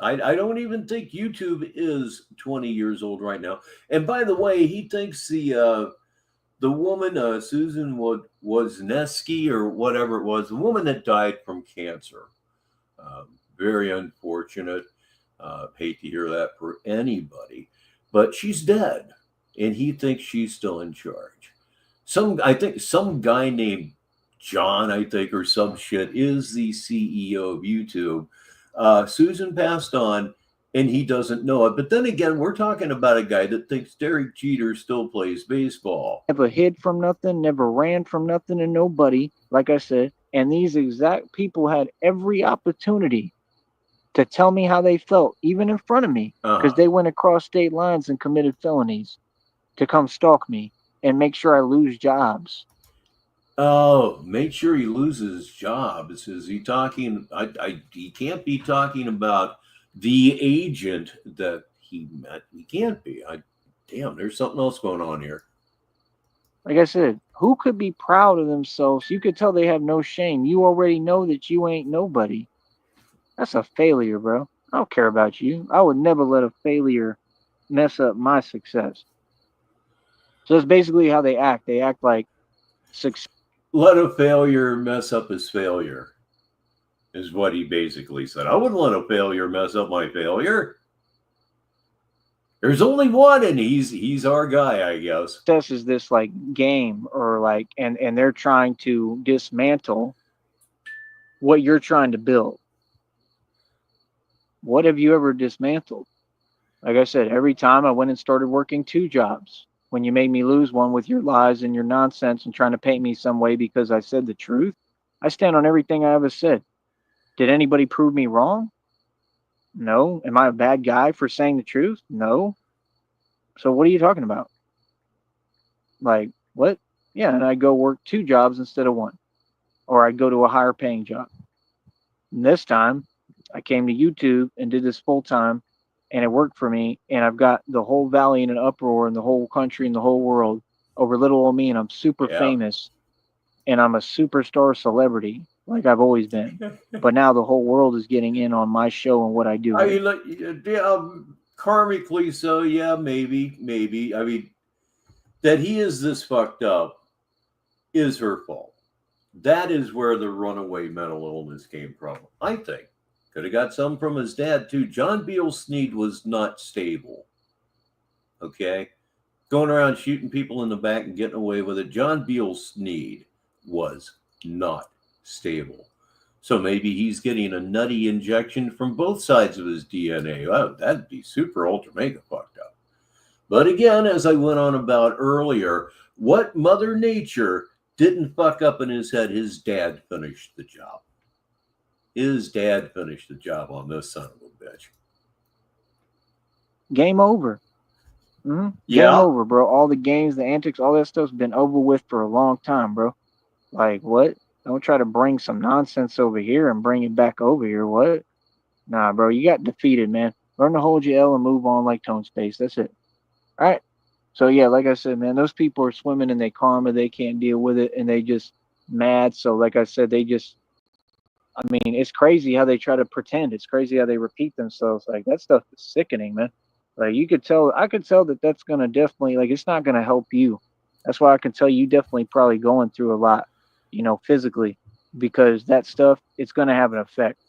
I don't even think YouTube is 20 years old right now. And by the way, he thinks the woman, Susan Wozniacki or whatever it was, the woman that died from cancer. Very unfortunate. Hate to hear that for anybody. But she's dead. And he thinks she's still in charge. I think some guy named John, or some shit, is the CEO of YouTube. Susan passed on, and he doesn't know it. But then again, we're talking about a guy that thinks Derek Jeter still plays baseball. Never hid from nothing, never ran from nothing and nobody, like I said. And these exact people had every opportunity to tell me how they felt, even in front of me, because they went across state lines and committed felonies to come stalk me and make sure I lose jobs. Oh, make sure he loses jobs. Is he talking? He can't be talking about the agent that he met. He can't be. Damn, there's something else going on here. Like I said, who could be proud of themselves? You could tell they have no shame. You already know that you ain't nobody. That's a failure, bro. I don't care about you. I would never let a failure mess up my success. So that's basically how they act. They act like success. Let a failure mess up his failure, is what he basically said. I wouldn't let a failure mess up my failure. There's only one, and he's our guy, I guess. Success is this like game, or like, and they're trying to dismantle what you're trying to build. What have you ever dismantled? Like I said, every time I went and started working 2 jobs when you made me lose one with your lies and your nonsense and trying to paint me some way because I said the truth. I stand on everything I ever said. Did anybody prove me wrong? No. Am I a bad guy for saying the truth? No. So what are you talking about? Like, what? Yeah, and I go work 2 jobs instead of 1. Or I go to a higher paying job. And this time, I came to YouTube and did this full time, and it worked for me. And I've got the whole valley in an uproar in the whole country and the whole world over little old me, and I'm super famous, and I'm a superstar celebrity like I've always been. But now the whole world is getting in on my show and what I do. I mean, like, karmically so, yeah, maybe. I mean, that he is this fucked up is her fault. That is where the runaway mental illness came from, I think. Could have got some from his dad, too. John Beale Sneed was not stable. Okay? Going around shooting people in the back and getting away with it. John Beale Sneed was not stable. So maybe he's getting a nutty injection from both sides of his DNA. Oh, that'd be super ultra mega fucked up. But again, as I went on about earlier, what Mother Nature didn't fuck up in his head, his dad finished the job. His dad finished the job on this son of a bitch. Game over. Mm-hmm. Yeah. Game over, bro. All the games, the antics, all that stuff's been over with for a long time, bro. Like, what? Don't try to bring some nonsense over here and bring it back over here. What? Nah, bro. You got defeated, man. Learn to hold your L and move on like Tone Space. That's it. All right. So, yeah, like I said, man, those people are swimming in their karma. They can't deal with it, and they just mad. So, like I said, they just, I mean, it's crazy how they try to pretend. It's crazy how they repeat themselves. Like, that stuff is sickening, man. Like, you could tell, I could tell that that's going to definitely, like, it's not going to help you. That's why I can tell you definitely probably going through a lot, you know, physically, because that stuff, it's going to have an effect.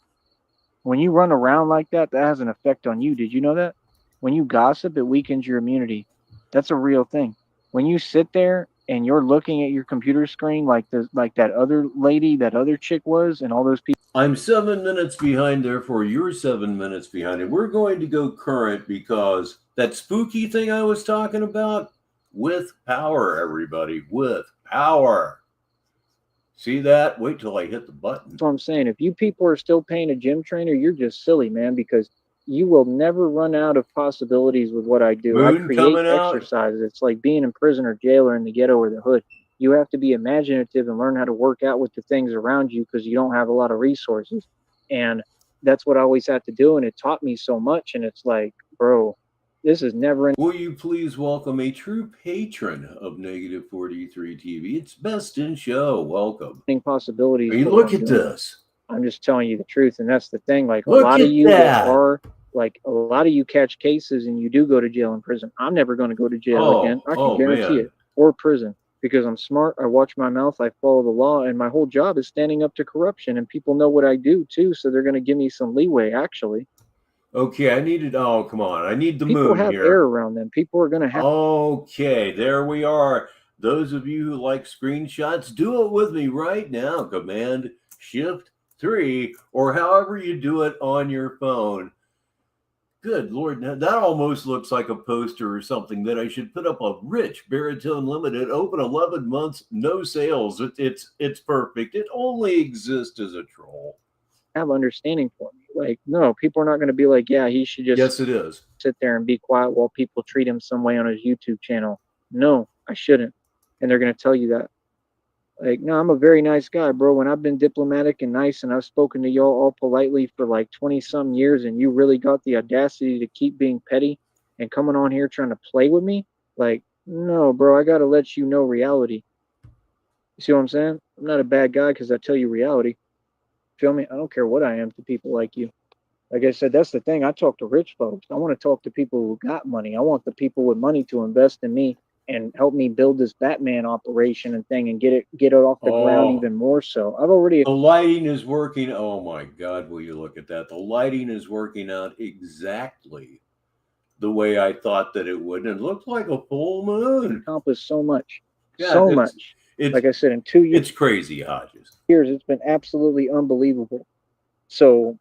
When you run around like that, that has an effect on you. Did you know that? When you gossip, it weakens your immunity. That's a real thing. When you sit there and you're looking at your computer screen like that other lady, that other chick was, and all those people. I'm 7 minutes behind, therefore you're 7 minutes behind. And we're going to go current because that spooky thing I was talking about, with power, everybody, with power. See that? Wait till I hit the button. That's what I'm saying. If you people are still paying a gym trainer, you're just silly, man, because you will never run out of possibilities with what I do. Moon I create exercises. It's like being in prison or jail or in the ghetto or the hood. You have to be imaginative and learn how to work out with the things around you because you don't have a lot of resources. And that's what I always had to do. And it taught me so much. And it's like, bro, this is never. Will you please welcome a true patron of Negative 43 TV? It's Best in Show. Welcome. Possibilities. I mean, look at this. I'm just telling you the truth. And that's the thing. Like, a lot of you that are, like, a lot of you catch cases and you do go to jail and prison. I'm never going to go to jail again. I can guarantee it. Or prison. Because I'm smart, I watch my mouth, I follow the law, and my whole job is standing up to corruption, and people know what I do too, so they're going to give me some leeway, actually. Okay, I needed, oh, come on, I need the people moon have here. Air around them. People are going to have. Okay, there we are. Those of you who like screenshots, do it with me right now. Command Shift 3, or however you do it on your phone. Good Lord, now that almost looks like a poster or something that I should put up on Richbartone Limited. Open 11 months, no sales. It's perfect. It only exists as a troll. Have understanding for me. Like, no, people are not going to be like, yeah, he should just. Yes, it is. Sit there and be quiet while people treat him some way on his YouTube channel. No, I shouldn't. And they're going to tell you that. Like, no, I'm a very nice guy, bro. When I've been diplomatic and nice and I've spoken to y'all all politely for like 20-some years and you really got the audacity to keep being petty and coming on here trying to play with me, like, no, bro, I got to let you know reality. You see what I'm saying? I'm not a bad guy because I tell you reality. Feel me? I don't care what I am to people like you. Like I said, that's the thing. I talk to rich folks. I want to talk to people who got money. I want the people with money to invest in me and help me build this Batman operation and thing and get it off the ground even more so. I've already the lighting is working. Oh my God, will you look at that? The lighting is working out exactly the way I thought that it would. And it looks like a full moon. accomplished so much. Yeah, So much. Like I said, in 2 years, it's crazy, Hodges. It's been absolutely unbelievable. So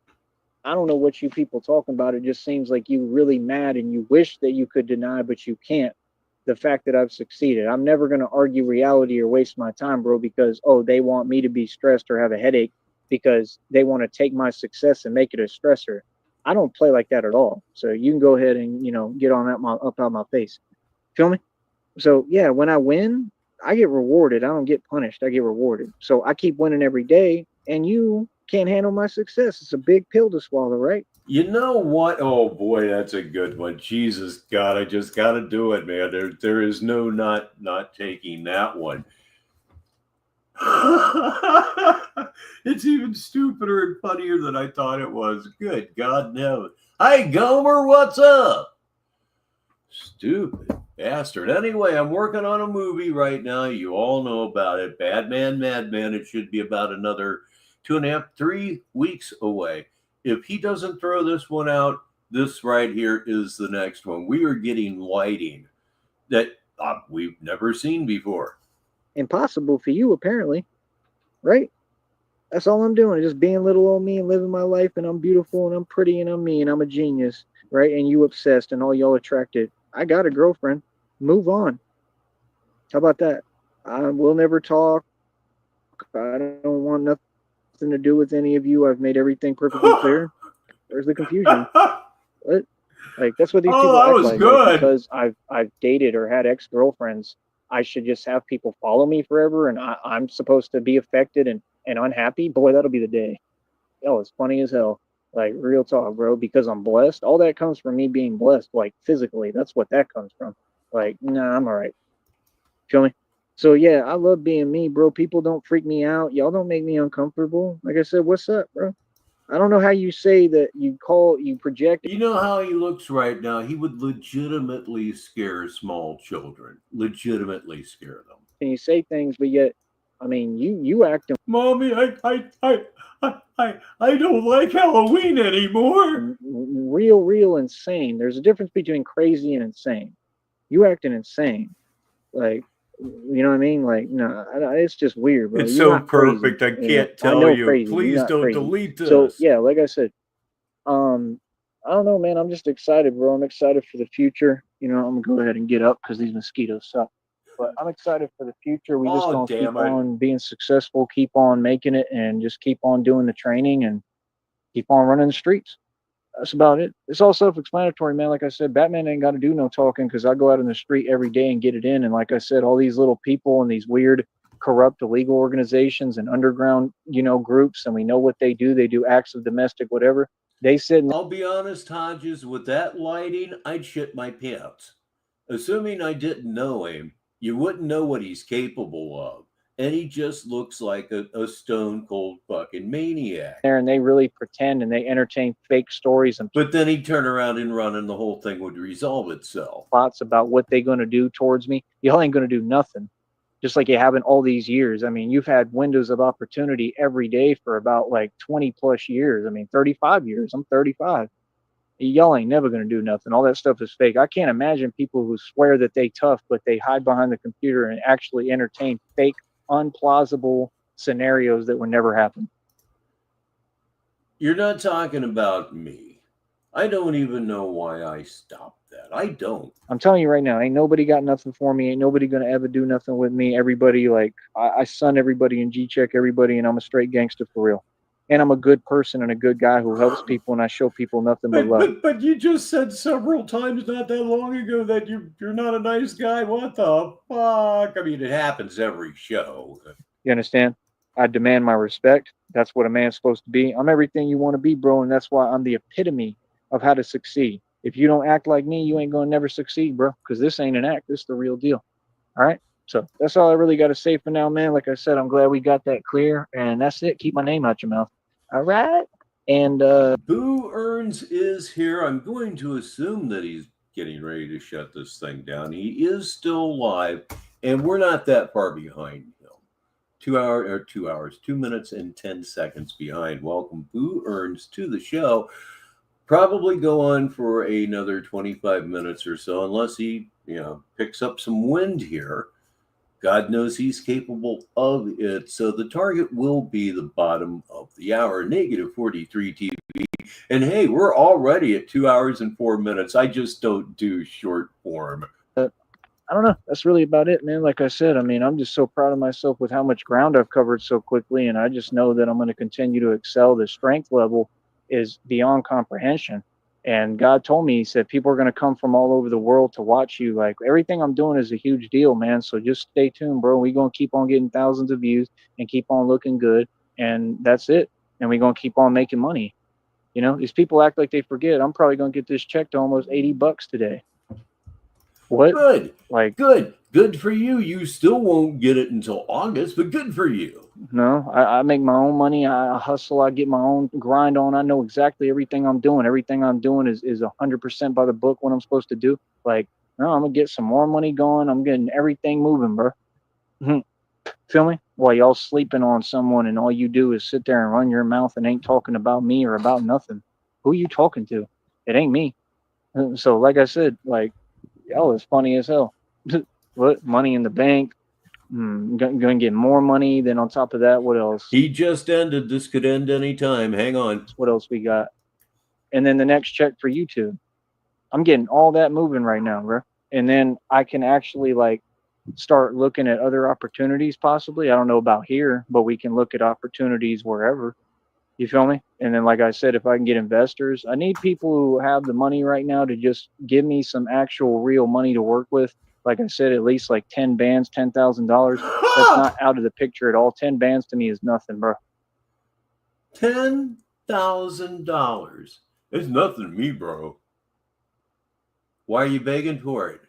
I don't know what you people talking about. It just seems like you really mad and you wish that you could deny, but you can't. The fact that I've succeeded. I'm never going to argue reality or waste my time, bro, because, oh, they want me to be stressed or have a headache because they want to take my success and make it a stressor. I don't play like that at all. So you can go ahead and, get on that up out my face. Feel me? So yeah, when I win, I get rewarded. I don't get punished. I get rewarded. So I keep winning every day, and you can't handle my success. It's a big pill to swallow, right? You know what? Oh boy, that's a good one. Jesus God, I just got to do it, man. There is no not taking that one. It's even stupider and funnier than I thought it was. Good God, no. Hey, Gomer, what's up? Stupid bastard. Anyway, I'm working on a movie right now. You all know about it. Madman. It should be about another 2.5, 3 weeks away. If he doesn't throw this one out, this right here is the next one. We are getting lighting that we've never seen before. Impossible for you, apparently, right? That's all I'm doing, just being little old me and living my life, and I'm beautiful and I'm pretty and I'm me and I'm a genius, right? And you obsessed and all y'all attracted. I got a girlfriend. Move on. How about that? We'll never talk. I don't want nothing to do with any of you. I've made everything perfectly clear. There's the confusion. What? Like, that's what these people act like. Like, because I've dated or had ex-girlfriends, I should just have people follow me forever, and I'm supposed to be affected and unhappy. Boy, that'll be the day. Oh, it's funny as hell. Like, real talk, bro, because I'm blessed. All that comes from me being blessed, like, physically. That's what that comes from. Like, nah, I'm all right. Feel me? So, yeah, I love being me, bro. People don't freak me out. Y'all don't make me uncomfortable. Like I said, what's up, bro? I don't know how you say that you project. You know how he looks right now? He would legitimately scare small children. Legitimately scare them. And you say things, but yet, I mean, you act. Mommy, I don't like Halloween anymore. Real insane. There's a difference between crazy and insane. You acting insane. Like, you know what I mean? Like, no, it's just weird, bro. It's so perfect. I can't tell you. Crazy. Please don't delete this. So yeah, like I said, I don't know, man. I'm just excited, bro. I'm excited for the future. I'm gonna go ahead and get up because these mosquitoes suck. But I'm excited for the future. We just gonna keep on being successful, keep on making it, and just keep on doing the training and keep on running the streets. That's about it. It's all self-explanatory, man. Like I said, Batman ain't got to do no talking because I go out in the street every day and get it in. And like I said, all these little people and these weird, corrupt, illegal organizations and underground, groups, and we know what they do. They do acts of domestic whatever. They sit. I'll be honest, Hodges, with that lighting, I'd shit my pants. Assuming I didn't know him, you wouldn't know what he's capable of. And he just looks like a stone cold fucking maniac. And they really pretend and they entertain fake stories. But then he'd turn around and run and the whole thing would resolve itself. Thoughts about what they're going to do towards me. Y'all ain't going to do nothing. Just like you haven't all these years. I mean, you've had windows of opportunity every day for about like 20 plus years. I mean, 35 years. I'm 35. Y'all ain't never going to do nothing. All that stuff is fake. I can't imagine people who swear that they tough, but they hide behind the computer and actually entertain fake, unplausible scenarios that would never happen. You're not talking about me. I don't even know why I stopped that. I don't. I'm telling you right now, ain't nobody got nothing for me. Ain't nobody gonna ever do nothing with me. Everybody, like, I son everybody and G-check everybody, and I'm a straight gangster for real. And I'm a good person and a good guy who helps people, and I show people nothing but love. But you just said several times not that long ago that you're not a nice guy. What the fuck? I mean, it happens every show. You understand? I demand my respect. That's what a man's supposed to be. I'm everything you want to be, bro, and that's why I'm the epitome of how to succeed. If you don't act like me, you ain't gonna never succeed, bro, because this ain't an act. This is the real deal. All right? So that's all I really got to say for now, man. Like I said, I'm glad we got that clear, and that's it. Keep my name out your mouth. All right? And Boo Earns is here. I'm going to assume that he's getting ready to shut this thing down. He is still live, and we're not that far behind him. 2 minutes and 10 seconds behind. Welcome, Boo Earns, to the show. Probably go on for another 25 minutes or so, unless he, picks up some wind here. God knows he's capable of it. So the target will be the bottom of the hour, negative 43 TV. And hey, we're already at 2 hours and 4 minutes. I just don't do short form. I don't know. That's really about it, man. Like I said, I mean, I'm just so proud of myself with how much ground I've covered so quickly. And I just know that I'm going to continue to excel. The strength level is beyond comprehension. And God told me, he said, people are going to come from all over the world to watch you. Like, everything I'm doing is a huge deal, man. So just stay tuned, bro. We're going to keep on getting thousands of views and keep on looking good. And that's it. And we're going to keep on making money. These people act like they forget. I'm probably going to get this check to almost $80 today. What? Good. Like, good for you. You still won't get it until August, but good for you. No, I make my own money. I hustle. I get my own grind on. I know exactly everything I'm doing. Everything I'm doing is 100% by the book, what I'm supposed to do. Like, no, I'm going to get some more money going. I'm getting everything moving, bro. Feel me? While y'all sleeping on someone and all you do is sit there and run your mouth and ain't talking about me or about nothing. Who you talking to? It ain't me. So like I said, like, y'all is funny as hell. What? Money in the bank. Going to get more money. Then on top of that, what else? He just ended. This could end any time. Hang on. What else we got? And then the next check for YouTube. I'm getting all that moving right now, bro. And then I can actually like start looking at other opportunities possibly. I don't know about here, but we can look at opportunities wherever. You feel me? And then, like I said, if I can get investors, I need people who have the money right now to just give me some actual real money to work with. Like I said, at least like 10 bands, $10,000. That's not out of the picture at all. 10 bands to me is nothing, bro. $10,000. It's nothing to me, bro. Why are you begging for it?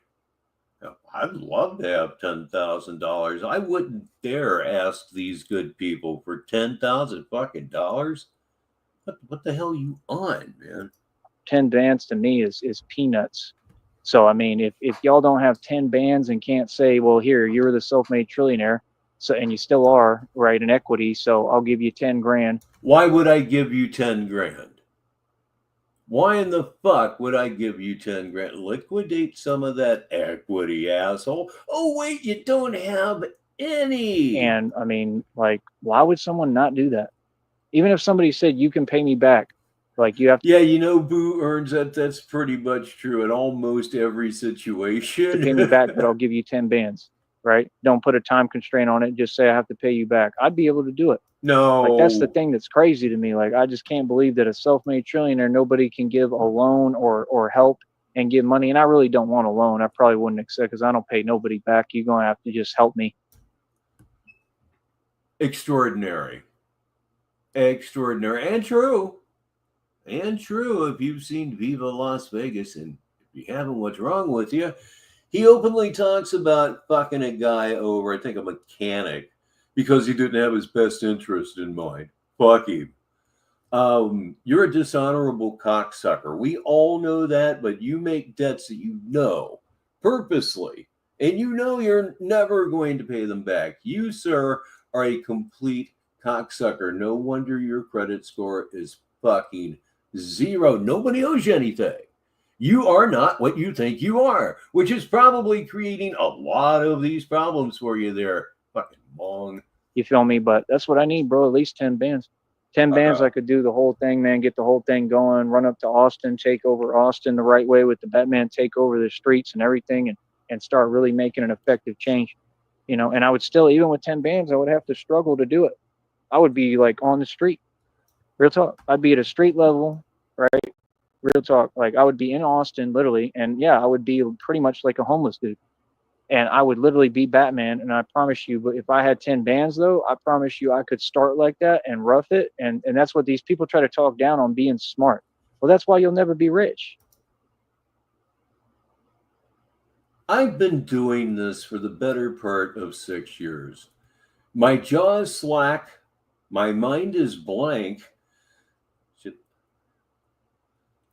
I'd love to have $10,000. I wouldn't dare ask these good people for $10,000 fucking dollars. What the hell are you on, man? 10 bands to me is peanuts. So I mean, if y'all don't have 10 bands and can't say, well, here, you're the self-made trillionaire, so and you still are, right, in equity, so I'll give you 10 grand. Why would I give you 10 grand? Why in the fuck would I give you 10 grand? Liquidate some of that equity, asshole. Oh, wait, you don't have any. And I mean, like, why would someone not do that? Even if somebody said, you can pay me back, like you have to. Yeah, Boo Earns that. That's pretty much true in almost every situation. To pay me back, but I'll give you 10 bands, right? Don't put a time constraint on it. Just say I have to pay you back. I'd be able to do it. No. Like, that's the thing that's crazy to me. Like, I just can't believe that a self-made trillionaire, nobody can give a loan or help and give money. And I really don't want a loan. I probably wouldn't accept because I don't pay nobody back. You're going to have to just help me. Extraordinary. And true. And true. If you've seen Viva Las Vegas, and if you haven't, what's wrong with you? He openly talks about fucking a guy over, I think a mechanic, because he didn't have his best interest in mind. Fuck him. You're a dishonorable cocksucker. We all know that, but you make debts that you know purposely, and you know you're never going to pay them back. You, sir, are a complete cocksucker. No wonder your credit score is fucking zero. Nobody owes you anything. You are not what you think you are, which is probably creating a lot of these problems for you there. Fucking long. You feel me? But that's what I need, bro. At least 10 bands. 10 bands, I could do the whole thing, man. Get the whole thing going. Run up to Austin, take over Austin the right way with the Batman, take over the streets and everything, and start really making an effective change. And I would still, even with 10 bands, I would have to struggle to do it. I would be like on the street. Real talk. I'd be at a street level, right? Real talk. Like, I would be in Austin, literally, and yeah, I would be pretty much like a homeless dude. And I would literally be Batman, and I promise you, but if I had 10 bands, though, I promise you I could start like that and rough it, and that's what these people try to talk down on, being smart. Well, that's why you'll never be rich. I've been doing this for the better part of 6 years. My jaw is slack. My mind is blank. Shit,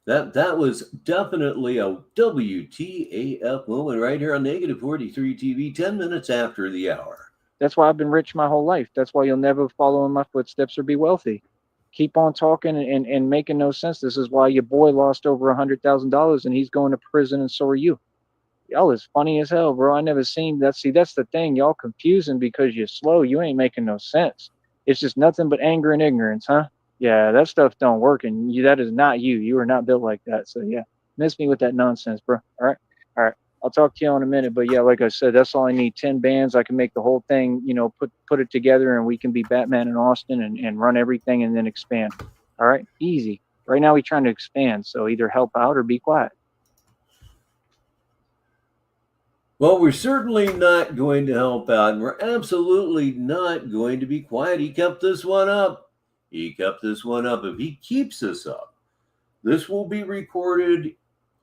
That was definitely a WTAF moment right here on Negative 43 TV, 10 minutes after the hour. That's why I've been rich my whole life. That's why you'll never follow in my footsteps or be wealthy. Keep on talking and making no sense. This is why your boy lost over $100,000 and he's going to prison, and so are you. Y'all is funny as hell, bro. I never seen that. See, that's the thing. Y'all confusing because you're slow. You ain't making no sense. It's just nothing but anger and ignorance, huh? Yeah, that stuff don't work, and that is not you. You are not built like that. So yeah, miss me with that nonsense, bro. All right, all right. I'll talk to you in a minute. But yeah, like I said, that's all I need. 10 bands. I can make the whole thing. Put it together, and we can be Batman and Austin and run everything and then expand. All right, easy. Right now, we're trying to expand. So either help out or be quiet. Well, we're certainly not going to help out, and we're absolutely not going to be quiet. He kept this one up. He kept this one up. If he keeps this up, this will be recorded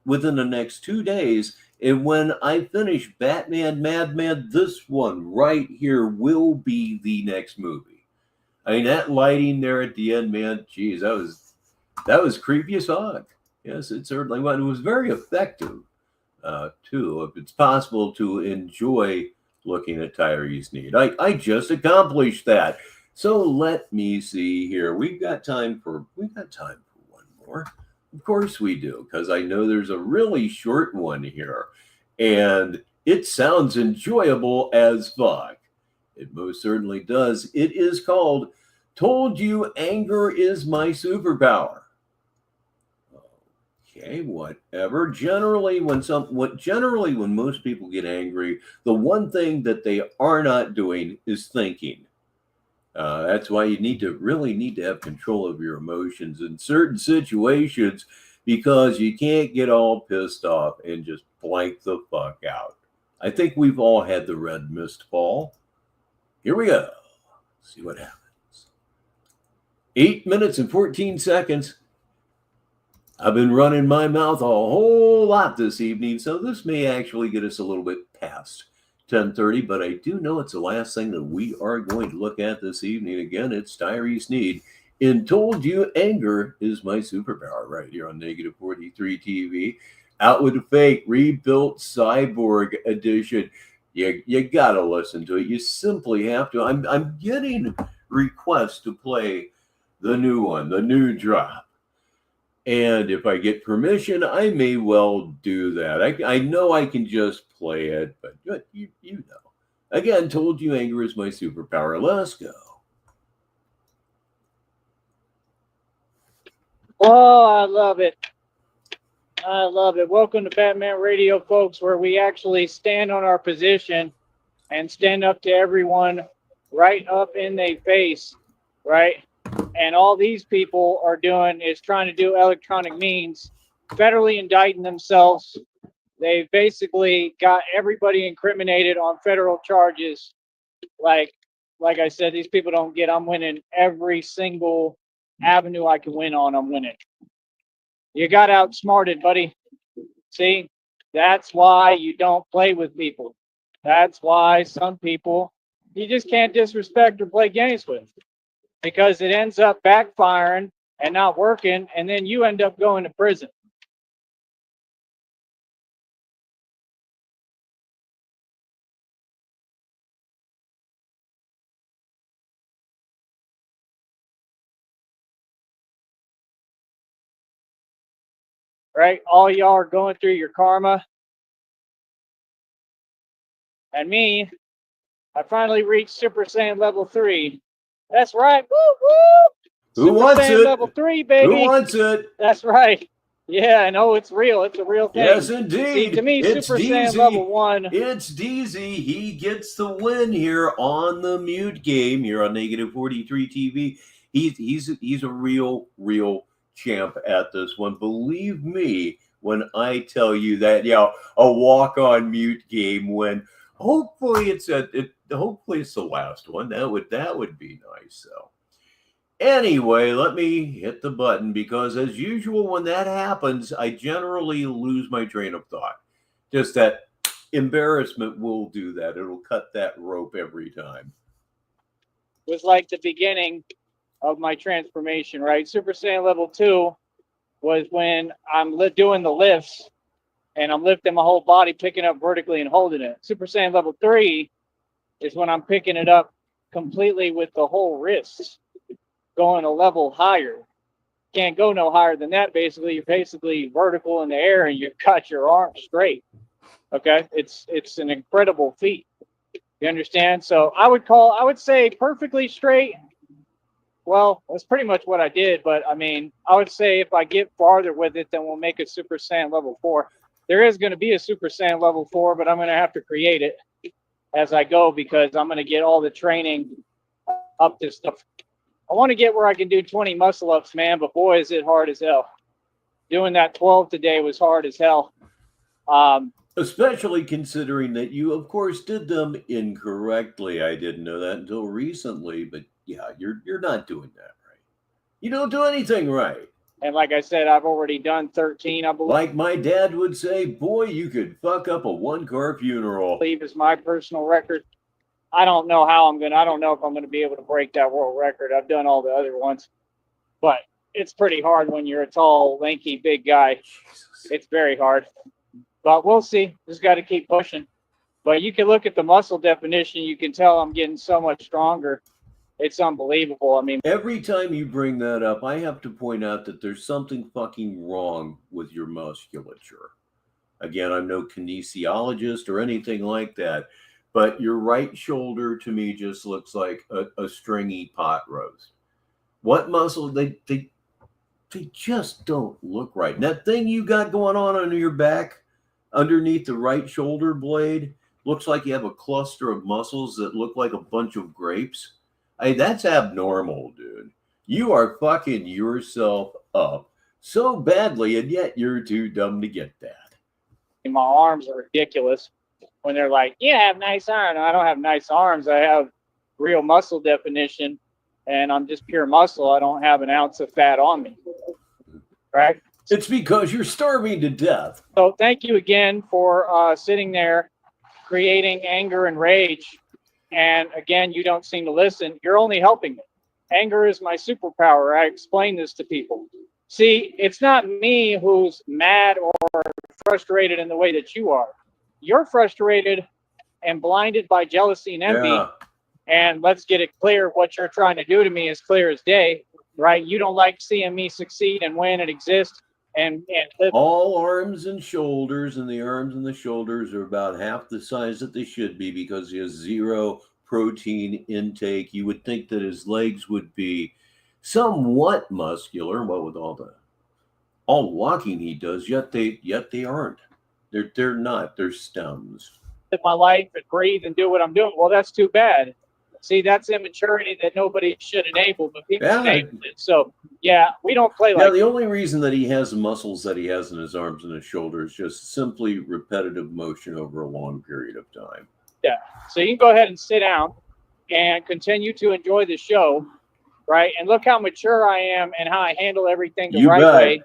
within the next 2 days. And when I finish Batman Madman, this one right here will be the next movie. I mean, that lighting there at the end, man, geez, that was creepy as fuck. Yes, it certainly was. It was very effective. Too, if it's possible to enjoy looking at Tyrese Need. I just accomplished that. So let me see here. We've got time for one more. Of course we do, because I know there's a really short one here. And it sounds enjoyable as fuck. It most certainly does. It is called Told You Anger Is My Superpower. Okay, whatever. Generally, when most people get angry, the one thing that they are not doing is thinking. That's why you really need to have control of your emotions in certain situations, because you can't get all pissed off and just blank the fuck out. I think we've all had the red mist fall. Here we go. Let's see what happens. 8 minutes and 14 seconds. I've been running my mouth a whole lot this evening, so this may actually get us a little bit past 10:30, but I do know it's the last thing that we are going to look at this evening. Again, it's Tyrese Need in Told You Anger Is My Superpower right here on Negative 43 TV. Out with the fake rebuilt cyborg edition. You gotta listen to it. You simply have to. I'm getting requests to play the new one, the new drop. And if I get permission, I may well do that. I know I can just play it, but you know. Again, Told You Anger Is My Superpower. Let's go. Oh, I love it. I love it. Welcome to Batman Radio, folks, where we actually stand on our position and stand up to everyone right up in their face, right? And all these people are doing is trying to do electronic means, federally indicting themselves. They basically got everybody incriminated on federal charges. Like I said, these people don't get, I'm winning every single avenue I can win on, I'm winning. You got outsmarted, buddy. See, that's why you don't play with people. That's why some people you just can't disrespect or play games with, because it ends up backfiring and not working, and then you end up going to prison. Right? All y'all are going through your karma. And me, I finally reached Super Saiyan level 3. That's right. Woo woo! Who wants Saiyan it? level 3, baby. Who wants it? That's right. Yeah, I know it's real. It's a real thing. Yes, indeed. See, to me, it's Super DZ. Saiyan level 1. It's DZ. He gets the win here on the mute game here on Negative 43 TV. He's a real champ at this one. Believe me when I tell you that, a walk-on mute game when hopefully it's the last one. That would be nice. So anyway, let me hit the button, because as usual when that happens, I generally lose my train of thought. Just that embarrassment will do that. It'll cut that rope every time. It was like the beginning of my transformation, right? Super Saiyan level 2 was when I'm doing the lifts and I'm lifting my whole body, picking up vertically and holding it. Super Saiyan level 3 is when I'm picking it up completely with the whole wrist, going a level higher. Can't go no higher than that. Basically, you're basically vertical in the air and you've got your arms straight. Okay, it's an incredible feat. You understand? So I would say perfectly straight. Well, that's pretty much what I did, but I mean, I would say if I get farther with it, then we'll make a Super Saiyan level 4. There is going to be a Super Saiyan level 4, but I'm going to have to create it as I go because I'm going to get all the training up to stuff. I want to get where I can do 20 muscle ups, man, but boy, is it hard as hell. Doing that 12 today was hard as hell. Especially considering that you, of course, did them incorrectly. I didn't know that until recently, but yeah, you're not doing that right. You don't do anything right. And like I said, I've already done 13, I believe. Like my dad would say, boy, you could fuck up a one-car funeral. I believe is my personal record. I don't know how I don't know if I'm going to be able to break that world record. I've done all the other ones, but it's pretty hard when you're a tall, lanky, big guy. Jesus. It's very hard, but we'll see. Just got to keep pushing. But you can look at the muscle definition. You can tell I'm getting so much stronger. It's unbelievable. I mean, every time you bring that up, I have to point out that there's something fucking wrong with your musculature. Again, I'm no kinesiologist or anything like that, but your right shoulder to me just looks like a stringy pot roast. What muscle? They just don't look right. And that thing you got going on under your back, underneath the right shoulder blade, looks like you have a cluster of muscles that look like a bunch of grapes. Hey, that's abnormal, dude. You are fucking yourself up so badly, and yet you're too dumb to get that. My arms are ridiculous when they're like, "You have nice arms." I don't have nice arms. I have real muscle definition, and I'm just pure muscle. I don't have an ounce of fat on me, right? It's because you're starving to death. So thank you again for sitting there, creating anger and rage. And again, you don't seem to listen. You're only helping me. Anger is my superpower. I explain this to people. See, it's not me who's mad or frustrated in the way that you are. You're frustrated and blinded by jealousy and envy. Yeah. And let's get it clear. What you're trying to do to me is clear as day, right? You don't like seeing me succeed and win and exist. And live. All arms and shoulders, and the arms and the shoulders are about half the size that they should be because he has zero protein intake. You would think that his legs would be somewhat muscular, what with all the walking he does, yet they aren't. They're not. They're stems. Live my life and breathe and do what I'm doing. Well, that's too bad. See, that's immaturity that nobody should enable, but people enable it. So, yeah, we don't play like the only reason that he has the muscles that he has in his arms and his shoulders is just simply repetitive motion over a long period of time. Yeah. So you can go ahead and sit down and continue to enjoy the show, right? And look how mature I am and how I handle everything the right way,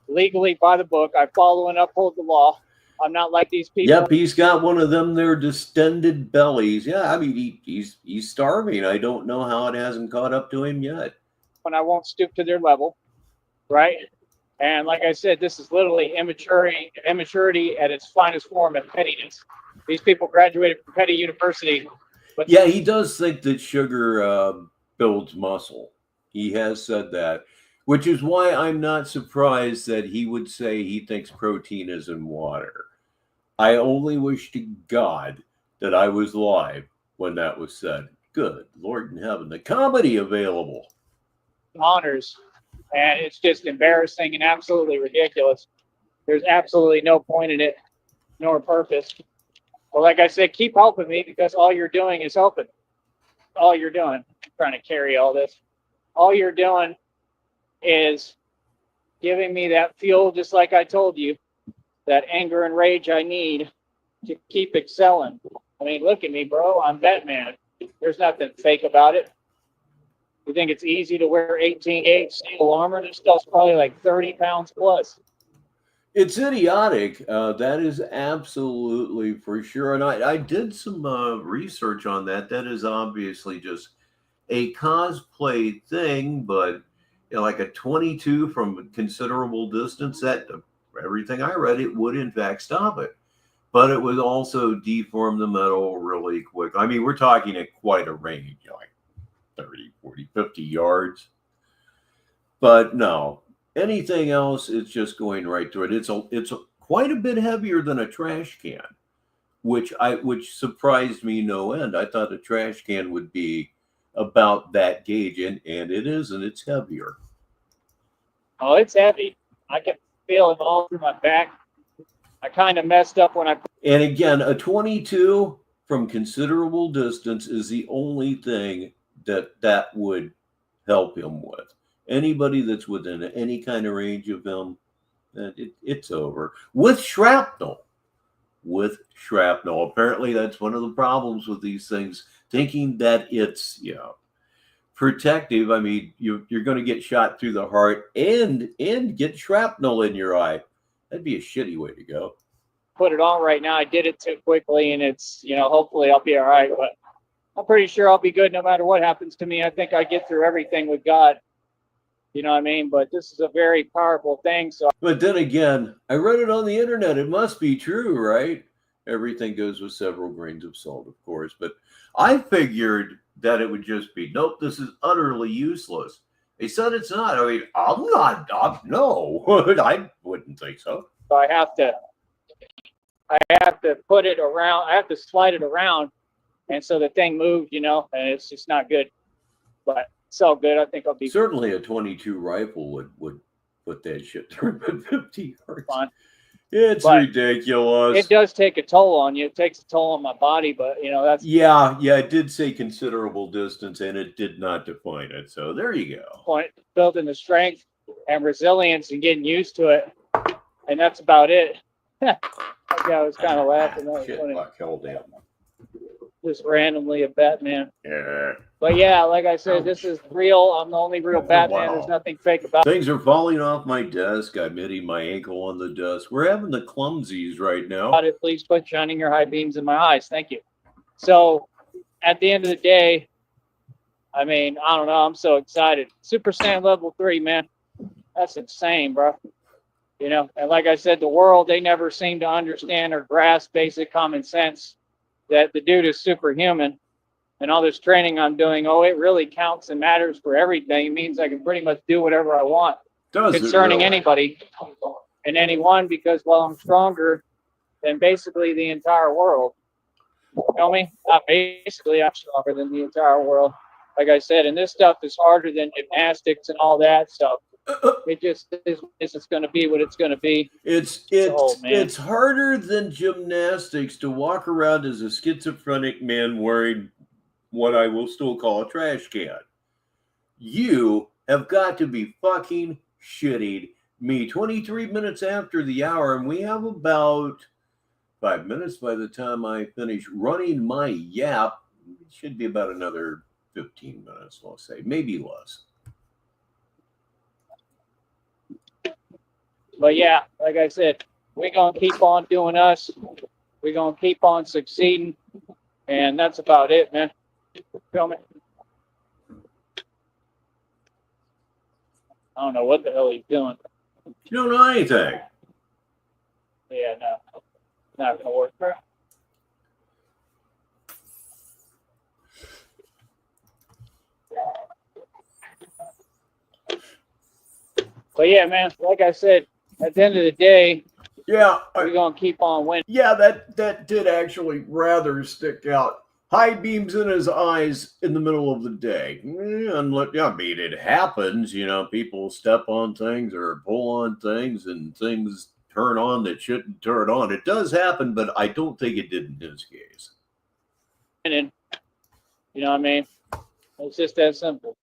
legally by the book. I follow and uphold the law. I'm not like these people. Yep, he's got one of them there distended bellies. Yeah, I mean, he's starving. I don't know how it hasn't caught up to him yet. And I won't stoop to their level, right? And like I said, this is literally immaturity at its finest form of pettiness. These people graduated from Petty University. But yeah, he does think that sugar builds muscle. He has said that, which is why I'm not surprised that he would say he thinks protein is in water. I only wish to God that I was live when that was said. Good Lord in heaven, the comedy available. Honors, and it's just embarrassing and absolutely ridiculous. There's absolutely no point in it, nor purpose. Well, like I said, keep helping me because all you're doing is helping. All you're doing, I'm trying to carry all this. All you're doing is giving me that fuel, just like I told you, that anger and rage I need to keep excelling. I mean, look at me, bro. I'm Batman. There's nothing fake about it. You think it's easy to wear 18-gauge steel armor? This stuff's probably like 30 pounds plus. It's idiotic. That is absolutely for sure. And I did some research on that. That is obviously just a cosplay thing, but like a 22 from considerable distance, that everything I read, it would in fact stop it. But it would also deform the metal really quick. I mean, we're talking at quite a range, like 30, 40, 50 yards. But no, anything else, it's just going right through it. It's quite a bit heavier than a trash can, which surprised me no end. I thought a trash can would be about that gauge, and it isn't. It's heavier. Oh, it's heavy. I can feel it all through my back. I kind of messed up when I. And again, a 22 from considerable distance is the only thing that would help him with. Anybody that's within any kind of range of him, it's over. With shrapnel. Apparently, that's one of the problems with these things, thinking that it's, protective. I mean, you're going to get shot through the heart and get shrapnel in your eye. That'd be a shitty way to go. Put it on right now. I did it too quickly, and it's, hopefully I'll be all right. But I'm pretty sure I'll be good no matter what happens to me. I think I get through everything with God. You know what I mean? But this is a very powerful thing. So, but then again, I read it on the internet. It must be true, right? Everything goes with several grains of salt, of course. But I figured that it would just be, nope, this is utterly useless. They said it's not. I mean, no, I wouldn't think so. So I have to put it around. I have to slide it around, and so the thing moves, and it's just not good. But it's all good. I think I'll be certainly a 22 rifle would put that shit through 50 yards. Fine. It's ridiculous. It does take a toll on you. It takes a toll on my body, but that's yeah. It did say considerable distance, and it did not define it. So there you go. Point building the strength and resilience and getting used to it, and that's about it. Yeah, I was kind of laughing. That was funny. Like hell damn. Just randomly a Batman. Yeah. But yeah, like I said, this is real. I'm the only real Batman. Wow. There's nothing fake about it. Things are falling off my desk. I'm hitting my ankle on the desk. We're having the clumsies right now. Please quit shining your high beams in my eyes. Thank you. So at the end of the day, I mean, I don't know. I'm so excited. Super Saiyan level 3, man. That's insane, bro. And like I said, the world, they never seem to understand or grasp basic common sense that the dude is superhuman. And all this training I'm doing, it really counts and matters for everything. It means I can pretty much do whatever I want concerning anybody and anyone, because, I'm stronger than basically the entire world. You know me? Not basically, I'm stronger than the entire world. Like I said, and this stuff is harder than gymnastics and all that stuff. It just is. It's going to be what it's going to be. It's harder than gymnastics to walk around as a schizophrenic man wearing what I will still call a trash can. You have got to be fucking shitting me. 23 minutes after the hour, and we have about 5 minutes by the time I finish running my yap. It should be about another 15 minutes, let's say, maybe less. But yeah, like I said, we're going to keep on doing us. We're going to keep on succeeding. And that's about it, man. Feel me? I don't know what the hell he's doing. You don't know anything. Yeah, no. Not going to work, bro. But yeah, man, like I said, at the end of the day, we're going to keep on winning. Yeah, that did actually rather stick out. High beams in his eyes in the middle of the day. And look, I mean, it happens, people step on things or pull on things and things turn on that shouldn't turn on. It does happen, but I don't think it did in his case. You know what I mean? It's just that simple.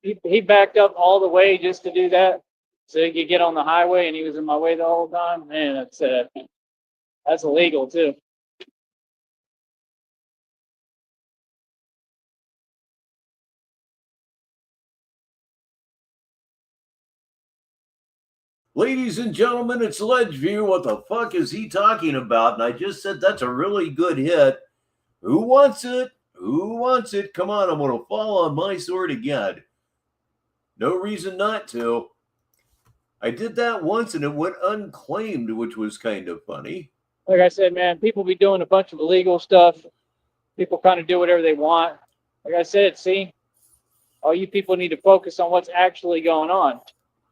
He backed up all the way just to do that so he could get on the highway, and he was in my way the whole time. Man, that's illegal too. Ladies and gentlemen, it's Ledgeview. What the fuck is he talking about? And I just said that's a really good hit. Who wants it? Who wants it? Come on, I'm going to fall on my sword again. No reason not to. I did that once and it went unclaimed, which was kind of funny. Like I said, man, people be doing a bunch of illegal stuff. People kind of do whatever they want. Like I said, see, all you people need to focus on what's actually going on.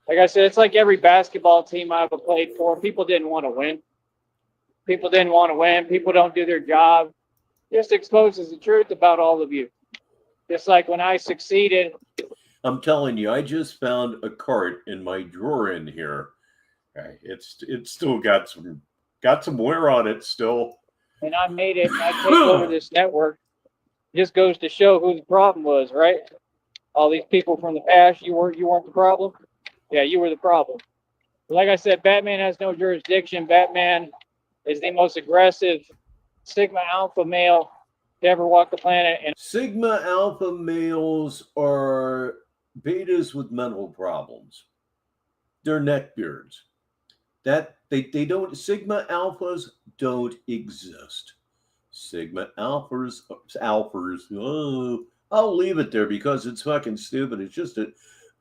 Like I said, it's like every basketball team I ever played for. People didn't want to win. People didn't want to win. People don't do their job. Just exposes the truth about all of you. Just like when I succeeded. I'm telling you, I just found a cart in my drawer in here. It's still got some wear on it still. And I made it. And I take over this network. It just goes to show who the problem was, right? All these people from the past. You weren't the problem. Yeah, you were the problem. Like I said, Batman has no jurisdiction. Batman is the most aggressive Sigma Alpha male to ever walk the planet. And Sigma Alpha males are betas with mental problems. They're neckbeards. That they don't. Sigma Alphas don't exist. Sigma Alphas. Oh, I'll leave it there because it's fucking stupid. It's just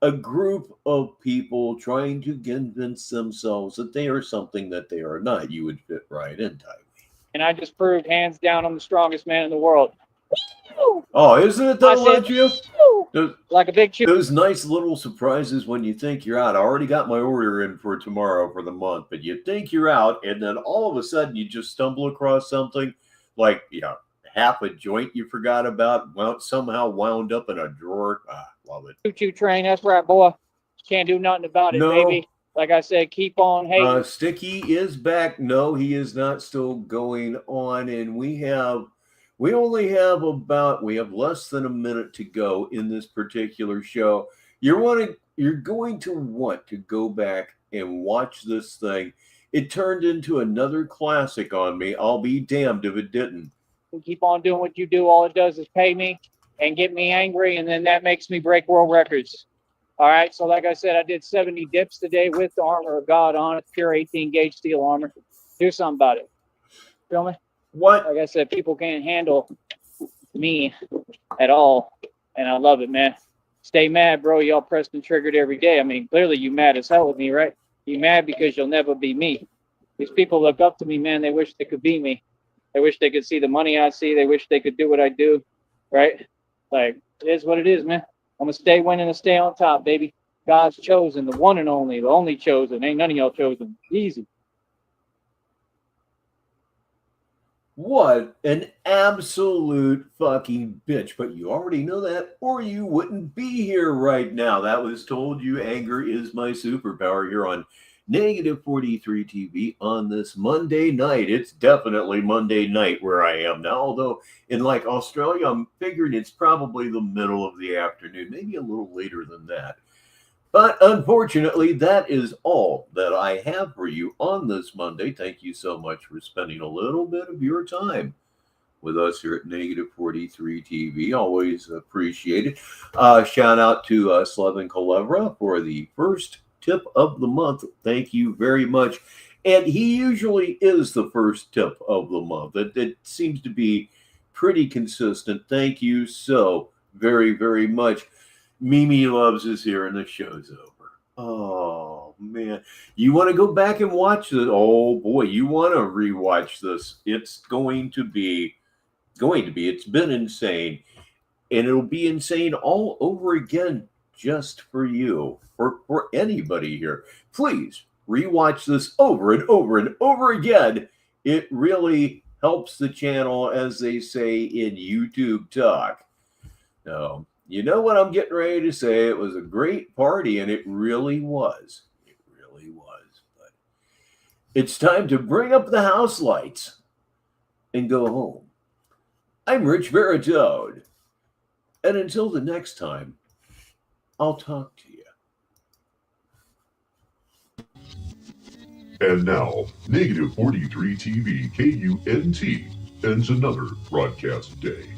a group of people trying to convince themselves that they are something that they are not. You would fit right in, Ty. And I just proved hands down I'm the strongest man in the world. Oh, isn't it though, let you? Like a big chew. Those nice little surprises when you think you're out. I already got my order in for tomorrow for the month, but you think you're out, and then all of a sudden you just stumble across something like, half a joint you forgot about, somehow wound up in a drawer. Love it. Choo-choo train, that's right, boy. Can't do nothing about it, baby. Like I said, keep on hating. Sticky is back. No, he is not still going on, and we have less than a minute to go in this particular show. You're going to want to go back and watch this thing. It turned into another classic on me. I'll be damned if it didn't. Keep on doing what you do. All it does is pay me and get me angry, and then that makes me break world records. All right, so like I said, I did 70 dips today with the armor of God on it, pure 18 gauge steel armor. Do something about it. Feel me? What? Like I said, people can't handle me at all, and I love it, man. Stay mad, bro. Y'all pressed and triggered every day. I mean, clearly you mad as hell with me, right? You mad because you'll never be me. These people look up to me, man. They wish they could be me. They wish they could see the money I see. They wish they could do what I do, right? Like, it is what it is, man. I'm going to stay winning and stay on top, baby. God's chosen, the one and only, the only chosen. Ain't none of y'all chosen. Easy. What an absolute fucking bitch. But you already know that, or you wouldn't be here right now. That was told you. Anger is my superpower here on Negative 43 TV on this Monday night. It's definitely Monday night where I am now. Although in like Australia, I'm figuring it's probably the middle of the afternoon, maybe a little later than that. But unfortunately, that is all that I have for you on this Monday. Thank you so much for spending a little bit of your time with us here at Negative 43 TV. Always appreciate it. Shout out to Slevin Kalevra for the first tip of the month. Thank you very much. And he usually is the first tip of the month. It seems to be pretty consistent. Thank you so very, very much. Mimi Loves is here and the show's over. Oh, man. You want to go back and watch it? Oh, boy. You want to rewatch this. It's going to be. It's been insane. And it'll be insane all over again just for you. For anybody here. Please rewatch this over and over and over again. It really helps the channel, as they say in YouTube talk. Now, you know what I'm getting ready to say. It was a great party, and it really was. It really was. But it's time to bring up the house lights and go home. I'm Richbartone. And until the next time, I'll talk to you. And now, Negative 43 TV KUNT ends another broadcast day.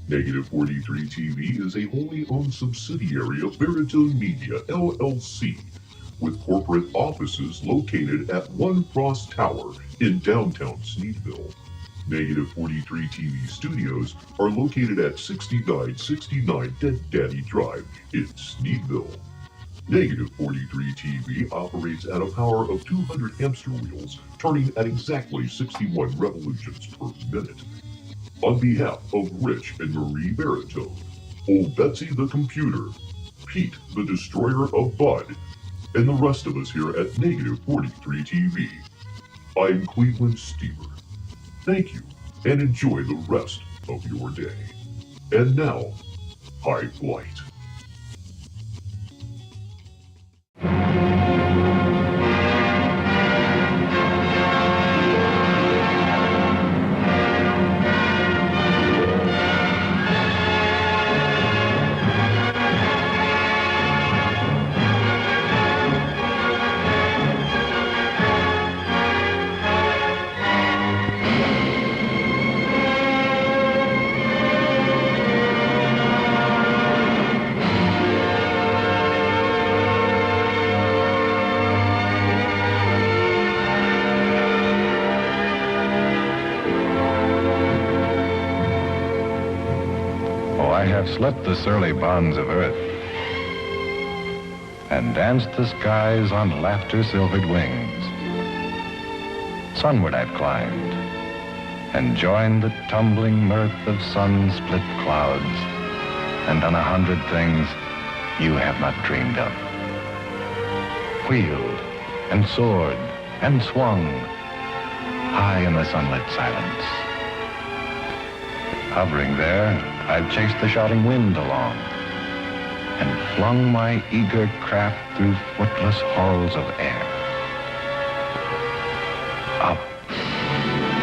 Negative 43 TV is a wholly owned subsidiary of Baritone Media, LLC, with corporate offices located at One Cross Tower in downtown Sneedville. Negative 43 TV studios are located at 6969 Dead Daddy Drive in Sneedville. Negative 43 TV operates at a power of 200 hamster wheels, turning at exactly 61 revolutions per minute. On behalf of Rich and Marie Baritone, Old Betsy the Computer, Pete the Destroyer of Bud, and the rest of us here at Negative 43 TV, I'm Cleveland Steamer. Thank you, and enjoy the rest of your day. And now, high flight. I have slept the surly bonds of earth and danced the skies on laughter-silvered wings. Sunward I've climbed and joined the tumbling mirth of sun-split clouds and done 100 things you have not dreamed of. Wheeled and soared and swung high in the sunlit silence. Hovering there, I've chased the shouting wind along and flung my eager craft through footless halls of air. Up,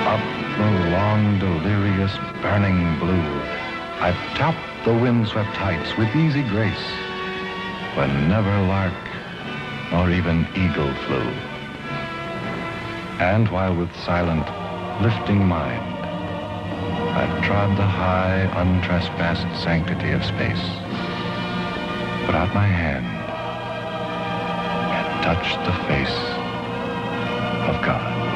up the long, delirious, burning blue, I've topped the windswept heights with easy grace, when never lark nor even eagle flew. And while with silent, lifting mind, I've trod the high, untrespassed sanctity of space, put out my hand, and touched the face of God.